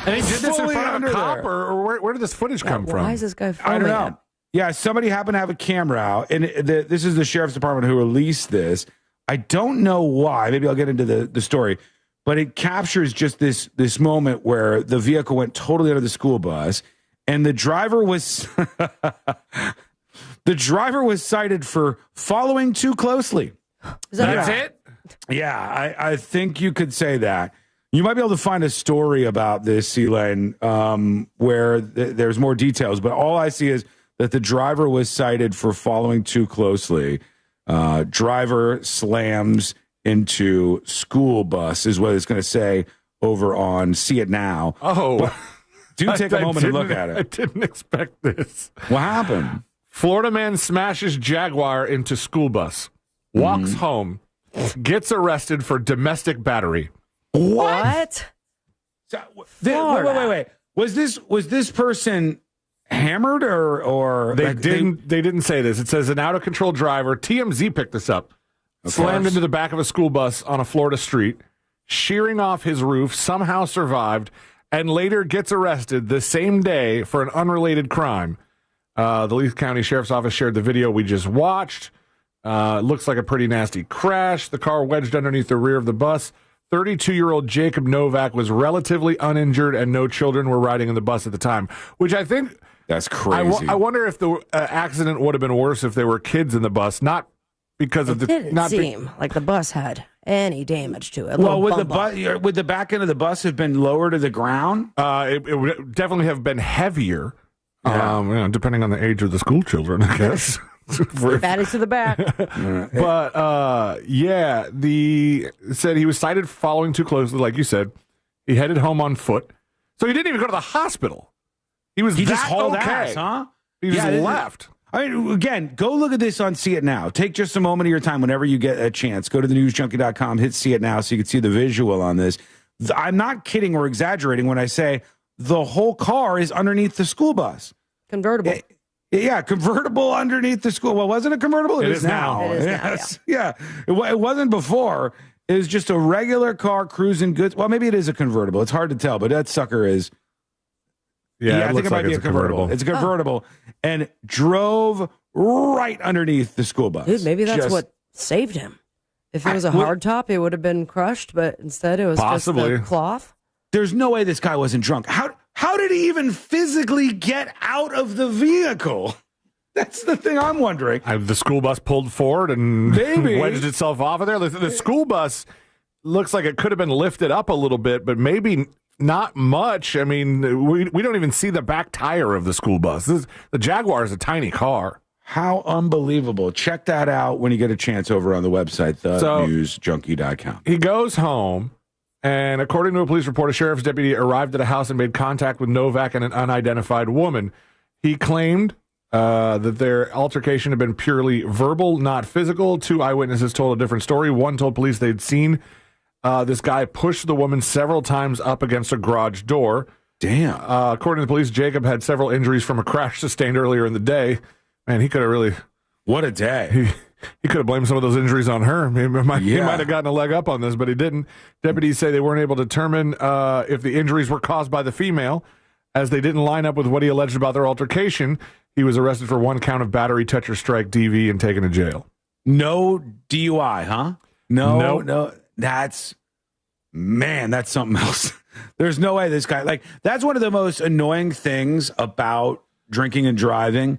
And he did this in front of a cop, or where did this footage come from? Why is this guy filming I don't know. it? Yeah, somebody happened to have a camera out, and this is the sheriff's department who released this. I don't know why. Maybe I'll get into the story. But it captures just this moment where the vehicle went totally under the school bus, and the driver was The driver was cited for following too closely. That's it? Yeah, I think you could say that. You might be able to find a story about this, Elaine, where there's more details. But all I see is that the driver was cited for following too closely. Driver slams into school bus is what it's going to say over on See It Now. Oh. But do take a moment to look at it. I didn't expect this. What happened? Florida man smashes Jaguar into school bus, walks home, gets arrested for domestic battery. What? So, wait. Was this person hammered or they didn't say this. It says an out of control driver. TMZ picked this up. Slammed into the back of a school bus on a Florida street, shearing off his roof, somehow survived, and later gets arrested the same day for an unrelated crime. The Leith County Sheriff's Office shared the video we just watched. It looks like a pretty nasty crash. The car wedged underneath the rear of the bus. 32-year-old Jacob Novak was relatively uninjured, and no children were riding in the bus at the time, which I think... That's crazy. I wonder if the accident would have been worse if there were kids in the bus, not because of the... It didn't seem like the bus had any damage to it. Well, would the back end of the bus have been lower to the ground? It would definitely have been heavier, depending on the age of the school children, I guess. Fatties to the back. But, it said he was cited following too closely, like you said. He headed home on foot. So he didn't even go to the hospital. He just hauled ass, huh? He just left. I mean, again, go look at this on See It Now. Take just a moment of your time whenever you get a chance. Go to thenewsjunkie.com, hit See It Now so you can see the visual on this. I'm not kidding or exaggerating when I say the whole car is underneath the school bus. Convertible. Yeah, convertible underneath the school. Well, wasn't it convertible? It is now. It is now, yeah. It wasn't before. It was just a regular car cruising goods. Well, maybe it is a convertible. It's hard to tell, but that sucker is. Yeah, I think it might be a convertible. It's a convertible and drove right underneath the school bus. Dude, maybe that's what saved him. If it was a hard top, it would have been crushed, but instead it was just the cloth. There's no way this guy wasn't drunk. How did he even physically get out of the vehicle? That's the thing I'm wondering. The school bus pulled forward and wedged itself off of there. The school bus looks like it could have been lifted up a little bit, but maybe not much. I mean, we don't even see the back tire of the school bus. The Jaguar is a tiny car. How unbelievable. Check that out when you get a chance over on the website, thenewsjunkie.com. He goes home, and according to a police report, a sheriff's deputy arrived at a house and made contact with Novak and an unidentified woman. He claimed that their altercation had been purely verbal, not physical. 2 eyewitnesses told a different story. One told police they'd seen this guy pushed the woman several times up against a garage door. Damn. According to the police, Jacob had several injuries from a crash sustained earlier in the day. Man, he could have really... What a day. He could have blamed some of those injuries on her. He might have gotten a leg up on this, but he didn't. Deputies say they weren't able to determine if the injuries were caused by the female, as they didn't line up with what he alleged about their altercation. He was arrested for 1 count of battery, touch or strike, DV, and taken to jail. No DUI, huh? No. That's something else. There's no way this guy, that's one of the most annoying things about drinking and driving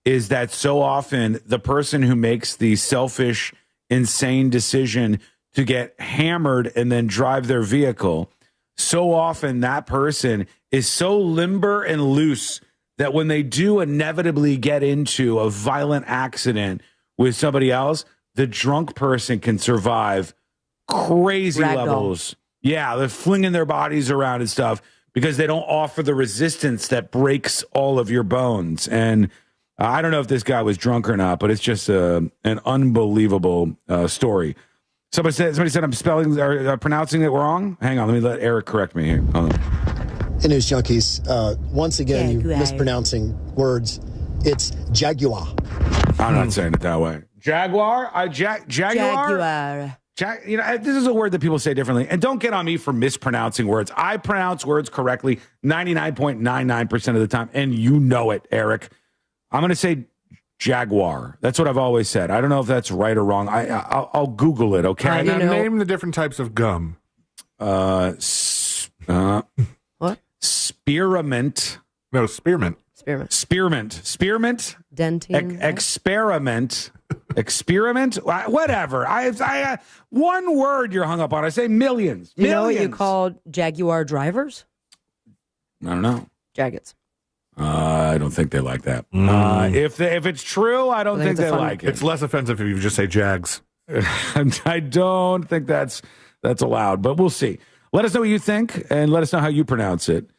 is that so often the person who makes the selfish, insane decision to get hammered and then drive their vehicle, so often that person is so limber and loose that when they do inevitably get into a violent accident with somebody else, the drunk person can survive crazy levels. Yeah, they're flinging their bodies around and stuff because they don't offer the resistance that breaks all of your bones. And I don't know if this guy was drunk or not, but it's just an unbelievable story. Somebody said I'm spelling or pronouncing it wrong. Hang on, let me let Eric correct me here. Hold on. News Junkies, once again, you're mispronouncing words. It's Jaguar. I'm not saying it that way. Jaguar? Jaguar? This is a word that people say differently. And don't get on me for mispronouncing words. I pronounce words correctly 99.99% of the time. And you know it, Eric. I'm going to say Jaguar. That's what I've always said. I don't know if that's right or wrong. I'll Google it, okay? Now name the different types of gum. What? Spearmint. No, spearmint. Spearmint. Dentine. Experiment. Whatever. I one word you're hung up on. I say millions. Do you know what you call Jaguar drivers? I don't know. Jaggeds. I don't think they like that. If it's true, I don't think they like it. It's less offensive if you just say Jags. I don't think that's allowed, but we'll see. Let us know what you think, and let us know how you pronounce it.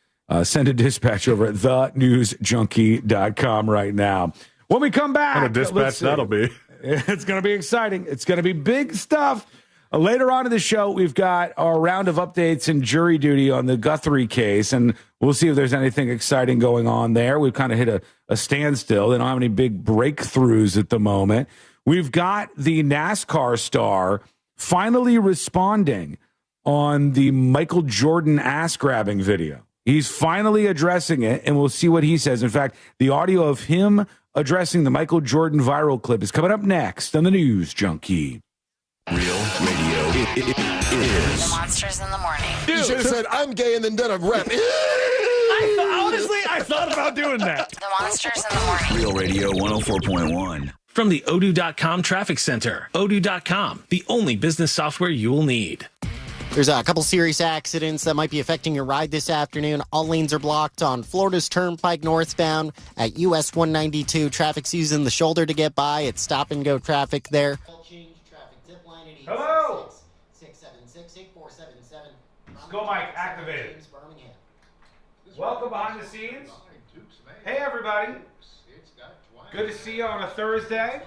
Send a dispatch over at thenewsjunkie.com right now. When we come back, what a dispatch that'll be. It's going to be exciting. It's going to be big stuff. Later on in the show, we've got our round of updates and jury duty on the Guthrie case, and we'll see if there's anything exciting going on there. We've kind of hit a standstill. They don't have any big breakthroughs at the moment. We've got the NASCAR star finally responding on the Michael Jordan ass-grabbing video. He's finally addressing it, and we'll see what he says. In fact, the audio of him addressing the Michael Jordan viral clip is coming up next on the News Junkie. Real radio is. The Monsters in the Morning. You should have said, I'm gay, and then done a rap. I thought about doing that. The Monsters in the Morning. Real radio 104.1. From the Odoo.com Traffic Center. Odoo.com, the only business software you will need. There's a couple serious accidents that might be affecting your ride this afternoon. All lanes are blocked on Florida's Turnpike northbound at US 192. Traffic's using the shoulder to get by. It's stop-and-go traffic there. Hello! 676-8477. Go Mike, activated. Welcome behind the scenes. Hey, everybody. Good to see you on a Thursday.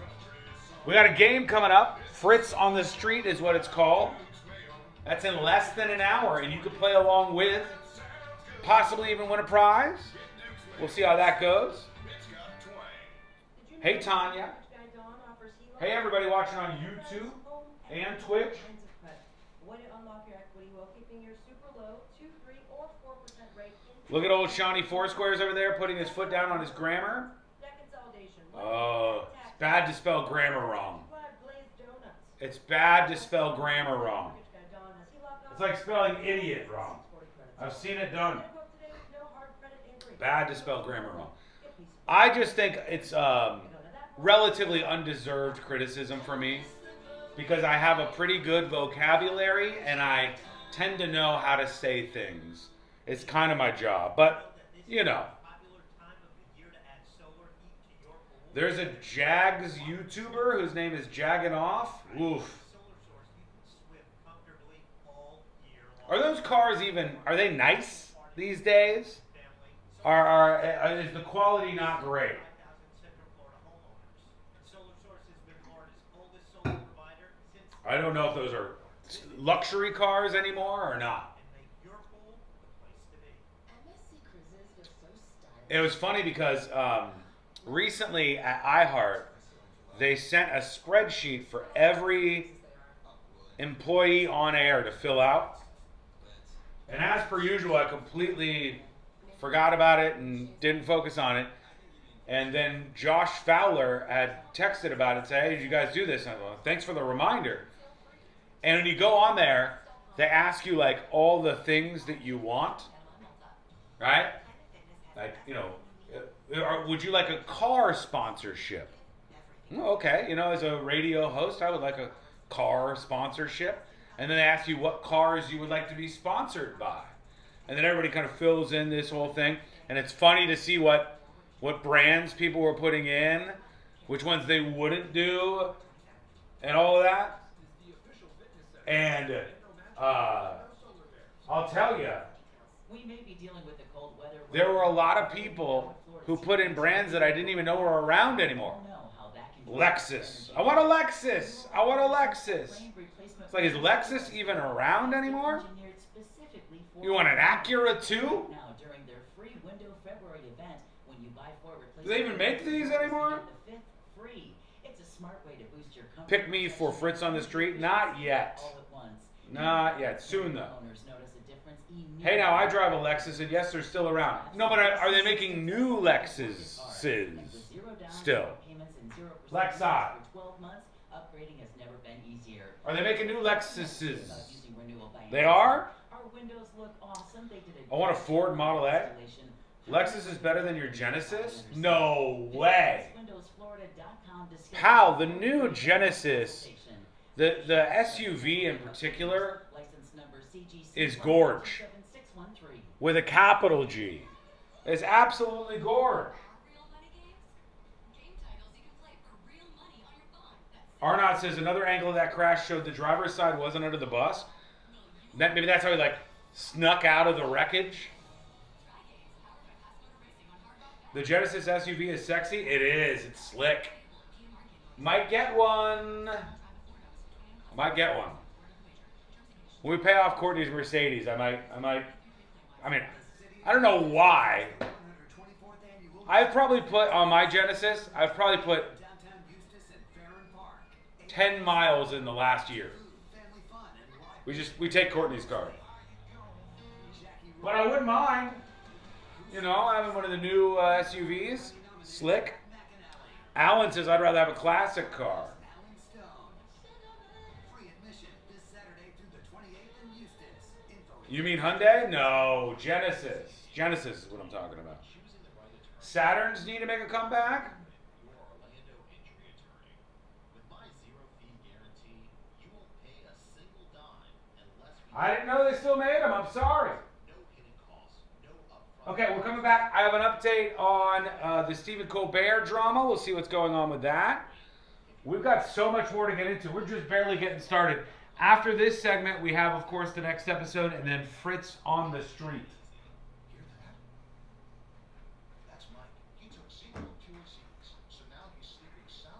We got a game coming up. Fritz on the Street is what it's called. That's in less than an hour, and you can play along with, possibly even win a prize. We'll see how that goes. Hey, Tanya. Hey, everybody watching on YouTube and Twitch. Look at old Shawnee Foursquares over there putting his foot down on his grammar. Oh, it's bad to spell grammar wrong. It's bad to spell grammar wrong. It's like spelling idiot wrong. I've seen it done. Bad to spell grammar wrong. I just think it's relatively undeserved criticism for me because I have a pretty good vocabulary and I tend to know how to say things. It's kind of my job, but you know. There's a Jags YouTuber whose name is Jaggin' Off. Oof. Are those cars even, are they nice these days? Is the quality not great? I don't know if those are luxury cars anymore or not. It was funny because recently at iHeart, they sent a spreadsheet for every employee on air to fill out. And as per usual, I completely forgot about it and didn't focus on it. And then Josh Fowler had texted about it, saying, hey, did you guys do this? And I go, thanks for the reminder. And when you go on there, they ask you like all the things that you want, right? Like, you know, would you like a car sponsorship? Okay, you know, as a radio host, I would like a car sponsorship. And then they ask you what cars you would like to be sponsored by. And then everybody kind of fills in this whole thing. And it's funny to see what brands people were putting in, which ones they wouldn't do, and all of that. And I'll tell you, there were a lot of people who put in brands that I didn't even know were around anymore. Lexus. I want a Lexus. I want a Lexus. It's like, is Lexus even around anymore? You want an Acura too? Do they even make these anymore? Pick me for Fritz on the Street? Not yet. Not yet. Soon though. Hey, now I drive a Lexus, and yes, they're still around. No, but are they making new Lexuses still? Lexi. Are they making new Lexuses? They are? I want a Ford Model A. Lexus is better than your Genesis? No way. Pal, the new Genesis, the SUV in particular, is gorge. With a capital G. It's absolutely gorge. Arnott says another angle of that crash showed the driver's side wasn't under the bus. Maybe that's how he snuck out of the wreckage. The Genesis SUV is sexy. It is. It's slick. Might get one. When we pay off Courtney's Mercedes, I might. I mean, I don't know why. I've probably put on my Genesis. I've probably put 10 miles in the last year. We take Courtney's car. But I wouldn't mind, having one of the new SUVs. Slick. Alan says I'd rather have a classic car. You mean Hyundai? No, Genesis. Genesis is what I'm talking about. Saturns need to make a comeback? I didn't know they still made them. I'm sorry. Okay, we're coming back. I have an update on the Stephen Colbert drama. We'll see what's going on with that. We've got so much more to get into. We're just barely getting started. After this segment, we have, of course, the next episode, and then Fritz on the street.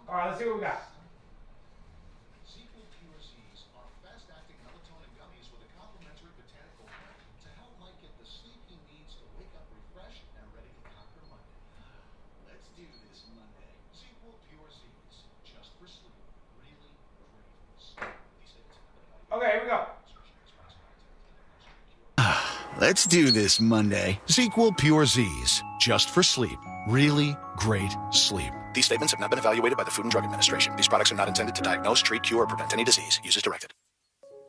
All right, let's see what we got. Okay, here we go. Let's do this Monday. ZzzQuil Pure Z's, just for sleep. Really great sleep. These statements have not been evaluated by the Food and Drug Administration. These products are not intended to diagnose, treat, cure, or prevent any disease. Use as directed.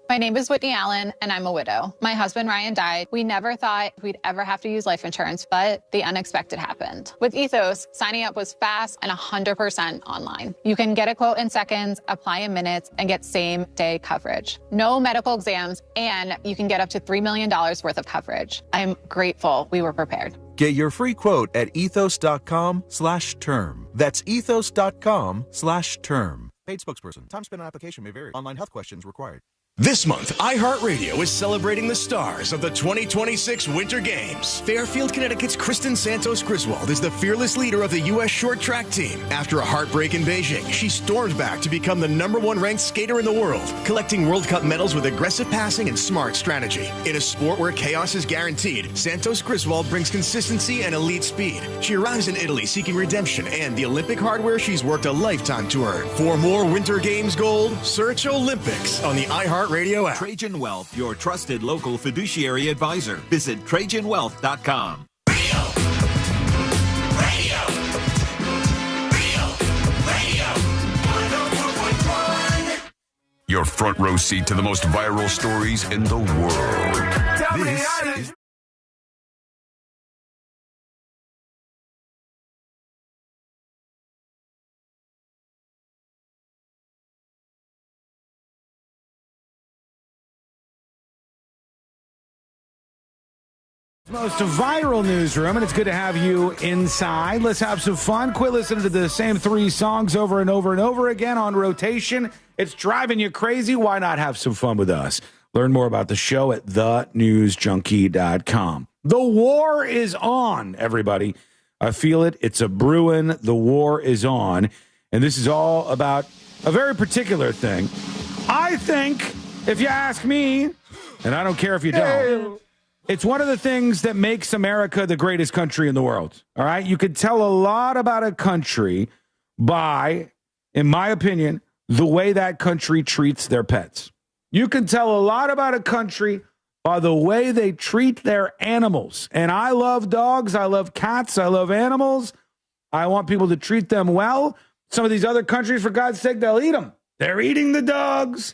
My name is Whitney Allen, and I'm a widow. My husband, Ryan, died. We never thought we'd ever have to use life insurance, but the unexpected happened. With Ethos, signing up was fast and 100% online. You can get a quote in seconds, apply in minutes, and get same-day coverage. No medical exams, and you can get up to $3 million worth of coverage. I'm grateful we were prepared. Get your free quote at ethos.com/term. That's ethos.com/term. Paid spokesperson. Time spent on application may vary. Online health questions required. This month, iHeartRadio is celebrating the stars of the 2026 Winter Games. Fairfield, Connecticut's Kristen Santos Griswold is the fearless leader of the U.S. short track team. After a heartbreak in Beijing, she stormed back to become the #1 ranked skater in the world, collecting World Cup medals with aggressive passing and smart strategy. In a sport where chaos is guaranteed, Santos Griswold brings consistency and elite speed. She arrives in Italy seeking redemption and the Olympic hardware she's worked a lifetime to earn. For more Winter Games gold, search Olympics on the iHeartRadio app. Trajan Wealth, your trusted local fiduciary advisor. Visit TrajanWealth.com. Your front row seat to the most viral stories in the world. This is Most viral newsroom, and it's good to have you inside. Let's have some fun. Quit listening to the same 3 songs over and over and over again on rotation. It's driving you crazy. Why not have some fun with us? Learn more about the show at thenewsjunkie.com. The war is on, everybody. I feel it. It's a brewing. The war is on. And this is all about a very particular thing. I think, if you ask me, and I don't care if you don't, it's one of the things that makes America the greatest country in the world. All right? You could tell a lot about a country by, in my opinion, the way that country treats their pets. You can tell a lot about a country by the way they treat their animals. And I love dogs. I love cats. I love animals. I want people to treat them well. Some of these other countries, for God's sake, they'll eat them. They're eating the dogs.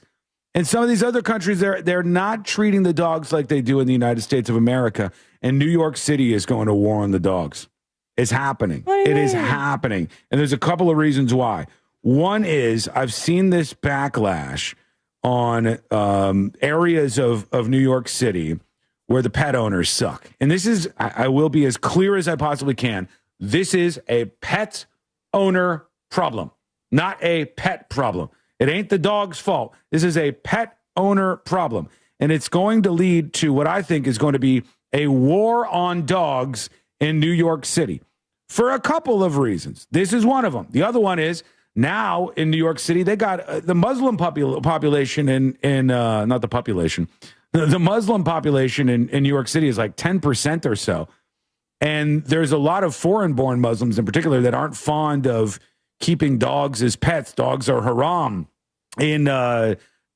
And some of these other countries, they're not treating the dogs like they do in the United States of America. And New York City is going to war on the dogs. It's happening. It is happening. And there's a couple of reasons why. One is I've seen this backlash on areas of New York City where the pet owners suck. And this is, I will be as clear as I possibly can. This is a pet owner problem, not a pet problem. It ain't the dog's fault. This is a pet owner problem. And it's going to lead to what I think is going to be a war on dogs in New York City for a couple of reasons. This is one of them. The other one is now in New York City, they got the Muslim population not the population. The Muslim population in New York City is like 10% or so. And there's a lot of foreign-born Muslims in particular that aren't fond of keeping dogs as pets. Dogs are haram. In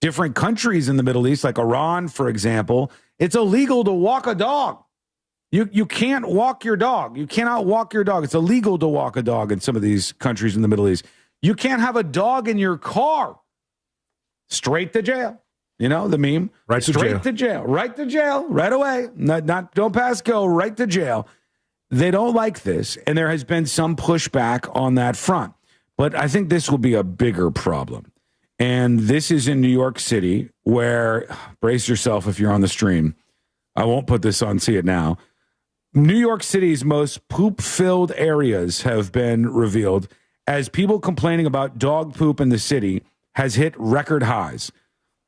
different countries in the Middle East, like Iran, for example, it's illegal to walk a dog. You can't walk your dog. You cannot walk your dog. It's illegal to walk a dog in some of these countries in the Middle East. You can't have a dog in your car. Straight to jail. You know the meme? Right to Straight jail. to jail. Right to jail. Right away. Not don't pass go. Right to jail. They don't like this, and there has been some pushback on that front. But I think this will be a bigger problem. And this is in New York City, where, brace yourself if you're on the stream. I won't put this on See It Now. New York City's most poop-filled areas have been revealed as people complaining about dog poop in the city has hit record highs.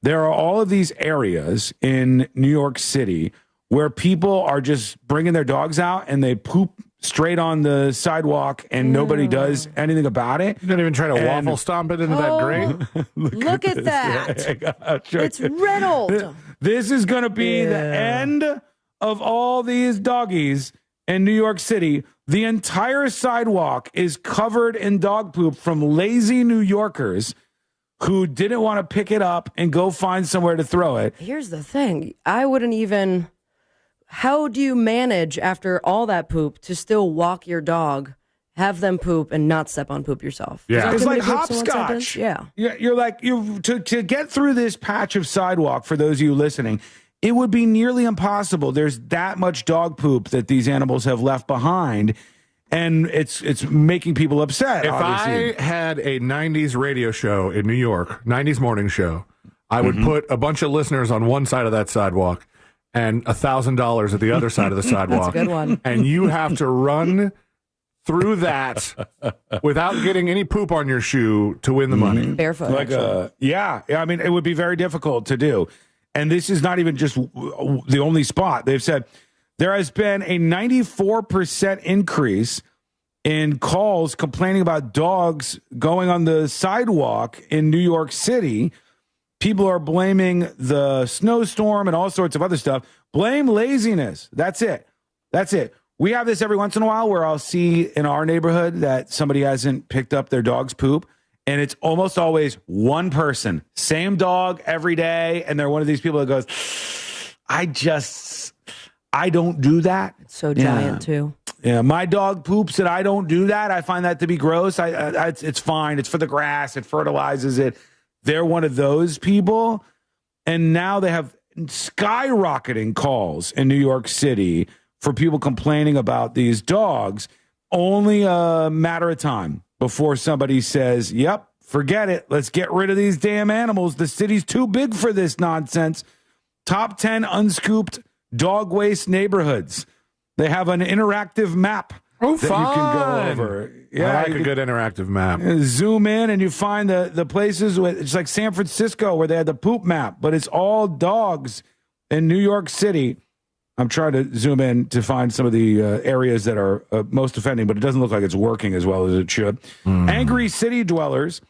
There are all of these areas in New York City where people are just bringing their dogs out and they poop straight on the sidewalk and nobody does anything about it. You don't even try to waffle stomp it into that grate. Look at that. It's riddled. This is going to be the end of all these doggies in New York City. The entire sidewalk is covered in dog poop from lazy New Yorkers who didn't want to pick it up and go find somewhere to throw it. Here's the thing. I wouldn't even... How do you manage after all that poop to still walk your dog, have them poop, and not step on poop yourself? Yeah, it's like hopscotch. Yeah. You're like, to get through this patch of sidewalk, for those of you listening, it would be nearly impossible. There's that much dog poop that these animals have left behind, and it's making people upset. If obviously. I had a 90s radio show in New York, 90s morning show, I would put a bunch of listeners on one side of that sidewalk and $1,000 at the other side of the sidewalk. That's a good one. And you have to run through that without getting any poop on your shoe to win the money. Barefoot. I mean, it would be very difficult to do. And this is not even just the only spot. They've said there has been a 94% increase in calls complaining about dogs going on the sidewalk in New York City. People are blaming the snowstorm and all sorts of other stuff. Blame laziness. That's it. We have this every once in a while where I'll see in our neighborhood that somebody hasn't picked up their dog's poop, and it's almost always one person, same dog every day, and they're one of these people that goes, I don't do that. It's so giant, too. Yeah, my dog poops and I don't do that. I find that to be gross. It's fine. It's for the grass. It fertilizes it. They're one of those people, and now they have skyrocketing calls in New York City for people complaining about these dogs. Only a matter of time before somebody says, yep, forget it. Let's get rid of these damn animals. The city's too big for this nonsense. Top 10 unscooped dog waste neighborhoods. They have an interactive map that you can go over. Yeah, I like a good interactive map. Zoom in and you find the places. It's like San Francisco where they had the poop map, but it's all dogs in New York City. I'm trying to zoom in to find some of the areas that are most offending, but it doesn't look like it's working as well as it should. Angry city dwellers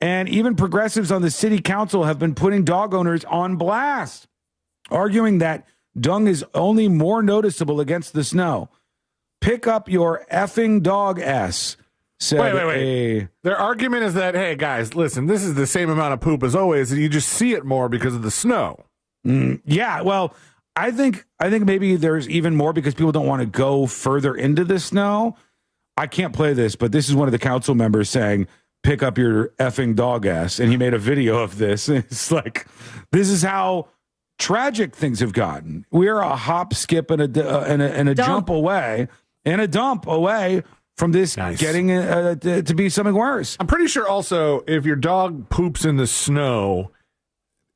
and even progressives on the city council have been putting dog owners on blast, arguing that dung is only more noticeable against the snow. Pick up your effing dog S. Wait. Their argument is that, hey, guys, listen, this is the same amount of poop as always. You just see it more because of the snow. Yeah, well, I think maybe there's even more because people don't want to go further into the snow. I can't play this, but this is one of the council members saying pick up your effing dog ass. And he made a video of this. It's like, this is how tragic things have gotten. We're a hop, skip, and a jump away, and a dump away from this getting to be something worse. I'm pretty sure also if your dog poops in the snow,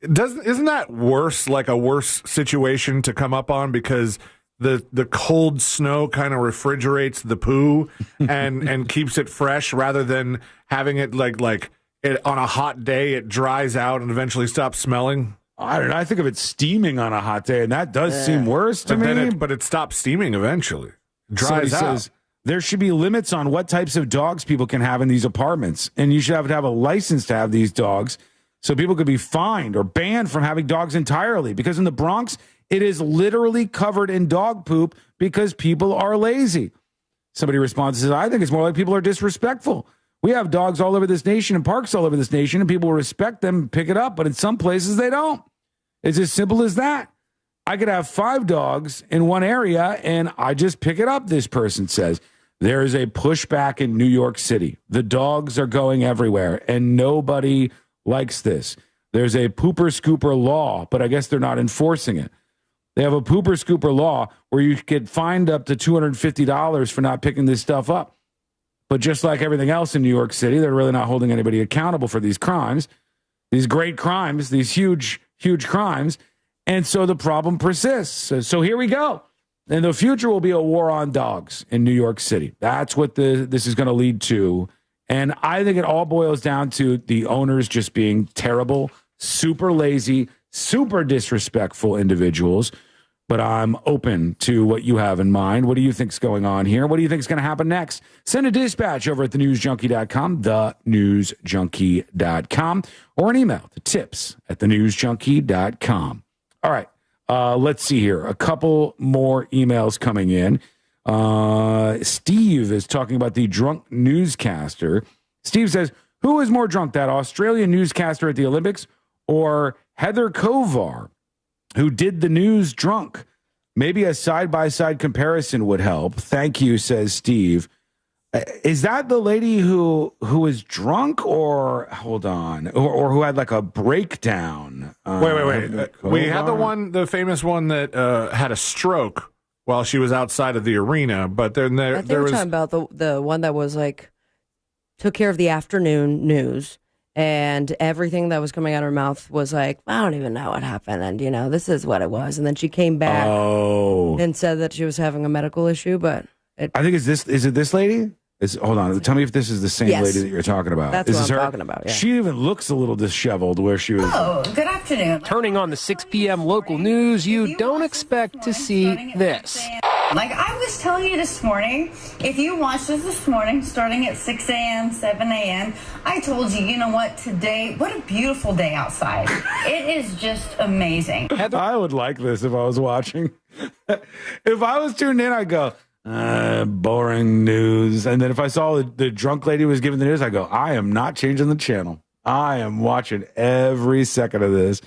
isn't that worse, like a worse situation to come up on, because the cold snow kind of refrigerates the poo and keeps it fresh, rather than having it like it on a hot day it dries out and eventually stops smelling? I don't know. I think of it steaming on a hot day, and that does seem worse to me. But it stops steaming eventually. Dries out. Says there should be limits on what types of dogs people can have in these apartments, and you should have to have a license to have these dogs, so people could be fined or banned from having dogs entirely. Because in the Bronx, it is literally covered in dog poop because people are lazy. Somebody responds and says, I think it's more like people are disrespectful. We have dogs all over this nation and parks all over this nation, and people respect them and pick it up, but in some places they don't. It's as simple as that. I could have 5 dogs in one area, and I just pick it up, this person says. There is a pushback in New York City. The dogs are going everywhere, and nobody likes this. There's a pooper scooper law, but I guess they're not enforcing it. They have a pooper scooper law where you get fined up to $250 for not picking this stuff up. But just like everything else in New York City, they're really not holding anybody accountable for these crimes, these great crimes, these huge, huge crimes. And so the problem persists. So here we go. And the future will be a war on dogs in New York City. That's what this is going to lead to. And I think it all boils down to the owners just being terrible, super lazy, super disrespectful individuals. But I'm open to what you have in mind. What do you think's going on here? What do you think's going to happen next? Send a dispatch over at thenewsjunkie.com, thenewsjunkie.com, or an email to tips@thenewsjunkie.com. All right, let's see here. A couple more emails coming in. Steve is talking about the drunk newscaster. Steve says, who is more drunk, that Australian newscaster at the Olympics or Heather Kovar, who did the news drunk? Maybe a side-by-side comparison would help. Thank you, says Steve. Is that the lady who was drunk, or hold on, or who had like a breakdown? Wait. We had the famous one that had a stroke while she was outside of the arena. But then I think we're talking about the one that was like took care of the afternoon news. And everything that was coming out of her mouth was like, I don't even know what happened. And, this is what it was. And then she came back and said that she was having a medical issue. But I think is it this lady? Hold on. Tell me if this is the same lady that you're talking about. That's what I'm talking about, yeah. She even looks a little disheveled where she was. Oh, good afternoon. Turning on the 6 p.m. local news, you don't expect to see this. Like I was telling you this morning, if you watched us this morning, starting at 6 a.m., 7 a.m., I told you, you know what, today, what a beautiful day outside. It is just amazing. I would like this if I was watching. If I was tuned in, I'd go, boring news. And then if I saw the drunk lady was giving the news, I go, I am not changing the channel. I am watching every second of this.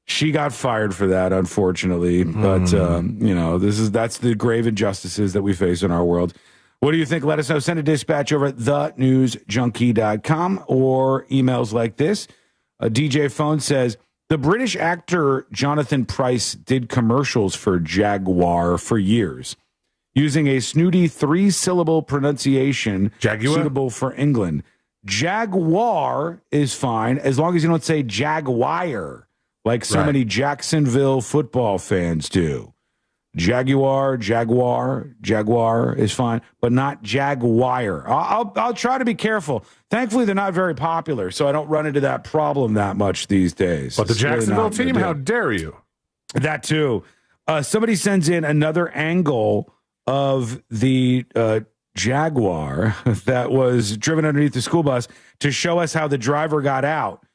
She got fired for that, unfortunately. But, that's the grave injustices that we face in our world. What do you think? Let us know. Send a dispatch over at thenewsjunkie.com or emails like this. A DJ Phone says, the British actor Jonathan Pryce did commercials for Jaguar for years, using a snooty 3-syllable pronunciation suitable for England. Jaguar is fine as long as you don't say Jaguar, like so many Jacksonville football fans do. Jaguar is fine, but not Jaguar. I'll try to be careful. Thankfully, they're not very popular, so I don't run into that problem that much these days. But the Jacksonville team, how dare you? That too. Somebody sends in another angle of the Jaguar that was driven underneath the school bus to show us how the driver got out.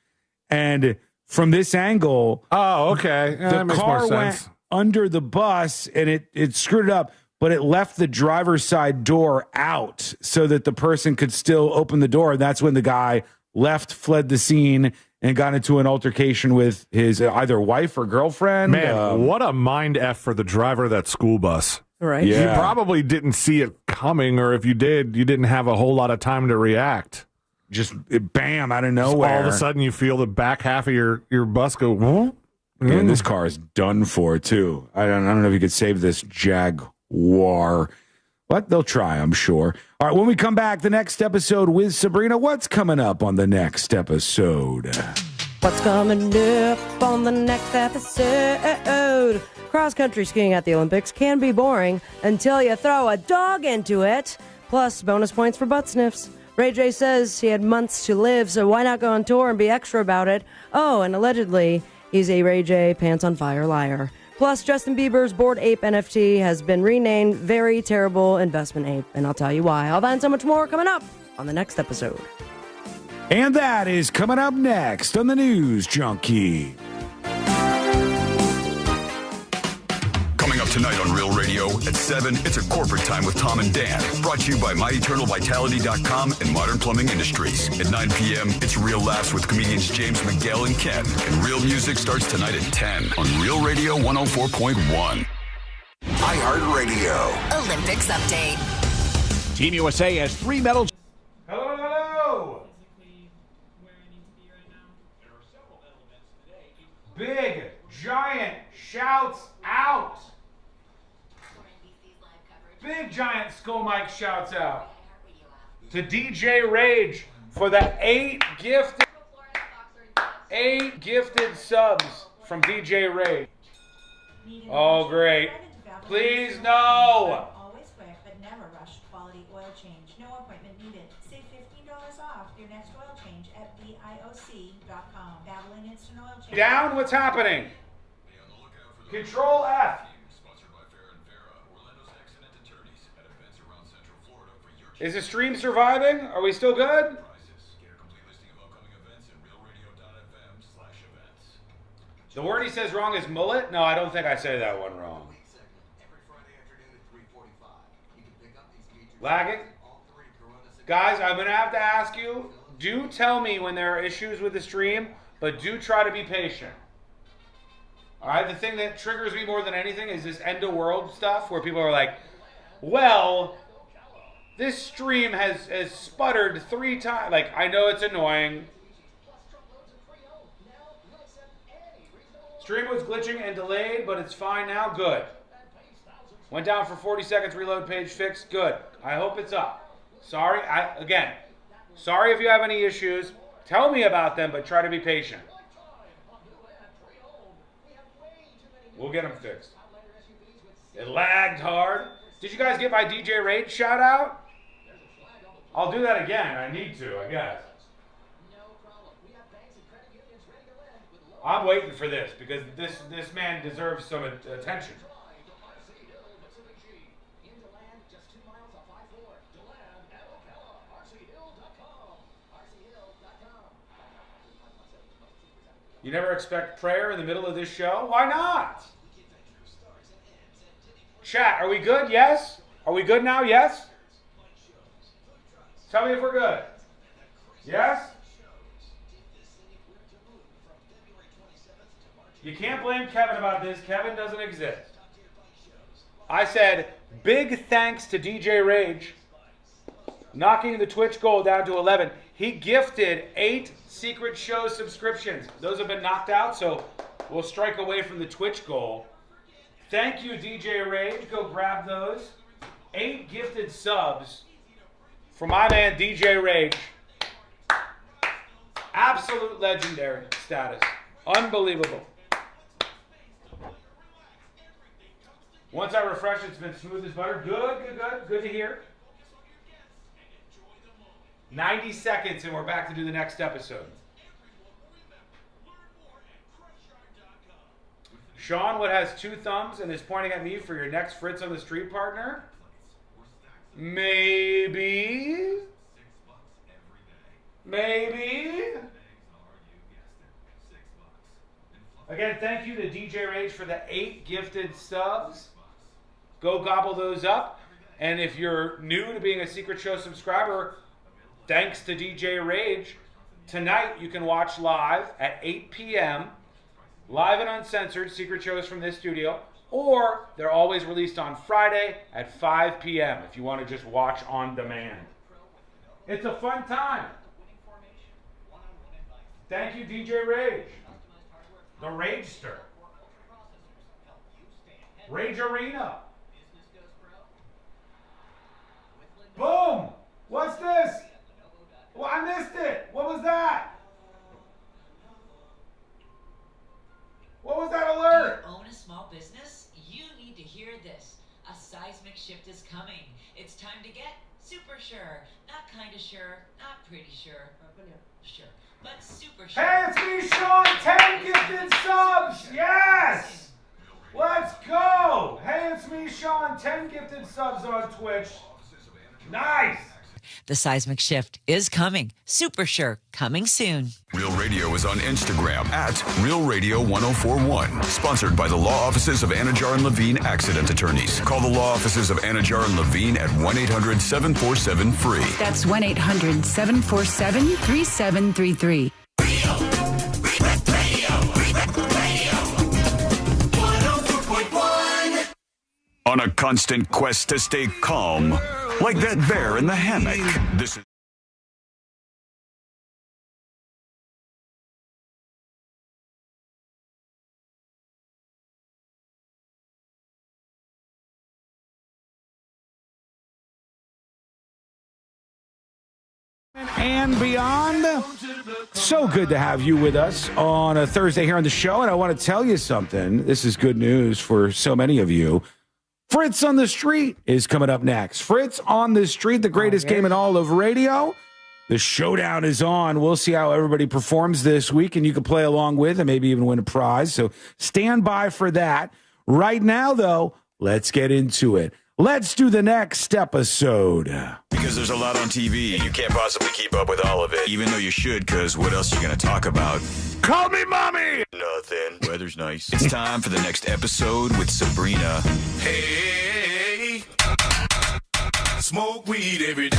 And from this angle, that makes more sense. Went under the bus and it screwed it up, but it left the driver's side door out so that the person could still open the door. And that's when the guy fled the scene, and got into an altercation with his either wife or girlfriend. Man, what a mind F for the driver of that school bus. Right. Yeah. You probably didn't see it coming, or if you did, you didn't have a whole lot of time to react. just bam out of nowhere. All of a sudden, you feel the back half of your bus go. Whoa. Yeah, and this car is done for too. I don't know if you could save this Jaguar, but they'll try, I'm sure. All right, when we come back, the next episode with Sabrina, what's coming up on the next episode? What's coming up on the next episode? Cross-country skiing at the Olympics can be boring until you throw a dog into it. Plus, bonus points for butt sniffs. Ray J says he had months to live, so why not go on tour and be extra about it? Oh, and allegedly, he's a Ray J pants on fire liar. Plus, Justin Bieber's Bored Ape NFT has been renamed Very Terrible Investment Ape, and I'll tell you why. All that and so much more coming up on the next episode. And that is coming up next on the News Junkie. Coming up tonight on Real Radio at 7, it's a corporate time with Tom and Dan. Brought to you by MyEternalVitality.com and Modern Plumbing Industries. At 9 p.m., it's Real Laughs with comedians James McGill and Ken. And Real Music starts tonight at 10 on Real Radio 104.1. iHeartRadio. Olympics update. Team USA has 3 medals. Hello. Big, giant shouts out. Big, giant Skull Mike shouts out to DJ Rage for the 8 gifted subs from DJ Rage. Oh, great. Please, no. Always quick, but never rush quality oil change. No appointment needed. Save $15 off your next oil change at BIOC.com. Babylon Instant Oil Change. Down, what's happening? Control F. Is the stream surviving? Are we still good? The word he says wrong is mullet? No, I don't think I say that one wrong. Lagging? Guys, I'm going to have to ask you, do tell me when there are issues with the stream, but do try to be patient. All right, the thing that triggers me more than anything is this end of world stuff where people are like, well, this stream has sputtered 3 times. Like, I know it's annoying. Stream was glitching and delayed, but it's fine now. Good. Went down for 40 seconds, reload page fixed. Good. I hope it's up. Sorry, sorry if you have any issues. Tell me about them, but try to be patient. We'll get them fixed. It lagged hard. Did you guys get my DJ Rage shout out? I'll do that again. I need to, I guess. I'm waiting for this because this man deserves some attention. You never expect prayer in the middle of this show? Why not? Chat, are we good? Yes? Are we good now? Yes? Tell me if we're good. Yes? You can't blame Kevin about this. Kevin doesn't exist. I said, big thanks to DJ Rage, knocking the Twitch goal down to 11. He gifted 8 Secret Show subscriptions. Those have been knocked out, so we'll strike away from the Twitch goal. Thank you, DJ Rage. Go grab those. 8 gifted subs for my man, DJ Rage. Absolute legendary status. Unbelievable. Once I refresh, it's been smooth as butter. Good to hear. 90 seconds and we're back to do the next episode. Sean, what has 2 thumbs and is pointing at me for your next Fritz on the Street partner? Maybe. Again, thank you to DJ Rage for the 8 gifted subs. Go gobble those up. And if you're new to being a Secret Show subscriber, thanks to DJ Rage, tonight you can watch live at 8 p.m. live and uncensored Secret Shows from this studio, or they're always released on Friday at 5 p.m. if you want to just watch on demand. It's a fun time. Thank you, DJ Rage. The Ragester. Rage Arena. Boom! What's this? Well, I missed it. What was that? What was that alert? Do you own a small business? You need to hear this. A seismic shift is coming. It's time to get super sure. Not kind of sure, not pretty sure. Sure, but super sure. Hey, it's me, Sean. 10 gifted subs. Yes! Let's go. Hey, it's me, Sean. 10 gifted subs on Twitch. Nice. The seismic shift is coming. Super sure. Coming soon. Real Radio is on Instagram at Real Radio 1041. Sponsored by the law offices of Anajar and Levine Accident Attorneys. Call the law offices of Anajar and Levine at 1-800-747-FREE. That's 1-800-747-3733. On a constant quest to stay calm, like that bear in the hammock. This is and beyond. So good to have you with us on a Thursday here on the show. And I want to tell you something. This is good news for so many of you. Fritz on the Street is coming up next. Fritz on the Street, the greatest game in all of radio. The showdown is on. We'll see how everybody performs this week, and you can play along with and maybe even win a prize. So stand by for that. Right now, though, let's get into it. Let's do the next episode. Because there's a lot on TV, and you can't possibly keep up with all of it. Even though you should, because what else are you going to talk about? Call me mommy! Nothing. Weather's nice. It's time for the next episode with Sabrina. Hey, smoke weed every day.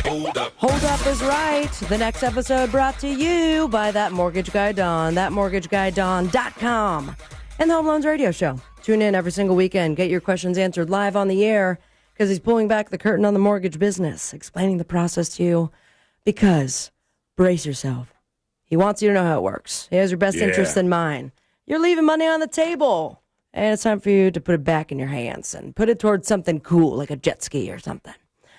Hold up is right. The next episode brought to you by That Mortgage Guy Don, thatmortgageguyDon.com, and the Home Loans Radio Show. Tune in every single weekend. Get your questions answered live on the air because he's pulling back the curtain on the mortgage business, explaining the process to you because, brace yourself, he wants you to know how it works. He has your best interest in mind. You're leaving money on the table, and it's time for you to put it back in your hands and put it towards something cool like a jet ski or something.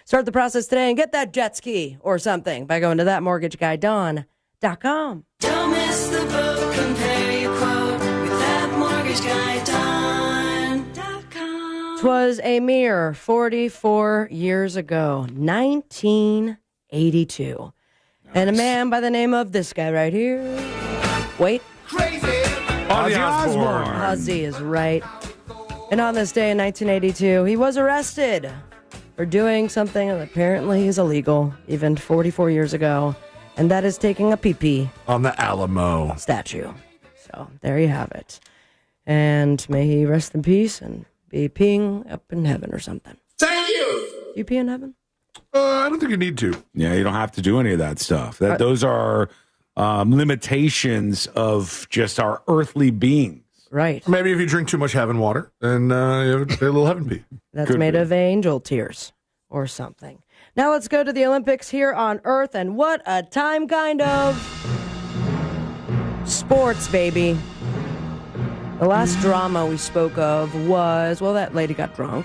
Start the process today and get that jet ski or something by going to thatmortgageguyDon.com. Don't miss the boat. Compare your quote with thatmortgageguyDon.com. 'Twas a mere 44 years ago, 1982. Nice. And a man by the name of this guy right here. Wait. Crazy. Ozzy Osbourne. Ozzy is right. And on this day in 1982, he was arrested for doing something that apparently is illegal, even 44 years ago, and that is taking a pee-pee on the Alamo statue. So there you have it. And may he rest in peace and be peeing up in heaven or something. Thank you. You pee in heaven? I don't think you need to. Yeah, you don't have to do any of that stuff. Those are limitations of just our earthly beings. Right. Maybe if you drink too much heaven water, then you have a little heaven pee. That's made of angel tears or something. Now let's go to the Olympics here on Earth, and what a time, kind of. Sports, baby. The last drama we spoke of was, well, that lady got drunk.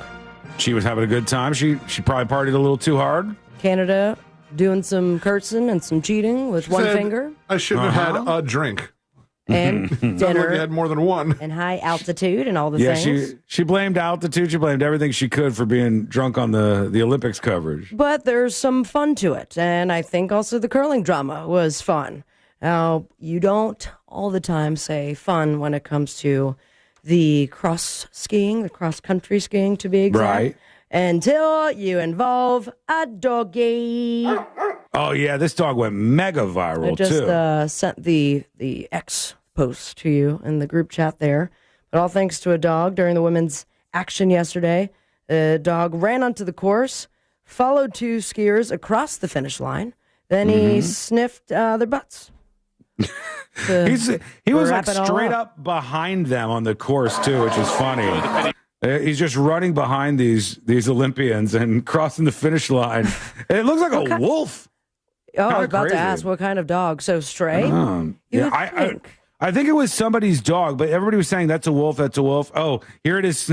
She was having a good time. She probably partied a little too hard. Canada doing some cursing and some cheating with one finger. I shouldn't have had a drink. And dinner. Like you had more than one. And high altitude and all the things. Yeah, she blamed altitude. She blamed everything she could for being drunk on the Olympics coverage. But there's some fun to it. And I think also the curling drama was fun. Now, you don't all the time say fun when it comes to the cross skiing, the cross country skiing to be exact. Right. Until you involve a doggy. Oh, yeah, this dog went mega viral, I just sent the X post to you in the group chat there. But all thanks to a dog during the women's action yesterday. The dog ran onto the course, followed two skiers across the finish line. Then he sniffed their butts. He was like straight up behind them on the course, too, which is funny. He's just running behind these Olympians and crossing the finish line. It looks like a wolf. Oh, I was Kinda about crazy. to ask what kind of dog. So stray? I think it was somebody's dog, but everybody was saying that's a wolf. That's a wolf. Oh, here it is.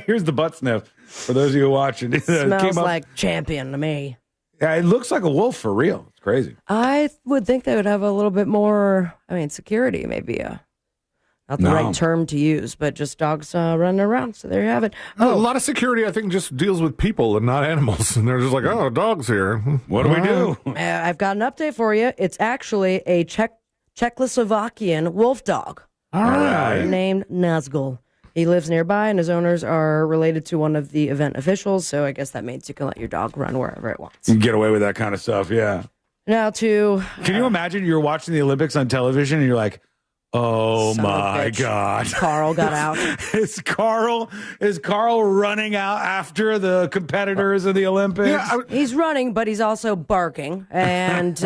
Here's the butt sniff for those of you watching. It Smells came up- like champion to me. Yeah, it looks like a wolf for real. It's crazy. I would think they would have a little bit more, security, maybe not the right term to use, but just dogs running around. So there you have it. A lot of security, I think, just deals with people and not animals. And they're just like, oh, dog's here. What do we do? I've got an update for you. It's actually a Czechoslovakian wolf dog. All right. Named Nazgul. He lives nearby, and his owners are related to one of the event officials, so I guess that means you can let your dog run wherever it wants. You can get away with that kind of stuff, yeah. Now to... Can you imagine you're watching the Olympics on television and you're like, oh Son of a my bitch. God. Carl got out. Is Carl running out after the competitors of the Olympics? He's running, but he's also barking and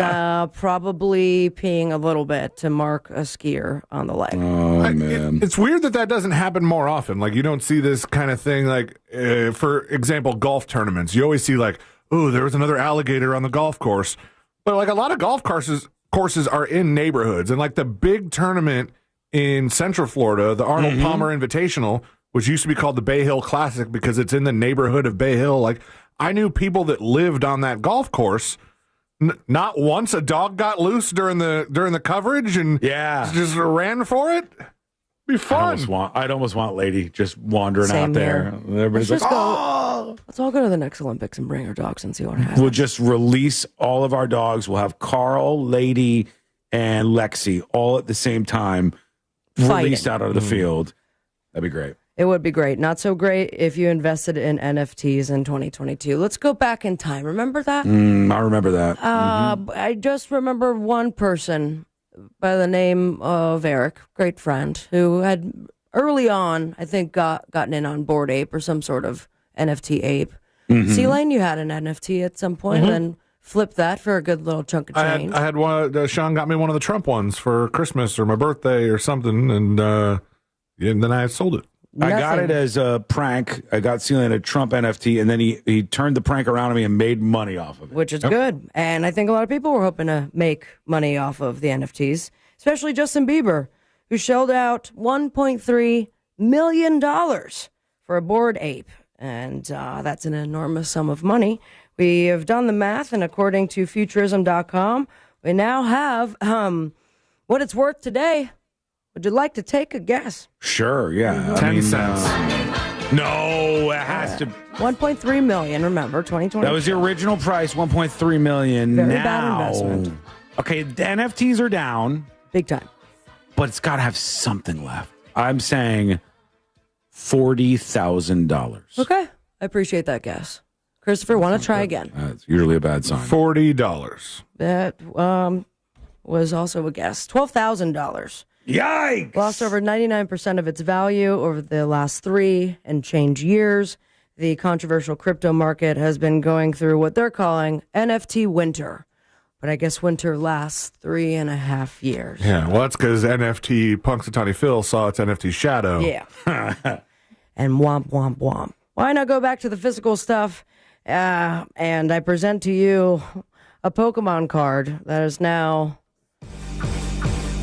probably peeing a little bit to mark a skier on the leg. Oh, man. It's weird that doesn't happen more often. Like, you don't see this kind of thing. Like, for example, golf tournaments. You always see, like, oh, there was another alligator on the golf course. But, like, a lot of golf courses are in neighborhoods. And, like, the big tournament in Central Florida, the Arnold Palmer Invitational, which used to be called the Bay Hill Classic because it's in the neighborhood of Bay Hill. Like, I knew people that lived on that golf course. Not once a dog got loose during the coverage and just ran for it. Be fun. I'd almost want Lady just wandering Same out there. here. Everybody's like, Let's all go to the next Olympics and bring our dogs and see what happens. We'll just release all of our dogs. We'll have Carl, Lady, and Lexi all at the same time released out of the field. That'd be great. It would be great. Not so great if you invested in NFTs in 2022. Let's go back in time. Remember that? I remember that. I just remember one person by the name of Eric, great friend, who had early on, I think, gotten in on Bored Ape or some sort of NFT ape. C-Lane, you had an NFT at some point and then flipped that for a good little chunk of change. I had one. Sean got me one of the Trump ones for Christmas or my birthday or something, and then I sold it. I got it as a prank. I got C-Lane a Trump NFT, and then he turned the prank around on me and made money off of it. Which is good. And I think a lot of people were hoping to make money off of the NFTs, especially Justin Bieber, who shelled out $1.3 million for a Bored Ape. And that's an enormous sum of money. We have done the math, and according to Futurism.com, we now have what it's worth today. Would you like to take a guess? Sure, yeah. 10 cents. No, it has to. 1.3 million. Remember, 2020. That was the original price, 1.3 million. Very now, bad investment. Okay, the NFTs are down, big time, but it's got to have something left. I'm saying $40,000. Okay, I appreciate that guess. Christopher, want to try again? That's usually a bad sign. $40. That was also a guess. $12,000. Yikes! Lost over 99% of its value over the last 3 and change years. The controversial crypto market has been going through what they're calling NFT winter. But I guess winter lasts 3.5 years. Yeah, well, that's because NFT Punxsutawney Phil saw its NFT shadow. Yeah. And womp, womp, womp. Why not go back to the physical stuff? And I present to you a Pokemon card that is now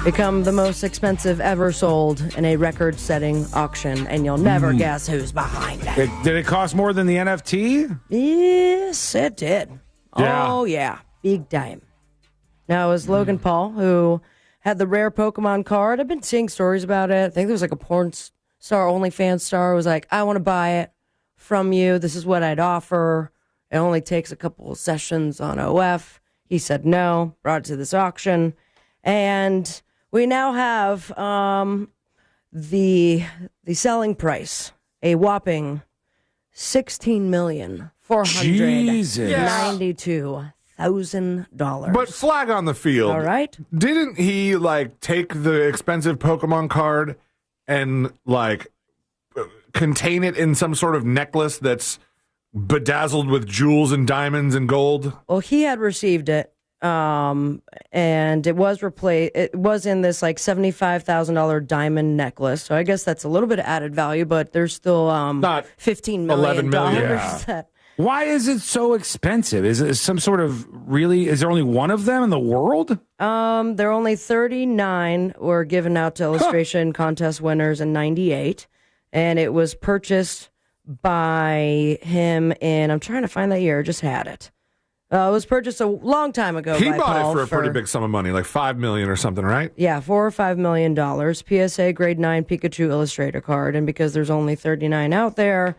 become the most expensive ever sold in a record-setting auction, and you'll never guess who's behind it. Did it cost more than the NFT? Yes, it did. Yeah. Oh, yeah. Big time. Now, it was Logan Paul who had the rare Pokemon card. I've been seeing stories about it. I think there was like a porn star, OnlyFans star, who was like, I want to buy it from you. This is what I'd offer. It only takes a couple of sessions on OF. He said no, brought it to this auction. And we now have the selling price, a whopping $16,492,000. But flag on the field. All right. Didn't he take the expensive Pokemon card and contain it in some sort of necklace that's bedazzled with jewels and diamonds and gold? Well, he had received it And it was replaced. It was in this like $75,000 diamond necklace. So I guess that's a little bit of added value, but there's still not $15 million. $11 million. That Why is it so expensive? Is it some sort of is there only one of them in the world? there are only 39 were given out to illustration contest winners in 98. And it was purchased by him in, I'm trying to find that year, I just had it. It was purchased a long time ago. He by bought Paul it for a pretty big sum of money, like $5 million or something, right? Yeah, $4 or $5 million. PSA grade 9 Pikachu Illustrator card. And because there's only 39 out there,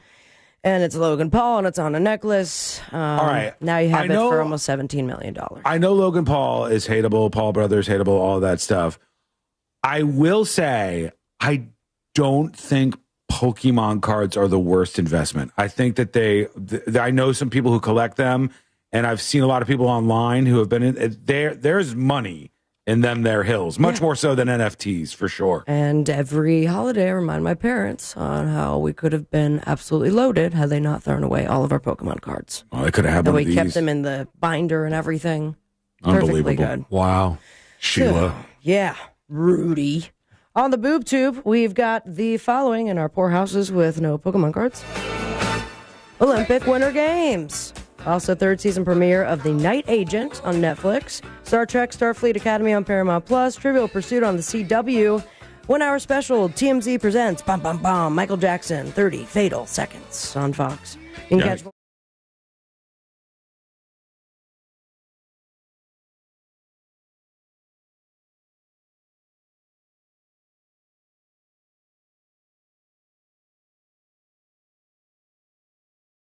and it's Logan Paul, and it's on a necklace, All right. now you have it for almost $17 million. I know Logan Paul is hateable, Paul Brothers hateable, all that stuff. I will say, I don't think Pokemon cards are the worst investment. I think that I know some people who collect them, and I've seen a lot of people online who have been in there. There's money in them, their hills, much more so than NFTs for sure. And every holiday, I remind my parents on how we could have been absolutely loaded had they not thrown away all of our Pokemon cards. Oh, they could have had and one we of kept these. them in the binder and everything. Unbelievable. Perfectly good. Wow. Sheila. Yeah, Rudy. On the boob tube, we've got the following in our poor houses with no Pokemon cards. Olympic Winter Games. Also, third season premiere of The Night Agent on Netflix. Star Trek Starfleet Academy on Paramount Plus. Trivial Pursuit on the CW. 1 hour special, TMZ presents Bum Bum Bum, Michael Jackson, 30 Fatal Seconds on Fox. You can catch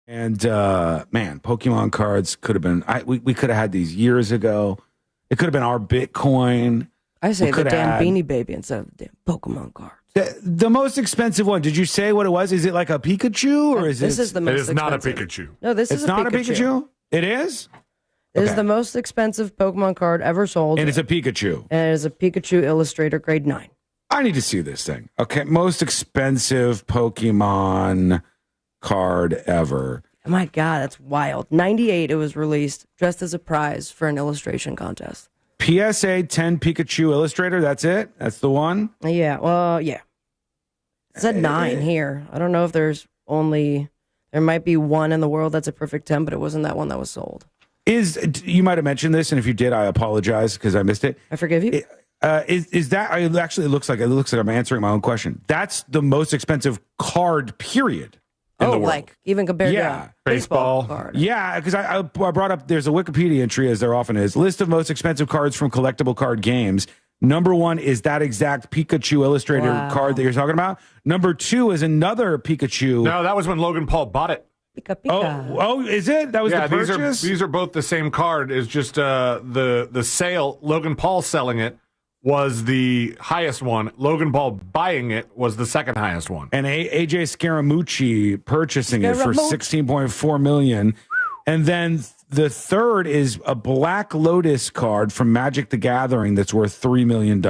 And man, Pokemon cards could have been. We could have had these years ago. It could have been our Bitcoin. I say We the could have damn had- Beanie Baby instead of the damn Pokemon card. The most expensive one. Did you say what it was? Is it like a Pikachu or is This is the most It is not a expensive. Pikachu. No, this It's is not a a Pikachu. It is. It is Okay. the most expensive Pokemon card ever sold. And it's a Pikachu. And it is a Pikachu Illustrator grade 9. I need to see this thing. Okay, most expensive Pokemon card ever. Oh my God, that's wild. 98, it was released just as a prize for an illustration contest. PSA 10 Pikachu Illustrator. That's it. That's the one. Yeah, well, yeah. It said 9 here. I don't know if there might be one in the world that's a perfect 10, but it wasn't that one that was sold. You might have mentioned this, and if you did, I apologize because I missed it. I forgive you. Is that actually? It looks like I'm answering my own question. That's the most expensive card, period. In the world. Like even compared to a baseball card. Yeah, because I brought up, there's a Wikipedia entry, as there often is, list of most expensive cards from collectible card games. Number 1 is that exact Pikachu Illustrator card that you're talking about. Number 2 is another Pikachu. No, that was when Logan Paul bought it. Pika Pika. Oh, is it? That was the purchase? These are both the same card. It's just the sale. Logan Paul selling it was the highest one. Logan Paul buying it was the second highest one. And AJ Scaramucci purchasing it for $16.4 million. And then the third is a Black Lotus card from Magic the Gathering that's worth $3 million.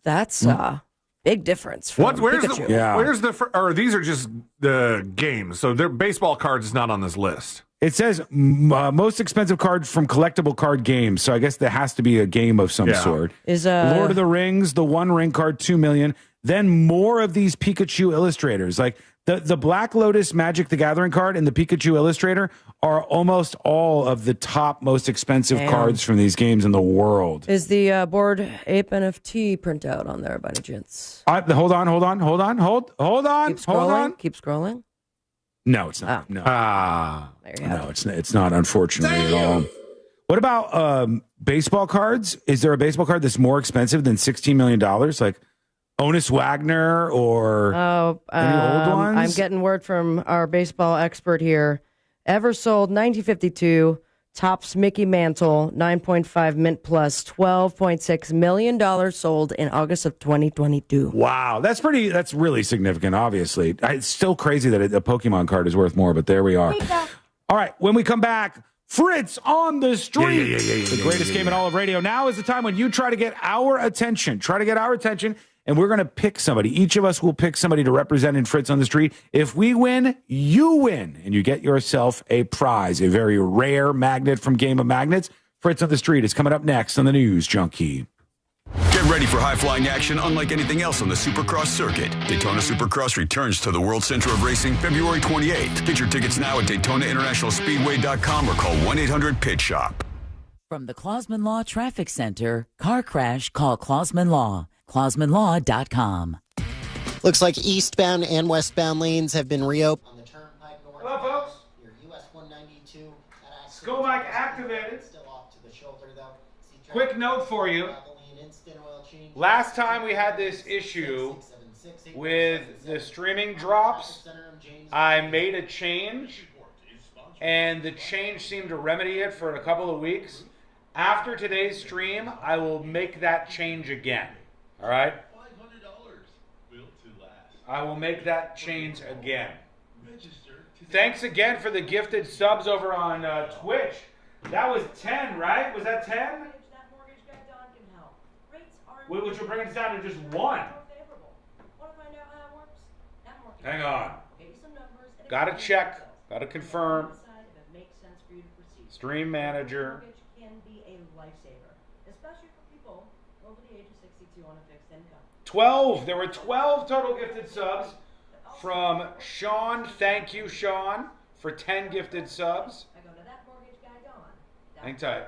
That's a big difference. From Where's Pikachu. or these are just the games. So their baseball cards is not on this list. It says most expensive card from collectible card games. So I guess there has to be a game of some sort. Is Lord of the Rings, the One Ring card, $2 million. Then more of these Pikachu illustrators. Like the Black Lotus Magic the Gathering card and the Pikachu Illustrator are almost all of the top most expensive cards from these games in the world. Is the Bored Ape NFT printout on there by any chance? Hold on. Keep scrolling. No, it's not. No. There you No, it's not, unfortunately, at all. What about baseball cards? Is there a baseball card that's more expensive than $16 million? Like Honus Wagner or any old ones? I'm getting word from our baseball expert here. Ever sold 1952, Topps Mickey Mantle, 9.5 Mint Plus, $12.6 million sold in August of 2022. Wow, that's really significant, obviously. It's still crazy that a Pokemon card is worth more, but there we are. All right, when we come back, Fritz on the street. The greatest game in all of radio. Now is the time when you try to get our attention. And we're going to pick somebody. Each of us will pick somebody to represent in Fritz on the Street. If we win, you win. And you get yourself a prize, a very rare magnet from Game of Magnets. Fritz on the Street is coming up next on the News Junkie. Get ready for high-flying action unlike anything else on the Supercross circuit. Daytona Supercross returns to the World Center of Racing February 28th. Get your tickets now at DaytonaInternationalSpeedway.com or call 1-800-PIT-SHOP. From the Clausman Law Traffic Center, car crash, call Clausman Law. ClausmanLaw.com. Looks like eastbound and westbound lanes have been reopened. On the Turnpike North. Hello, folks. Your US 192. School bike activated. Still off to the shoulder, though. Quick note for you. Last time we had this issue with the streaming drops, I made a change, and the change seemed to remedy it for a couple of weeks. After today's stream, I will make that change again. All right? I will make that change again. Thanks again for the gifted subs over on Twitch. That was 10, right? Was that 10? Which will bring us down to just 1. Hang on. Gotta check. Gotta confirm. Stream manager. 12. There were 12 total gifted subs from Sean. Thank you, Sean, for 10 gifted subs. Hang tight.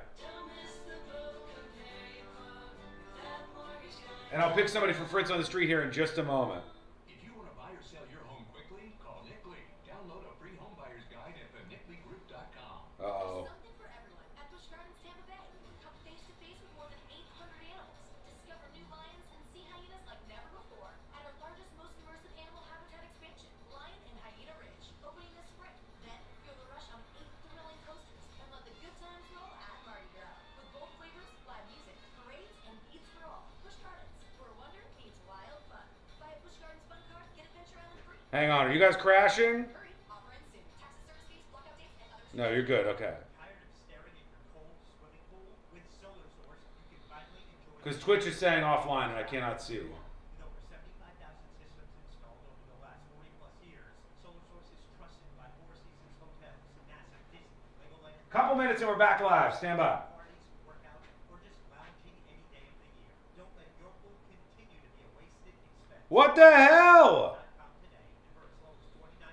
And I'll pick somebody for Fritz on the Street here in just a moment. If you want to buy or sell your home quickly, call Nick Lee. Download a free home buyer's guide at thenickleegroup.com. Uh-oh. Something for everyone at Busch Gardens Tampa Bay. Come face to face with more than 800 animals. Discover new lions and see hyenas like never before at our largest, most immersive animal habitat expansion, Lion and Hyena Ridge, opening this spring. Then feel the rush on 8 thrilling coasters and let the good times roll at Mardi Gras with bold flavors, live music, parades, and beats for all. Busch Gardens, where wonder meets wild fun. Buy a Busch Gardens fun card, get Adventure Island free. Hang on. Are you guys crashing? Hurry, offer ends soon. Taxes, service fees, block updates, and others. No, you're good. Okay. Because Twitch is saying offline and I cannot see. Couple minutes and we're back live. Stand by. What the hell?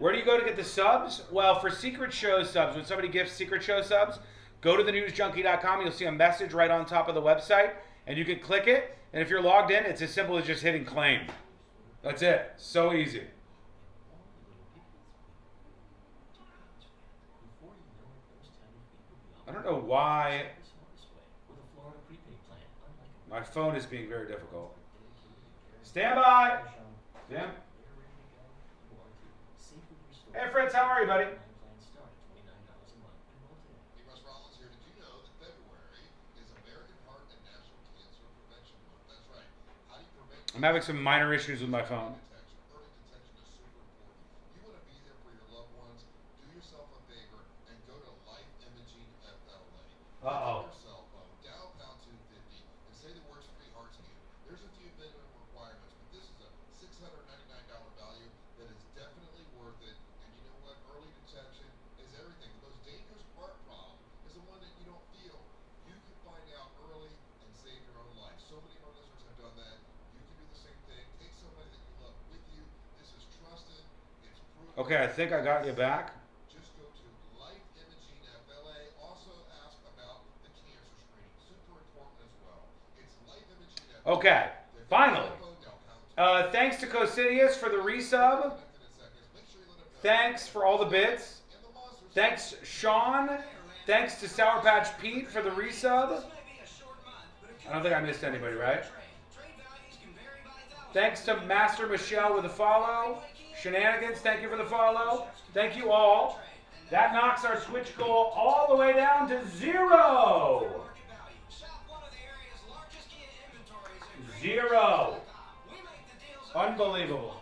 Where do you go to get the subs? Well, for Secret Show subs, when somebody gifts Secret Show subs, go to thenewsjunkie.com. You'll see a message right on top of the website, and you can click it. And if you're logged in, it's as simple as just hitting claim. That's it. So easy. I don't know why my phone is being very difficult. Stand by. Tim. Hey, Fritz, how are you, buddy? I'm having some minor issues with my phone. Uh-oh. Okay, I think I got you back. Just go to Life Imaging FLA. Also ask about the cancer screening. Super important as well. It's Life Imaging FLA. Okay, finally. Thanks to Cosidius for the resub. Thanks for all the bits. Thanks, Sean. Thanks to Sour Patch Pete for the resub. I don't think I missed anybody, right? Thanks to Master Michelle with a follow. Shenanigans, thank you for the follow. Thank you all. That knocks our Twitch goal all the way down to 0. 0. Unbelievable.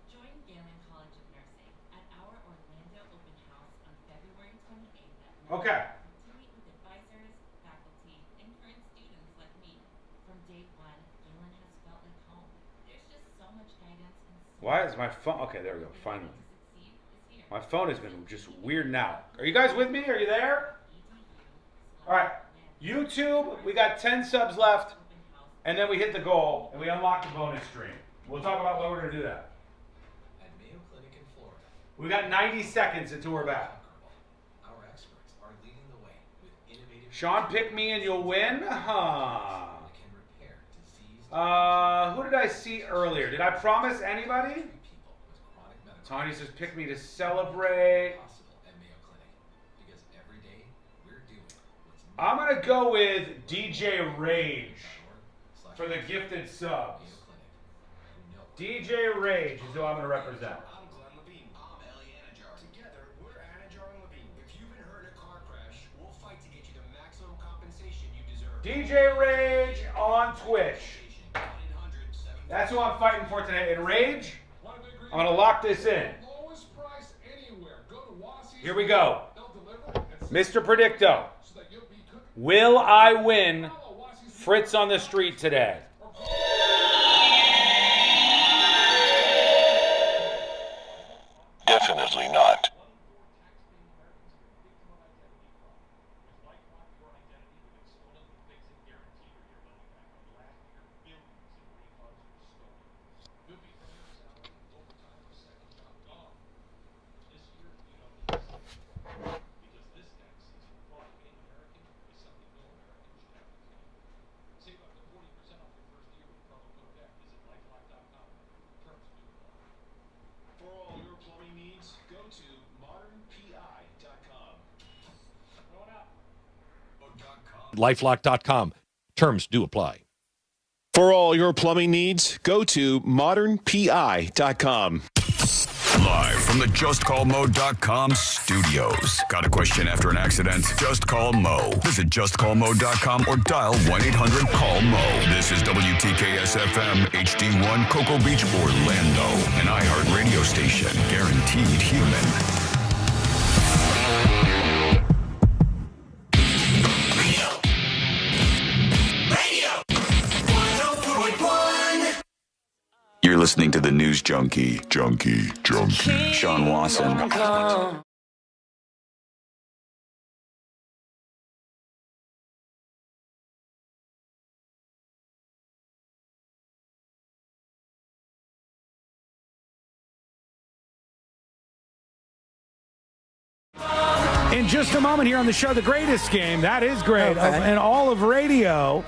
Join Galen College of Nursing at our Orlando open house on February 28th. Okay. To meet with advisors, faculty, and current students like me. From day one, Galen has felt like home. There's just so much guidance and so Why is my phone? Okay, there we go. Finally. My phone has been just weirding out. Are you guys with me? Are you there? All right. YouTube, we got 10 subs left, and then we hit the goal, and we unlock the bonus stream. We'll talk about when we're going to do that. At Mayo Clinic in Florida, We got 90 seconds until we're back. our experts are leading the way with innovative Sean, pick me and you'll win? Huh. that can repair diseased Who did I see earlier? Did I promise anybody? people with chronic medical Tony says pick me to celebrate. possible at Mayo Clinic. Because every day we're doing what's I'm going to go with DJ Rage for the gifted subs. DJ Rage is who I'm going to represent. I'm Glenn Levine. I'm Ellie Anajar. Together, we're Anajar and Levine. If you've been hurt in a car crash, we'll fight to get you the maximum compensation you deserve. DJ Rage on Twitch. That's who I'm fighting for today. And Rage, I'm going to lock this in. Lowest price anywhere. Go to Wassie's. Here we go. They'll deliver. Mr. Predicto. Will I win Fritz on the street today? Definitely not. For all your plumbing needs, go to modernpi.com. LifeLock.com. Terms do apply. For all your plumbing needs, go to modernpi.com. Live from the JustCallMo.com studios. Got a question after an accident? Just call Mo. Visit JustCallMo.com or dial 1-800-CALL-MO. This is WTKS-FM HD1 Cocoa Beach, Orlando. An iHeart radio station. Guaranteed human. You're listening to the News Junkie, Sean Wasson. In just a moment here on the show, the greatest game, that is great, Okay. in all of radio,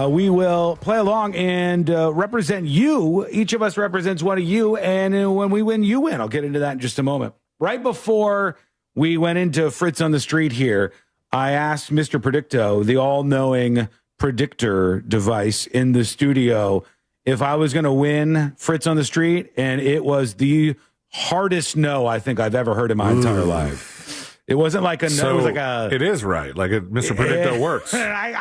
we will play along and represent you. Each of us represents one of you, and when we win, you win. I'll get into that in just a moment. Right before we went into Fritz on the street here, I asked Mr. Predicto, the all-knowing predictor device in the studio, if I was going to win Fritz on the street, and it was the hardest no I think I've ever heard in my entire life. It wasn't like a no. It was like a. It is right. Like Mr. Predicto works. I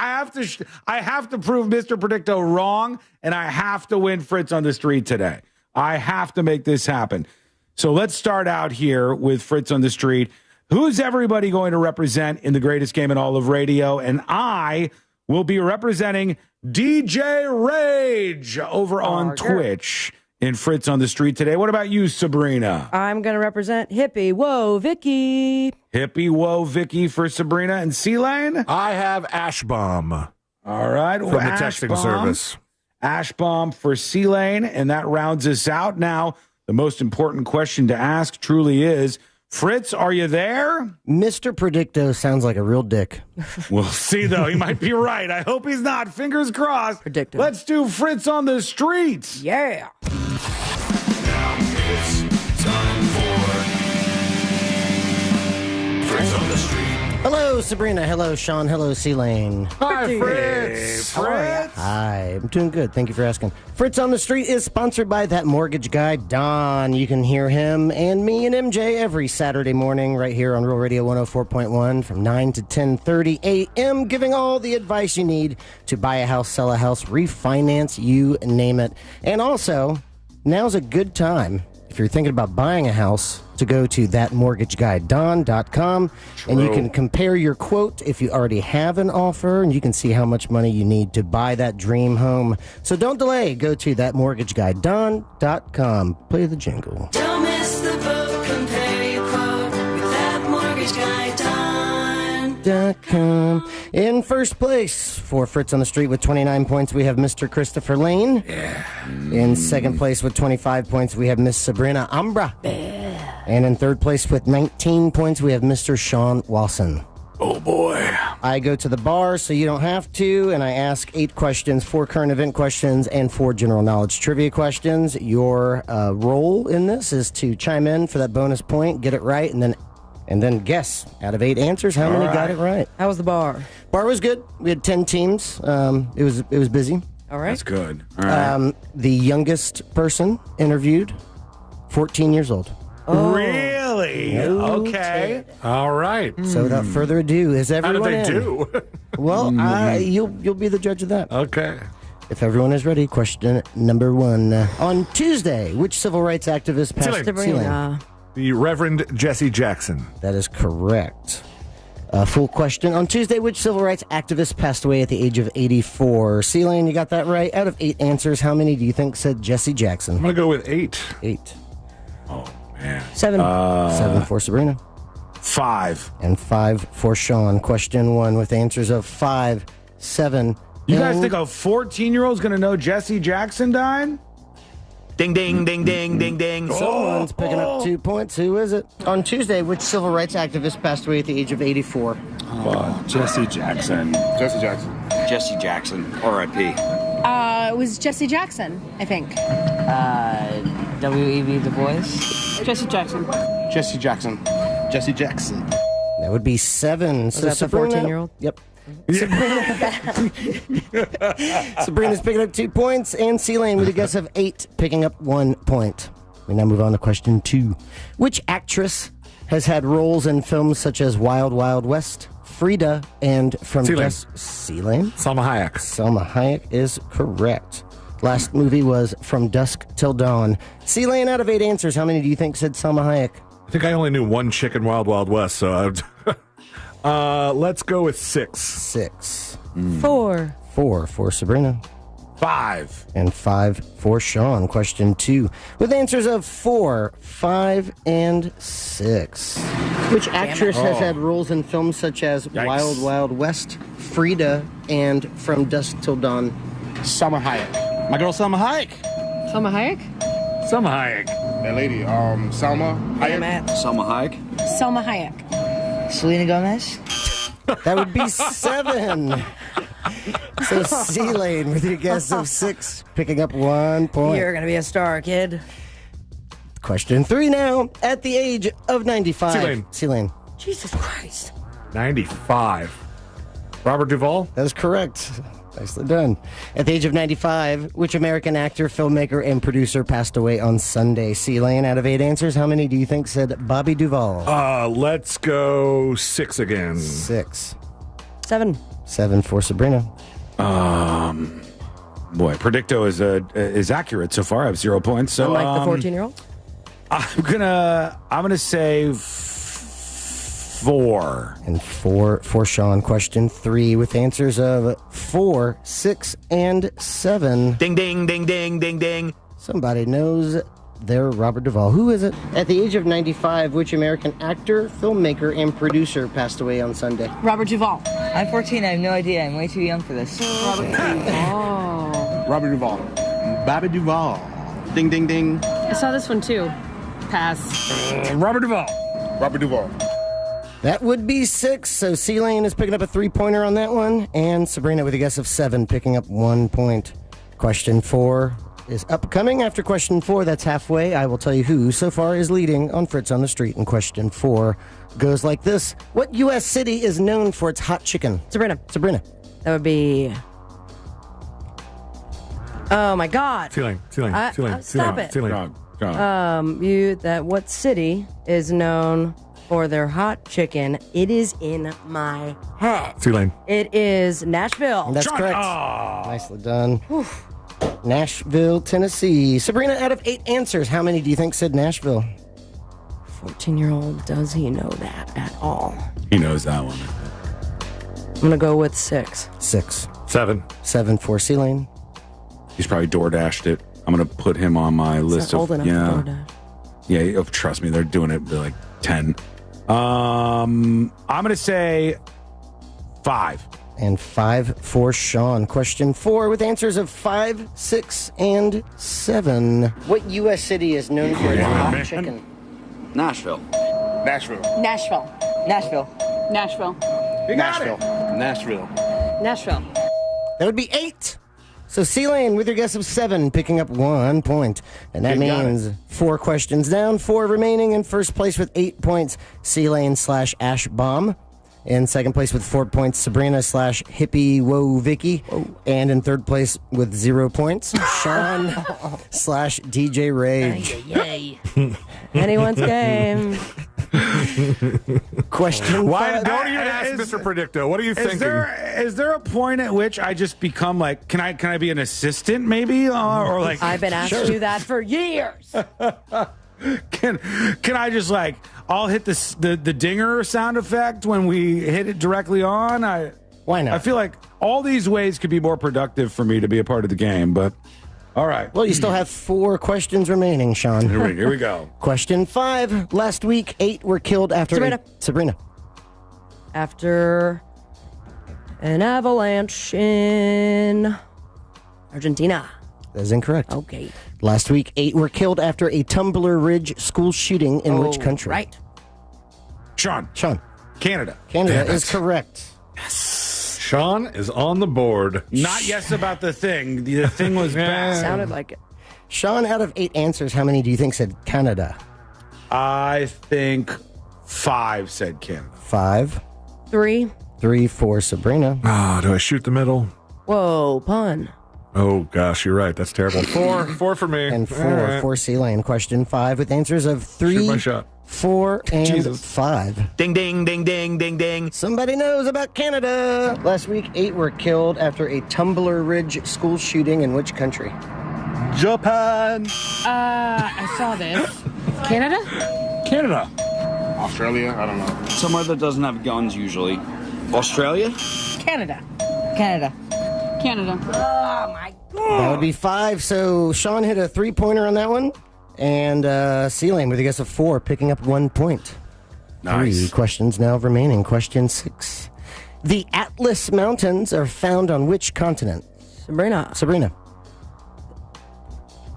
have to prove Mr. Predicto wrong, and I have to win Fritz on the street today. I have to make this happen. So let's start out here with Fritz on the street. Who's everybody going to represent in the greatest game in all of radio? And I will be representing DJ Rage over on Twitch in Fritz on the street today. What about you, Sabrina? I'm going to represent Hippie Whoa Vicky. Hippie Whoa Vicky for Sabrina. And C-Lane? I have Ash Bomb. All right. From the texting service. Ash Bomb for C-Lane. And that rounds us out. Now, the most important question to ask truly is, Fritz, are you there? Mr. Predicto sounds like a real dick. We'll see, though. He might be right. I hope he's not. Fingers crossed. Predicto. Let's do Fritz on the streets. Yeah. Now it's time for Fritz on the street. Hello, Sabrina. Hello, Sean. Hello, C-Lane. Hi, Fritz. Hi, I'm doing good. Thank you for asking. Fritz on the Street is sponsored by that mortgage guy, Don. You can hear him and me and MJ every Saturday morning right here on Real Radio 104.1 from 9 to 10:30 a.m., giving all the advice you need to buy a house, sell a house, refinance, you name it. And also, now's a good time, if you're thinking about buying a house, to go to thatmortgageguyDon.com, and you can compare your quote if you already have an offer, and you can see how much money you need to buy that dream home. So don't delay. Go to thatmortgageguyDon.com. Play the jingle. Don't miss the boat, compare your FritsNewsGuy.com. In first place for Fritz on the Street with 29 points, we have Mr. Christopher Lane. Yeah. In second place with 25 points, we have Miss Sabrina Ambra. And in third place with 19 points, we have Mr. Sean Walson. Oh, boy. I go to the bar so you don't have to, and I ask 8 questions, 4 current event questions, and 4 general knowledge trivia questions. Your role in this is to chime in for that bonus point, get it right, and then guess out of 8 answers how many got it right. How was the bar? Bar was good. We had 10 teams. It was busy. All right. That's good. All right. The youngest person interviewed, 14 years old. Oh. Really? Okay. All right. So without further ado, is everyone How did they in? do? Well, you'll be the judge of that. Okay. If everyone is ready, question number 1. On Tuesday, which civil rights activist passed Sabrina. The Reverend Jesse Jackson. That is correct. Full question. On Tuesday, which civil rights activist passed away at the age of 84? C-Lane, you got that right. Out of 8 answers, how many do you think said Jesse Jackson? I'm going to go with 8. 8. Oh, man. 7. 7 for Sabrina. 5. And 5 for Sean. Question 1 with answers of 5, 7. You guys think a 14-year-old's going to know Jesse Jackson died? Ding, ding, ding, ding, ding, ding. Someone's picking up 2 points. Who is it? On Tuesday, which civil rights activist passed away at the age of 84? Jesse Jackson. Jesse Jackson. Jesse Jackson, R.I.P. It was Jesse Jackson, I think. W.E.B. Du Bois. Jesse Jackson. Jesse Jackson. Jesse Jackson. That would be 7. Was that the 14-year-old? Yep. Sabrina's picking up 2 points, and C-Lane with a guess of 8, picking up 1 point. We now move on to question 2. Which actress has had roles in films such as Wild Wild West, Frida, and From Dusk? C-Lane? Salma Hayek. Salma Hayek is correct. Last movie was From Dusk Till Dawn. C-Lane, out of 8 answers, how many do you think said Salma Hayek? I think I only knew one chick in Wild Wild West, so let's go with 6. 6. 4. 4 for Sabrina. 5. And 5 for Sean. Question 2. With answers of 4, 5, and 6. Which actress has had roles in films such as Wild Wild West, Frida, and From Dusk Till Dawn? Salma Hayek. My girl Salma Hayek. Salma Hayek? Salma Hayek. That lady, Salma Hayek. Salma Hayek. Selma Hayek. Selena Gomez. That would be 7. So C-Lane with your guess of 6, picking up 1 point. You're going to be a star, kid. Question 3 now. At the age of 95. C-Lane. C-Lane. Jesus Christ. 95. Robert Duvall? That is correct. Nicely done. At the age of 95, which American actor, filmmaker, and producer passed away on Sunday? C-Lane, out of 8 answers, how many do you think said Bobby Duvall? Let's go 6 again. 6. 7. 7 for Sabrina. Boy, Predicto is accurate so far. I have 0 points. So Unlike the 14-year-old? I'm gonna say 4. And 4 for Sean. Question 3 with answers of 4, 6, and 7. Ding, ding, ding, ding, ding, ding. Somebody knows their Robert Duvall. Who is it? At the age of 95, which American actor, filmmaker, and producer passed away on Sunday? Robert Duvall. I'm 14. I have no idea. I'm way too young for this. Robert Duvall. Robert Duvall. Bobby Duvall. Ding, ding, ding. I saw this one too. Pass. Robert Duvall. Robert Duvall. That would be 6, so C-Lane is picking up a 3-pointer on that one, and Sabrina with a guess of 7, picking up 1 point. Question 4 is upcoming. After question 4, that's halfway. I will tell you who so far is leading on Fritz on the Street. And question 4 goes like this. What U.S. city is known for its hot chicken? Sabrina. Sabrina. That would be... Oh, my God. Stop it. What city is known for their hot chicken? It is in my head. C-Lane. It is Nashville. That's correct. Nicely done. Oof. Nashville, Tennessee. Sabrina, out of 8 answers, how many do you think said Nashville? 14-year-old, does he know that at all? He knows that one. I'm going to go with 6. 6. 7. 7 for C-Lane. He's probably DoorDashed it. I'm going to put him on my list Not old of... enough for DoorDash. Yeah, trust me, they're doing it. They're like 10. I'm going to say 5. And 5 for Sean. Question 4 with answers of 5, 6, and 7. What U.S. city is known for its hot chicken? Nashville. Nashville. Nashville. Nashville. Nashville. Nashville. Nashville. Nashville. That would be 8. So C-Lane with your guess of 7, picking up 1 point. And that You got means 4 questions down, 4 remaining. In first place with 8 points, C-Lane / Ash Bomb. In second place with 4 points, Sabrina / Hippie Whoa Vicky. And in third place with 0 points, Sean / DJ Rage. Anyone's game. Question Why 5. don't even ask Mr. Predicto? What are you thinking? Is there a point at which I just become like, can I be an assistant maybe, or like? I've been asking you that for years. Can I just like, I'll hit the dinger sound effect when we hit it directly on? Why not? I feel like all these ways could be more productive for me to be a part of the game, but all right. Well, you still have 4 questions remaining, Sean. Here we go. Question 5. Last week, 8 were killed after Sabrina. After an avalanche in Argentina. That is incorrect. Okay. Last week, 8 were killed after a Tumbler Ridge school shooting in which country? Right. Sean. Canada. Canada is correct. Sean is on the board. Not yes about the thing. The thing was bad. Sounded like it. Sean, out of 8 answers, how many do you think said Canada? I think 5 said Canada. 5. 3. 3 for Sabrina. Do I shoot the middle? Whoa, pun. Oh, gosh, you're right. That's terrible. 4 for me. And 4 All right. for C-Lane. Question 5 with answers of 3, Shoot my shot. 4, and Jesus. 5. Ding, ding, ding, ding, ding, ding. Somebody knows about Canada. Last week, 8 were killed after a Tumbler Ridge school shooting in which country? Japan. I saw this. Canada? Canada. Australia? I don't know. Somewhere that doesn't have guns usually. Australia? Canada. Canada. Canada. Oh, my That would be 5. So Sean hit a 3-pointer on that one. And C-Lane with a guess of 4, picking up 1 point. Nice. 3 questions now remaining. Question 6. The Atlas Mountains are found on which continent? Sabrina. Sabrina.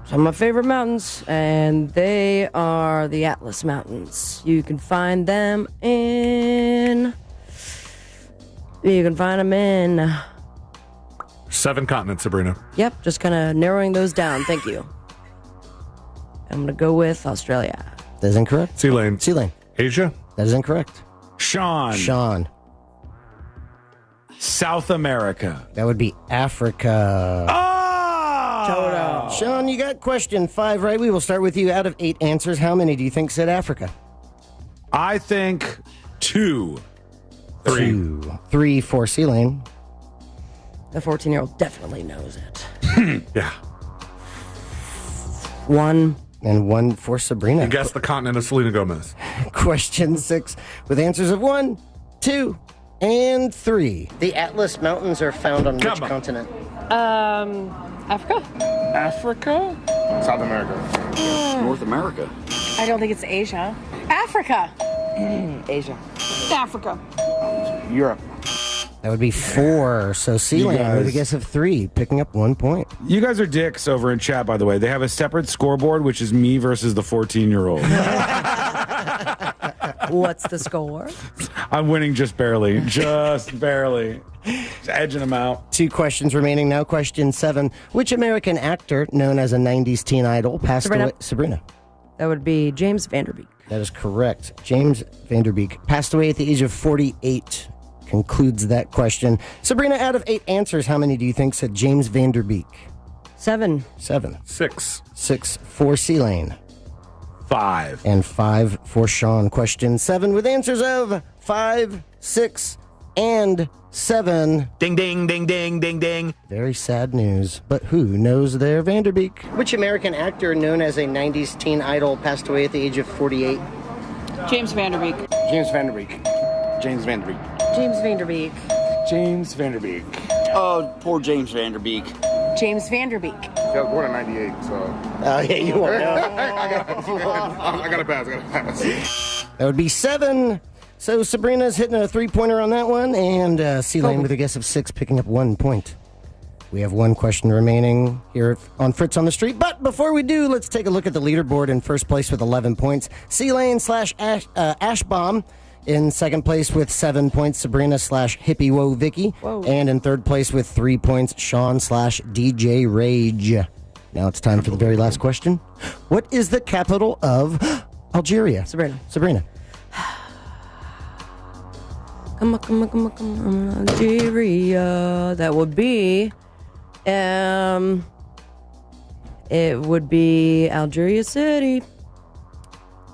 Some of my favorite mountains, and they are the Atlas Mountains. You can find them in... 7 continents, Sabrina. Yep, just kind of narrowing those down. Thank you. I'm going to go with Australia. That is incorrect. C-Lane. C-Lane. Asia? That is incorrect. Sean. South America. That would be Africa. Oh! Sean, you got question 5 right. We will start with you. Out of 8 answers, how many do you think said Africa? I think 2. 3. 3 for C-Lane. The 14-year-old definitely knows it. Yeah. 1. And 1 for Sabrina. And guess the continent of Selena Gomez. Question 6 with answers of 1, 2, and 3. The Atlas Mountains are found on which continent? Africa? Africa? South America. North America. I don't think it's Asia. Africa. Asia. Africa. Europe. That would be 4. So C-Lane with a guess of 3, picking up 1 point. You guys are dicks over in chat, by the way. They have a separate scoreboard, which is me versus the 14-year-old. What's the score? I'm winning just barely. Just barely. Just edging them out. 2 questions remaining now. Question 7. Which American actor, known as a 90s teen idol, passed away? Sabrina. That would be James Vanderbeek. That is correct. James Vanderbeek passed away at the age of 48. Concludes that question. Sabrina, out of 8 answers, how many do you think said James Vanderbeek? 7. 7. 6. 6 for C-Lane. 5. And 5 for Sean. Question 7 with answers of 5, 6, and 7. Ding, ding, ding, ding, ding, ding. Very sad news. But who knows their Vanderbeek? Which American actor known as a 90s teen idol passed away at the age of 48? James Vanderbeek. James Vanderbeek. James Vanderbeek. James Vanderbeek. James Vanderbeek. Oh, poor James Vanderbeek. James Vanderbeek. Yeah, I was born in 98, so. Oh, yeah, you won't know. I gotta pass. That would be 7. So Sabrina's hitting a 3-pointer on that one, and C-Lane with a guess of 6, picking up 1 point. We have one question remaining here on Fritz on the Street. But before we do, let's take a look at the leaderboard. In first place with 11 points, C-Lane / Ash Bomb. In second place with 7 points, Sabrina / Hippie Woe Vicky. And in third place with 3 points, Sean / DJ Rage. Now it's time for the very last question. What is the capital of Algeria? Sabrina. Come on, Algeria. That would be, it would be Algeria City.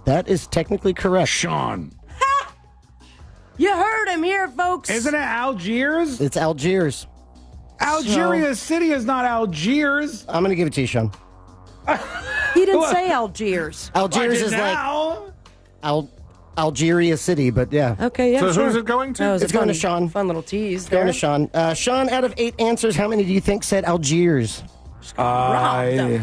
That is technically correct. Sean. You heard him here, folks. Isn't it Algiers? It's Algiers. Algeria City is not Algiers. I'm going to give it to you, Sean. He didn't say Algiers. Algiers is now. like Algeria City, but yeah. Okay, yeah. So who's it going to? It's going to Sean. Fun little tease. It's going to Sean. Sean, out of 8 answers, how many do you think said Algiers? I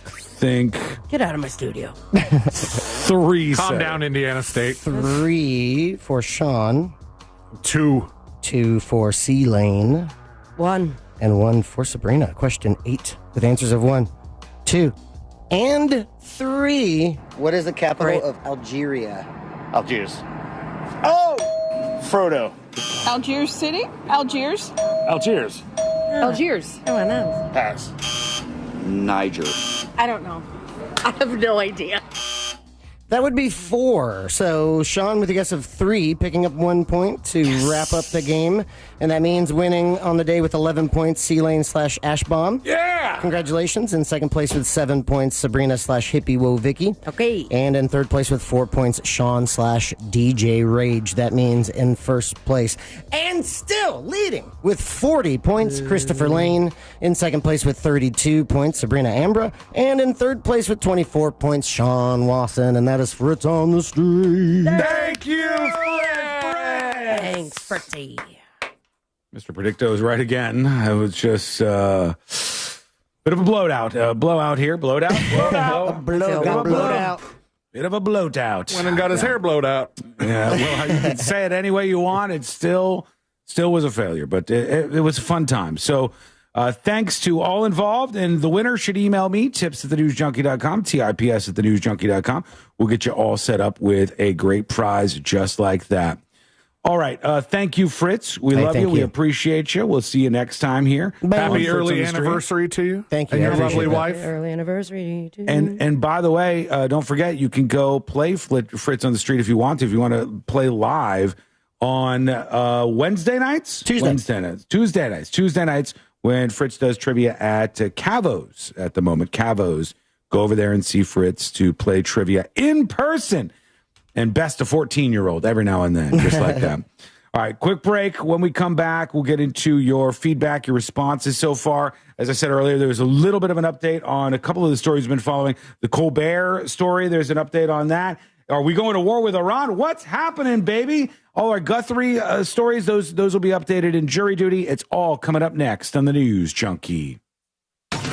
think Get out of my studio. 3. Calm down, Indiana State. 3 for Sean. 2. 2 for C-Lane. 1. And 1 for Sabrina. Question 8 with answers of 1, 2, and 3. What is the capital of Algeria? Algiers. Oh! Frodo. Algiers City? Algiers? Algiers. Algiers. Oh, I know. Pass. Niger. I don't know. I have no idea. That would be 4. So Sean with a guess of 3, picking up 1 point to wrap up the game. And that means winning on the day with 11 points, C-Lane / Ash Bomb. Yeah! Congratulations. In second place with 7 points, Sabrina / Hippie Woe Vicky. Okay. And in third place with 4 points, Sean / DJ Rage. That means in first place. And still leading with 40 points, Christopher Lane. In second place with 32 points, Sabrina Ambra. And in third place with 24 points, Sean Wasson. And that is Fritz on the Street. Thank you, Thanks, Fritzy. Mr. Predicto is right again. It was just bit of a blowout. Blowout here. Blowout. Bit of a bloat out. Went and got his hair blowed out. Yeah, well, you can say it any way you want. It still was a failure, but it was a fun time. So thanks to all involved, and the winner should email me, tips@thenewsjunkie.com, tips@thenewsjunkie.com. We'll get you all set up with a great prize just like that. All right. Thank you, Fritz. We love you. We appreciate you. We'll see you next time here. Happy early anniversary to you. Thank you. And your lovely that. wife. Early anniversary. Too. And by the way, don't forget, you can go play Fritz on the Street if you want to. If you want to play live on Wednesday nights? Tuesday nights when Fritz does trivia at Cavo's at the moment. Cavo's. Go over there and see Fritz to play trivia in person. And best a 14-year-old every now and then, just like that. All right, quick break. When we come back, we'll get into your feedback, your responses so far. As I said earlier, there's a little bit of an update on a couple of the stories we've been following. The Colbert story, there's an update on that. Are we going to war with Iran? What's happening, baby? All our Guthrie stories, those will be updated in jury duty. It's all coming up next on the News Junkie.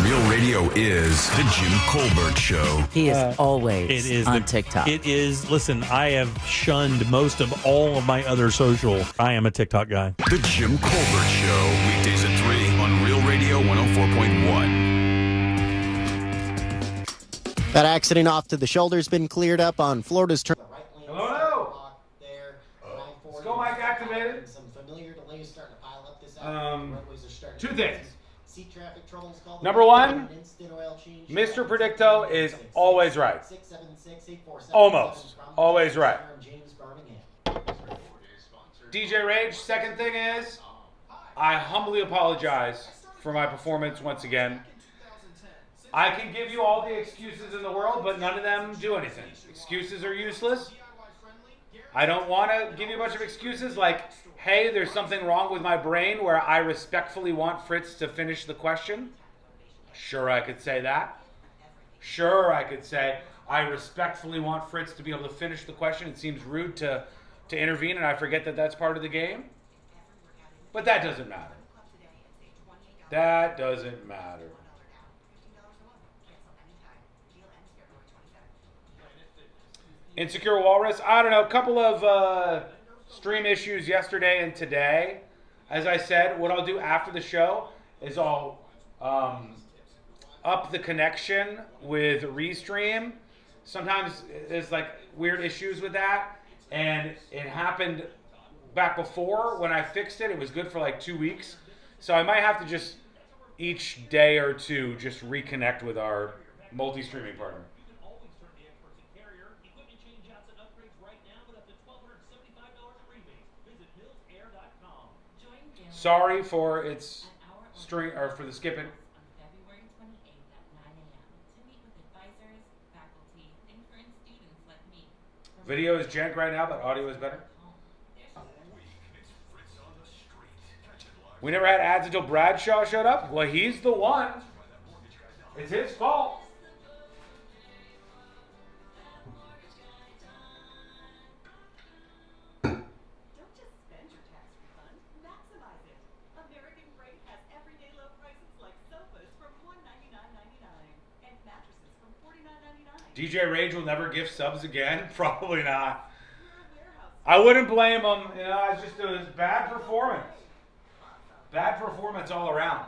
Real Radio is the Jim Colbert Show. He is always on TikTok. It is. Listen, I have shunned most of all of my other social. I am a TikTok guy. The Jim Colbert Show. Weekdays at 3 on Real Radio 104.1. That accident off to the shoulder has been cleared up on Florida's turn. Hello. Let's go, Mike, activated. Some familiar delays starting to pile up this Two things. Number one, Mr. Predicto is always right. Almost. Always right. DJ Rage, second thing is, I humbly apologize for my performance once again. I can give you all the excuses in the world, but none of them do anything. Excuses are useless. I don't want to give you a bunch of excuses like, hey, there's something wrong with my brain where I respectfully want Fritz to finish the question. Sure, I could say that. Sure, I could say, I respectfully want Fritz to be able to finish the question. It seems rude to intervene, and I forget that that's part of the game. But that doesn't matter. That doesn't matter. Insecure Walrus. I don't know. A couple of stream issues yesterday and today. As I said, what I'll do after the show is I'll up the connection with Restream. Sometimes there's like weird issues with that, and it happened back before when I fixed it. It was good for like 2 weeks, so I might have to just each day or two just reconnect with our multi-streaming partner. Sorry for its string or for the skipping. Video is jank right now, but audio is better. We never had ads until Bradshaw showed up. Well, he's the one. It's his fault. DJ Rage will never gift subs again? Probably not. I wouldn't blame him. You know, it's just it was bad performance. Bad performance all around.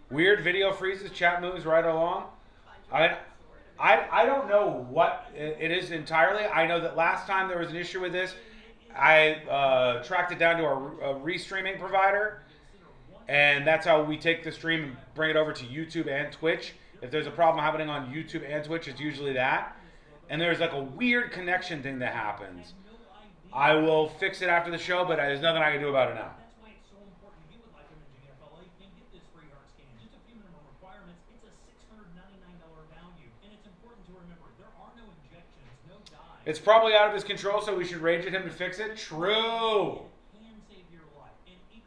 Weird video freezes, chat moves right along. I don't know what it is entirely. I know that last time there was an issue with this, I tracked it down to a restreaming provider. And that's how we take the stream and bring it over to YouTube and Twitch. If there's a problem happening on YouTube and Twitch, it's usually that. And there's like a weird connection thing that happens. I will fix it after the show, but there's nothing I can do about it now. It's probably out of his control, so we should rage at him to fix it. True.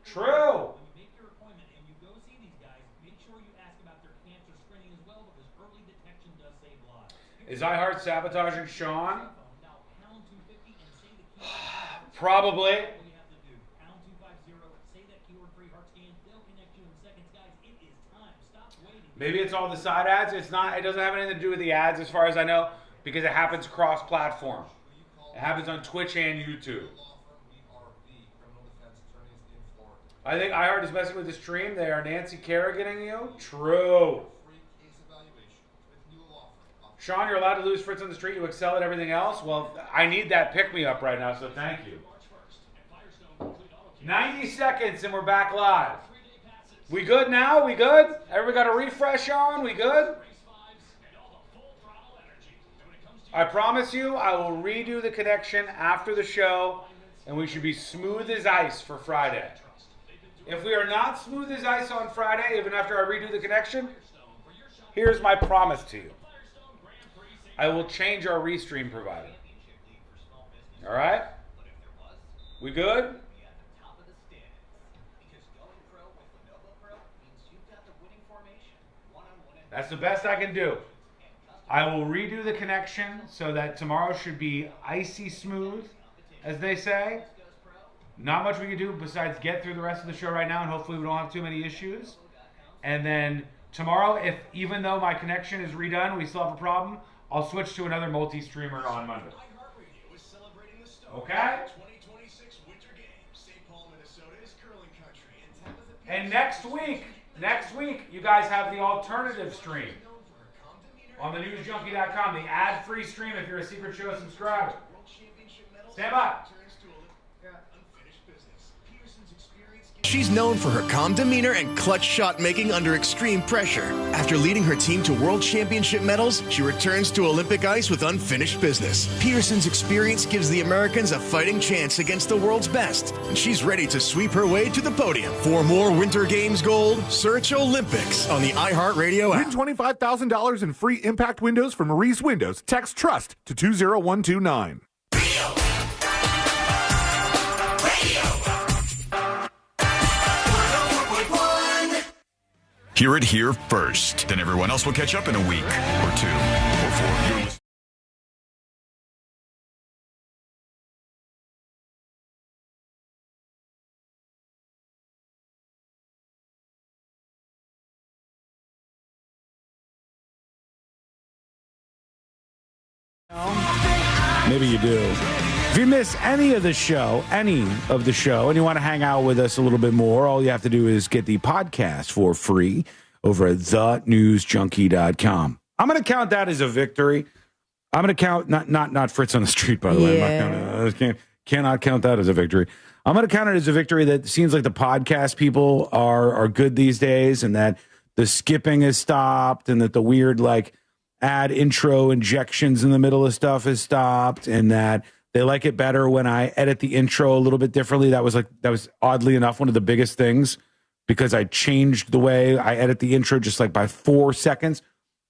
True. Is iHeart sabotaging Sean? Probably. Maybe it's all the side ads. It's not. It doesn't have anything to do with the ads, as far as I know, because it happens cross-platform. It happens on Twitch and YouTube. I think iHeart is messing with the stream. They are Nancy Kerriganing you. True. Sean, you're allowed to lose Fritz on the street. You excel at everything else. Well, I need that pick-me-up right now, so thank you. 90 seconds and we're back live. We good now? We good? Everybody got a refresh on? We good? I promise you, I will redo the connection after the show, and we should be smooth as ice for Friday. If we are not smooth as ice on Friday, even after I redo the connection, here's my promise to you. I will change our restream provider. All right? We good? That's the best I can do. I will redo the connection so that tomorrow should be icy smooth, as they say. Not much we can do besides get through the rest of the show right now, and hopefully we don't have too many issues. And then tomorrow, if even though my connection is redone, we still have a problem, I'll switch to another multi-streamer on Monday. Okay? And next week, you guys have the alternative stream on the newsjunkie.com, the ad-free stream if you're a Secret Show subscriber. Stand by. She's known for her calm demeanor and clutch shot making under extreme pressure. After leading her team to world championship medals, she returns to Olympic ice with unfinished business. Peterson's experience gives the Americans a fighting chance against the world's best, and she's ready to sweep her way to the podium. For more Winter Games gold, search Olympics on the iHeartRadio app. Win $25,000 in free impact windows from Maurice Windows. Text TRUST to 20129. Hear it here first. Then everyone else will catch up in a week or two or 4. Maybe you do. If you miss any of the show, and you want to hang out with us a little bit more, all you have to do is get the podcast for free over at thenewsjunkie.com. I'm going to count that as a victory. I'm going to count, not Fritz on the street, by the way. I cannot count that as a victory. I'm going to count it as a victory that seems like the podcast people are good these days, and that the skipping has stopped, and that the weird ad intro injections in the middle of stuff has stopped, and that they like it better when I edit the intro a little bit differently. That was oddly enough one of the biggest things, because I changed the way I edit the intro just by 4 seconds.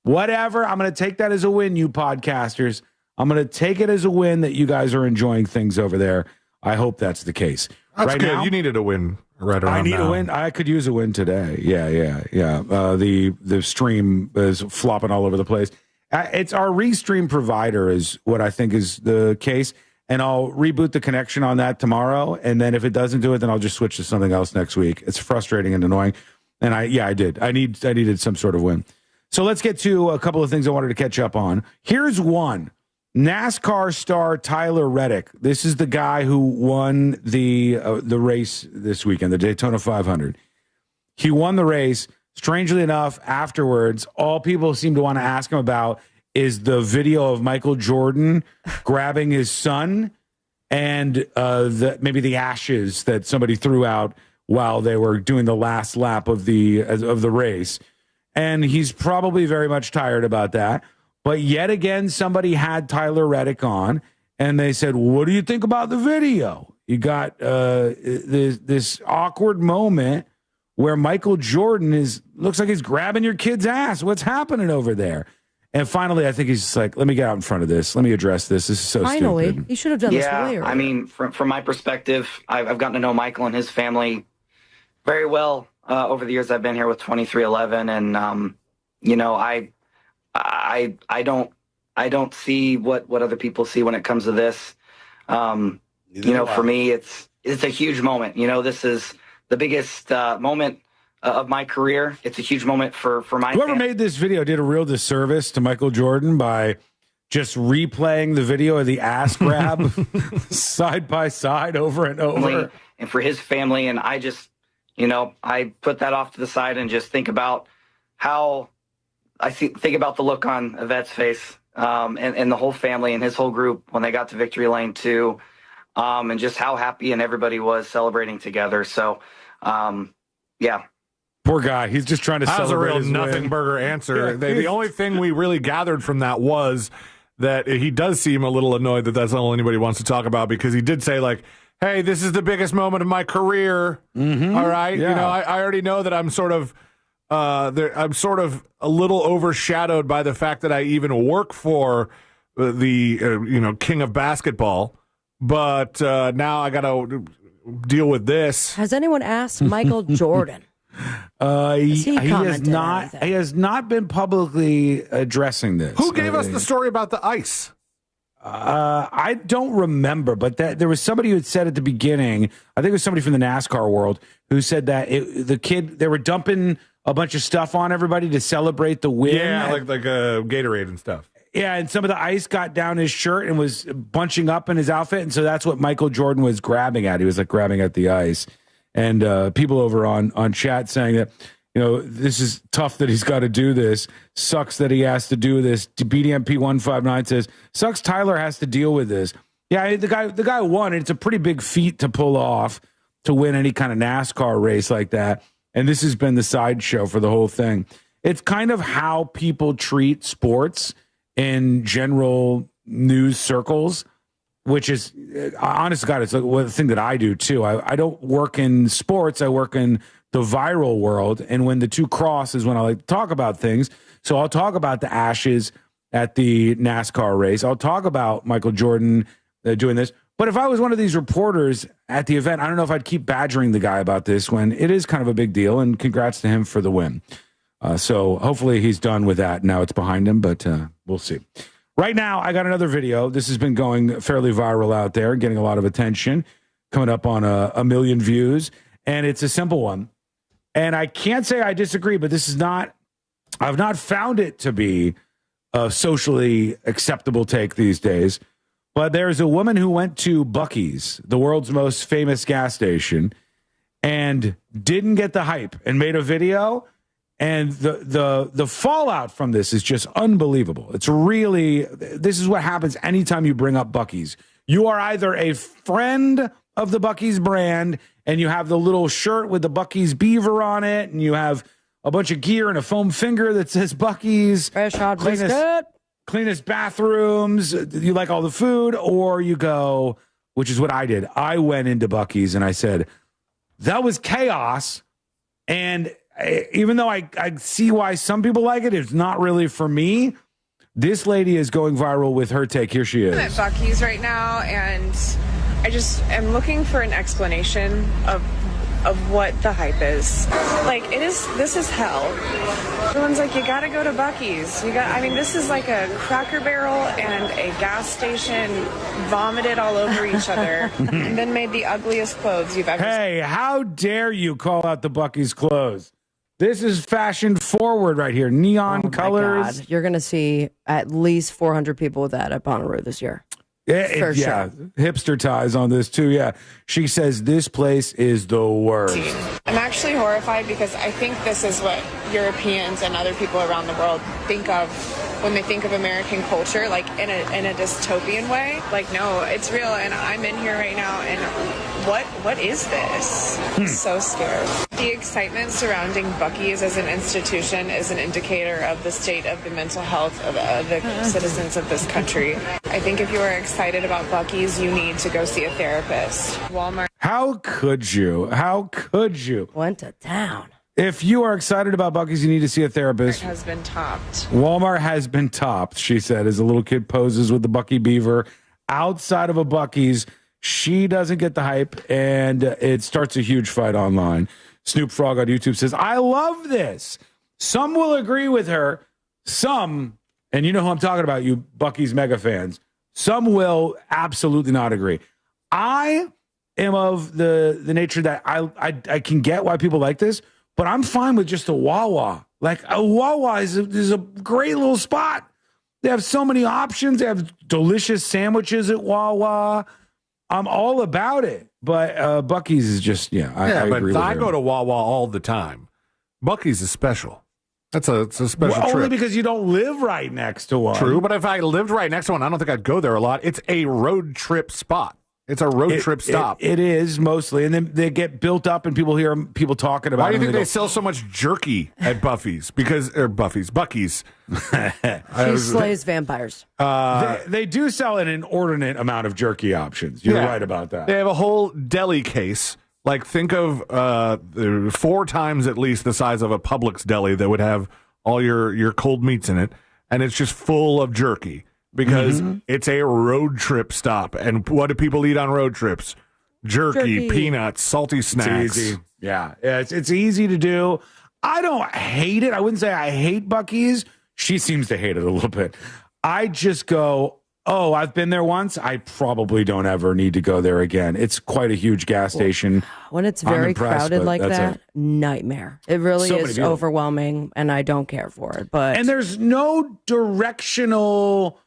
Whatever. I'm going to take that as a win, you podcasters. I'm going to take it as a win that you guys are enjoying things over there. I hope that's the case. That's right good. Now, you needed a win right around now. I need a win. I could use a win today. Yeah. The stream is flopping all over the place. It's our restream provider is what I think is the case. And I'll reboot the connection on that tomorrow. And then if it doesn't do it, then I'll just switch to something else next week. It's frustrating and annoying. And I did. I needed some sort of win. So let's get to a couple of things I wanted to catch up on. Here's one. NASCAR star Tyler Reddick. This is the guy who won the race this weekend, the Daytona 500. He won the race. Strangely enough, afterwards, all people seem to want to ask him about is the video of Michael Jordan grabbing his son and maybe the ashes that somebody threw out while they were doing the last lap of the race. And he's probably very much tired about that. But yet again, somebody had Tyler Reddick on, and they said, what do you think about the video? You got this awkward moment where Michael Jordan looks like he's grabbing your kid's ass. What's happening over there? And finally, I think he's just like, let me get out in front of this. Let me address this. This is so stupid. He should have done this way earlier. I mean, from my perspective, I've gotten to know Michael and his family very well over the years I've been here with 2311, and I don't see what other people see when it comes to this. For me, it's a huge moment. This is the biggest moment of my career. It's a huge moment for my Whoever made this video did a real disservice to Michael Jordan by just replaying the video of the ass grab side by side over and over. And for his family, and I just, I put that off to the side and just think about how think about the look on Yvette's face, and the whole family and his whole group when they got to Victory Lane too, and just how happy and everybody was celebrating together. So, yeah. Poor guy. He's just trying to celebrate a real his nothing win. burger answer. Yeah. The only thing we really gathered from that was that he does seem a little annoyed that that's all anybody wants to talk about, because he did say, hey, this is the biggest moment of my career. Mm-hmm. All right. Yeah. I already know that I'm sort of a little overshadowed by the fact that I even work for the king of basketball, but now I got to deal with this. Has anyone asked Michael Jordan? He has not been publicly addressing this. Who gave us the story about the ice? I don't remember, but there was somebody who had said at the beginning, I think it was somebody from the NASCAR world, who said that they were dumping a bunch of stuff on everybody to celebrate the win. Yeah, like Gatorade and stuff. Yeah, and some of the ice got down his shirt and was bunching up in his outfit, and so that's what Michael Jordan was grabbing at. He was grabbing at the ice. And people over on chat saying that, this is tough that he's got to do this. Sucks that he has to do this. BDMP159 says, sucks Tyler has to deal with this. Yeah, the guy won. It's a pretty big feat to pull off to win any kind of NASCAR race like that. And this has been the sideshow for the whole thing. It's kind of how people treat sports in general news circles, which is, honest to God, it's the thing that I do too. I don't work in sports. I work in the viral world. And when the two cross is when I like to talk about things. So I'll talk about the ashes at the NASCAR race. I'll talk about Michael Jordan doing this. But if I was one of these reporters at the event, I don't know if I'd keep badgering the guy about this when it is kind of a big deal. And congrats to him for the win. So hopefully he's done with that. Now it's behind him, but we'll see. Right now, I got another video. This has been going fairly viral out there, getting a lot of attention, coming up on a million views. And it's a simple one. And I can't say I disagree, but this is not, I've not found it to be socially acceptable take these days. But there's a woman who went to Buc-ee's, the world's most famous gas station, and didn't get the hype and made a video. And the fallout from this is just unbelievable. It's really, this is what happens anytime you bring up Buc-ee's. You are either a friend of the Buc-ee's brand and you have the little shirt with the Buc-ee's beaver on it, and you have a bunch of gear and a foam finger that says Buc-ee's. Fresh hot biscuit. Cleanest bathrooms, you like all the food, or you go, which is what I did. I went into Buc-ee's and I said, that was chaos. And even though I see why some people like it, it's not really for me. This lady is going viral with her take. Here she is. I'm at Buc-ee's right now, and I just am looking for an explanation of what the hype is. Like, this is hell. Everyone's like, you gotta go to Buc-ee's. This is like a Cracker Barrel and a gas station vomited all over each other and then made the ugliest clothes you've ever seen. Hey, how dare you call out the Buc-ee's clothes? This is fashion forward right here. Neon colors. God. You're going to see at least 400 people with that at Bonnaroo this year. Yeah, hipster ties on this too. Yeah, she says this place is the worst. I'm actually horrified because I think this is what Europeans and other people around the world think of when they think of American culture, like in a dystopian way. Like, no, it's real, and I'm in here right now, and what is this? I'm so scared. The excitement surrounding Buc-ee's as an institution is an indicator of the state of the mental health of the citizens of this country. I think if you are excited about Buc-ee's, you need to go see a therapist. Walmart. How could you? How could you? Went to town. If you are excited about Buc-ee's, you need to see a therapist. Has been topped. Walmart has been topped, she said, as a little kid poses with the Buc-ee beaver outside of a Buc-ee's. She doesn't get the hype, and it starts a huge fight online. Snoop Frog on YouTube says, I love this. Some will agree with her. Some, and you know who I'm talking about, you Buc-ee's mega fans. Some will absolutely not agree. I am of the nature that I can get why people like this, but I'm fine with just a Wawa. Like, a Wawa is a great little spot. They have so many options. They have delicious sandwiches at Wawa. I'm all about it. But Buc-ee's is just, I agree with I her. go to Wawa all the time. Buc-ee's is special. It's a special trip. Only because you don't live right next to one. True, but if I lived right next to one, I don't think I'd go there a lot. It's a road trip spot. It's a road trip stop. It is mostly, and then they get built up, and people hear people talking about. Why do you think they they sell so much jerky at Buc-ee's? Buc-ee's. She slays vampires. They do sell an inordinate amount of jerky options. You're right about that. They have a whole deli case. Like, think of 4 times at least the size of a Publix deli that would have all your cold meats in it, and it's just full of jerky. Because it's a road trip stop. And what do people eat on road trips? Jerky. Peanuts, salty snacks. It's easy. Yeah, it's easy to do. I don't hate it. I wouldn't say I hate Buc-ee's. She seems to hate it a little bit. I just go, oh, I've been there once. I probably don't ever need to go there again. It's quite a huge gas station. When it's very crowded like that, nightmare. It really is overwhelming, and I don't care for it. And there's no directional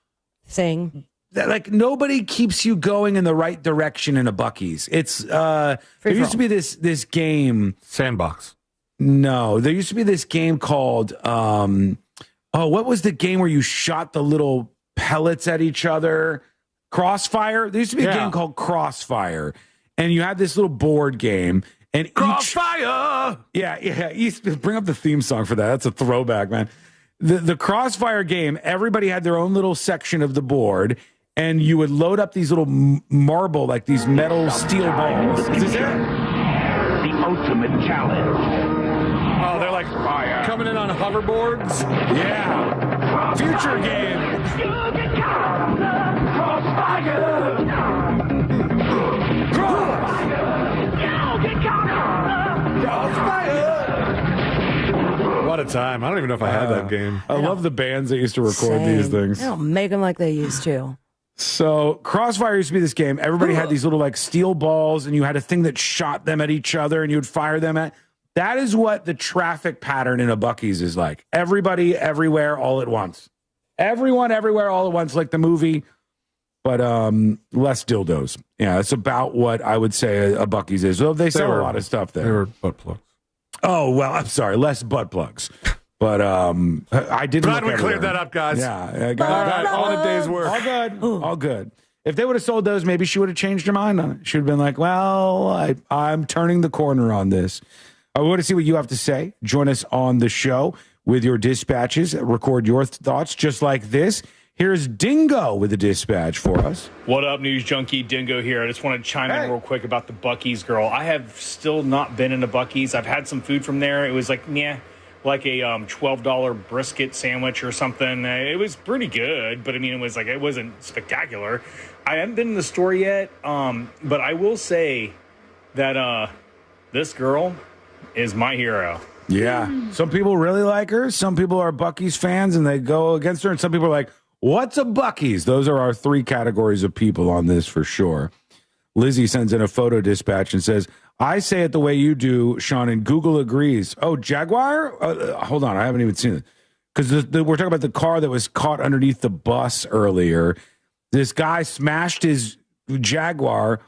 thing. Like, nobody keeps you going in the right direction in a Buc-ee's. It's there used to be this game, Sandbox. No, there used to be this game called what was the game where you shot the little pellets at each other? Crossfire. There used to be a game called Crossfire, and you had this little board game. And Crossfire. Bring up the theme song for that. That's a throwback, man. The Crossfire game, everybody had their own little section of the board, and you would load up these little marble, like these metal steel balls. Is this it? The ultimate challenge. Oh, they're like coming in on hoverboards? Yeah. Future game. What a time. I don't even know if I had that game. I love the bands that used to record these things. They don't make them like they used to. So Crossfire used to be this game. Everybody had these little like steel balls, and you had a thing that shot them at each other, and you would fire them at. That is what the traffic pattern in a Buc-ee's is like. Everybody, everywhere, all at once. Everyone, everywhere, all at once, like the movie, but less dildos. Yeah, that's about what I would say a Buc-ee's is. Well, they sell a lot of stuff there. They were butt plugs. Oh, well, I'm sorry, less butt plugs. But I didn't. Glad we cleared that up, guys. Yeah, got all the day's work. All good. All good. If they would have sold those, maybe she would have changed her mind on it. She would have been like, well, I'm turning the corner on this. I want to see what you have to say. Join us on the show with your dispatches. Record your thoughts just like this. Here's Dingo with a dispatch for us. What up, News Junkie? Dingo here. I just want to chime in real quick about the Buc-ee's, girl. I have still not been in a Buc-ee's. I've had some food from there. It was like, like a $12 brisket sandwich or something. It was pretty good, but I mean, it wasn't spectacular. I haven't been in the store yet, but I will say that this girl is my hero. Yeah. Some people really like her. Some people are Buc-ee's fans and they go against her. And some people are like, what's a Buc-ee's? Those are our three categories of people on this for sure. Lizzie sends in a photo dispatch and says, I say it the way you do, Sean, and Google agrees. Oh, Jaguar? Hold on. I haven't even seen it. Because we're talking about the car that was caught underneath the bus earlier. This guy smashed his Jaguar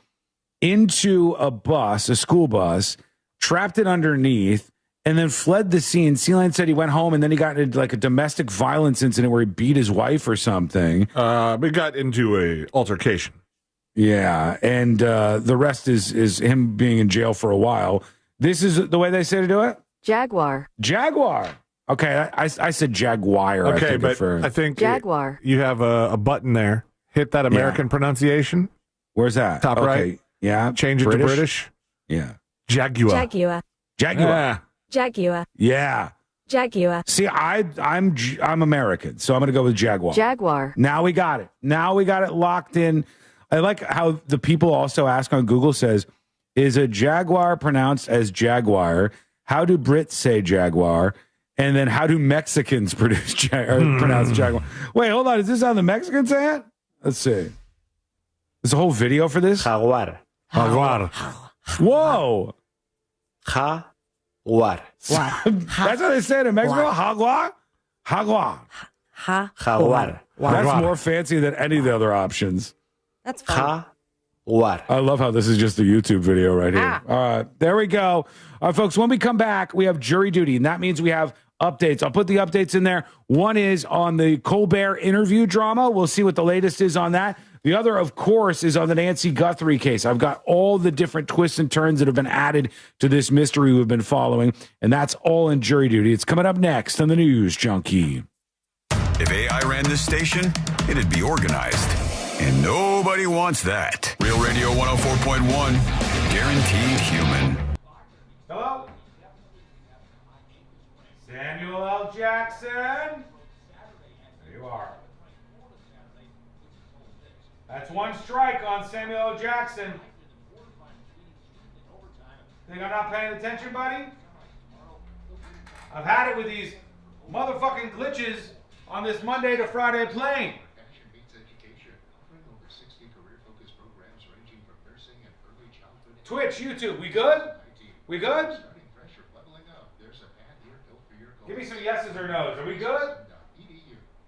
into a bus, a school bus, trapped it underneath, and then fled the scene. Sealine said he went home, and then he got into like a domestic violence incident where he beat his wife or something. We got into a altercation. Yeah, and the rest is him being in jail for a while. This is the way they say to do it? Jaguar. Jaguar. Okay, I said Jaguar. Okay, I think Jaguar. You have a button there. Hit that American pronunciation. Where's that? Top right. Yeah. Change it to British. Yeah. Jaguar. Jaguar. Jaguar. Yeah. Jaguar. Yeah. Jaguar. See, I'm American, so I'm going to go with Jaguar. Jaguar. Now we got it. Now we got it locked in. I like how the people also ask on Google says, is a Jaguar pronounced as Jaguar? How do Brits say Jaguar? And then how do Mexicans pronounce Jaguar? Wait, hold on. Is this how the Mexicans say it? Let's see. There's a whole video for this? Jaguar. Jaguar. Whoa. Jaguar. That's how they say it in Mexico? Jaguar? Jaguar. Jaguar. That's more fancy than any of the other options. That's fun. Jaguar. I love how this is just a YouTube video right here. All right, there we go. All right, folks, when we come back, we have jury duty, and that means we have updates. I'll put the updates in there. One is on the Colbert interview drama. We'll see what the latest is on that. The other, of course, is on the Nancy Guthrie case. I've got all the different twists and turns that have been added to this mystery we've been following, and that's all in jury duty. It's coming up next on the News Junkie. If AI ran this station, it'd be organized. And nobody wants that. Real Radio 104.1, guaranteed human. Hello? Samuel L. Jackson? There you are. That's one strike on Samuel L. Jackson. Think I'm not paying attention, buddy? I've had it with these motherfucking glitches on this Monday to Friday plane. Twitch, YouTube, we good? We good? Give me some yeses or no's. Are we good?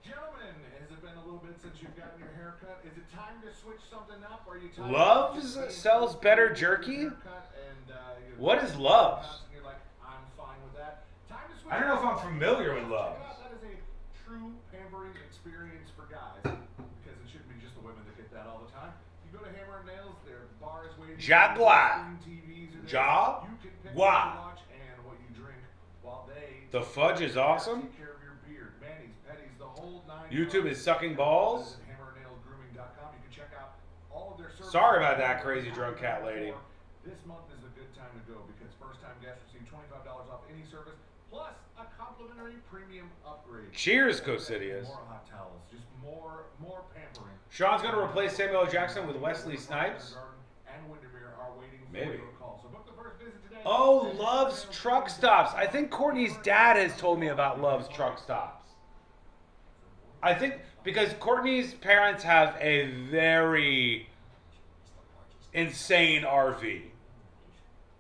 Gentlemen, has it been a little bit since you've gotten your haircut? Is it time to switch something up? Or are you tired Loves sells better jerky? What is Loves? I don't know if I'm familiar with Loves. That is a true pampering experience for guys, because it shouldn't be just the women that get that all the time. You go to Hammer and Nails, their bar is waiting. Jaguar. Jaguar. And what you drink while they. The fudge is awesome. Take care of your beard, manis, petties, the whole nine. YouTube is sucking balls. HammerandNailsGrooming.com. You can check out all of their services. Sorry about that, crazy drunk cat lady. This month is a good time to go because first-time guests receive $25 off any service, plus a complimentary premium upgrade. Cheers, Cosidius. More hot towels, just more pampering. Sean's going to replace Samuel L. Jackson with Wesley Snipes. And Windermere are waiting for Maybe. your call. So book the first visit today. Oh, Love's Truck Stops. I think Courtney's dad has told me about Love's Truck Stops. I think because Courtney's parents have a very insane RV.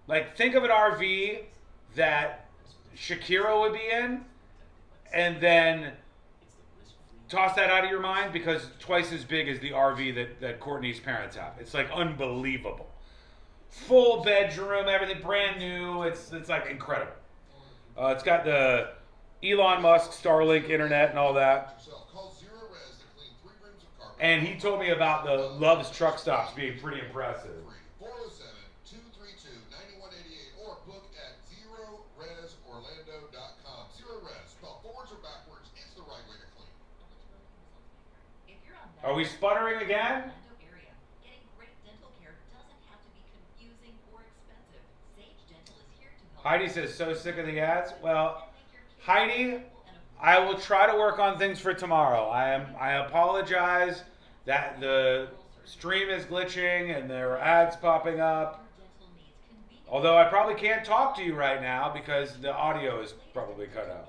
Like, think of an RV that Shakira would be in, and then toss that out of your mind because it's twice as big as the RV that Courtney's parents have. It's like unbelievable. Full bedroom, everything brand new. It's like incredible. It's got the Elon Musk Starlink internet and all that. And he told me about the Love's truck stops being pretty impressive. 407-232-9188 or book at zeroresorlando.com. Zero res, spelled forwards or backwards, it's the right way to clean. Are we sputtering again? Heidi says, so sick of the ads. Well, Heidi, I will try to work on things for tomorrow. I apologize that the stream is glitching and there are ads popping up. Although I probably can't talk to you right now because the audio is probably cut out.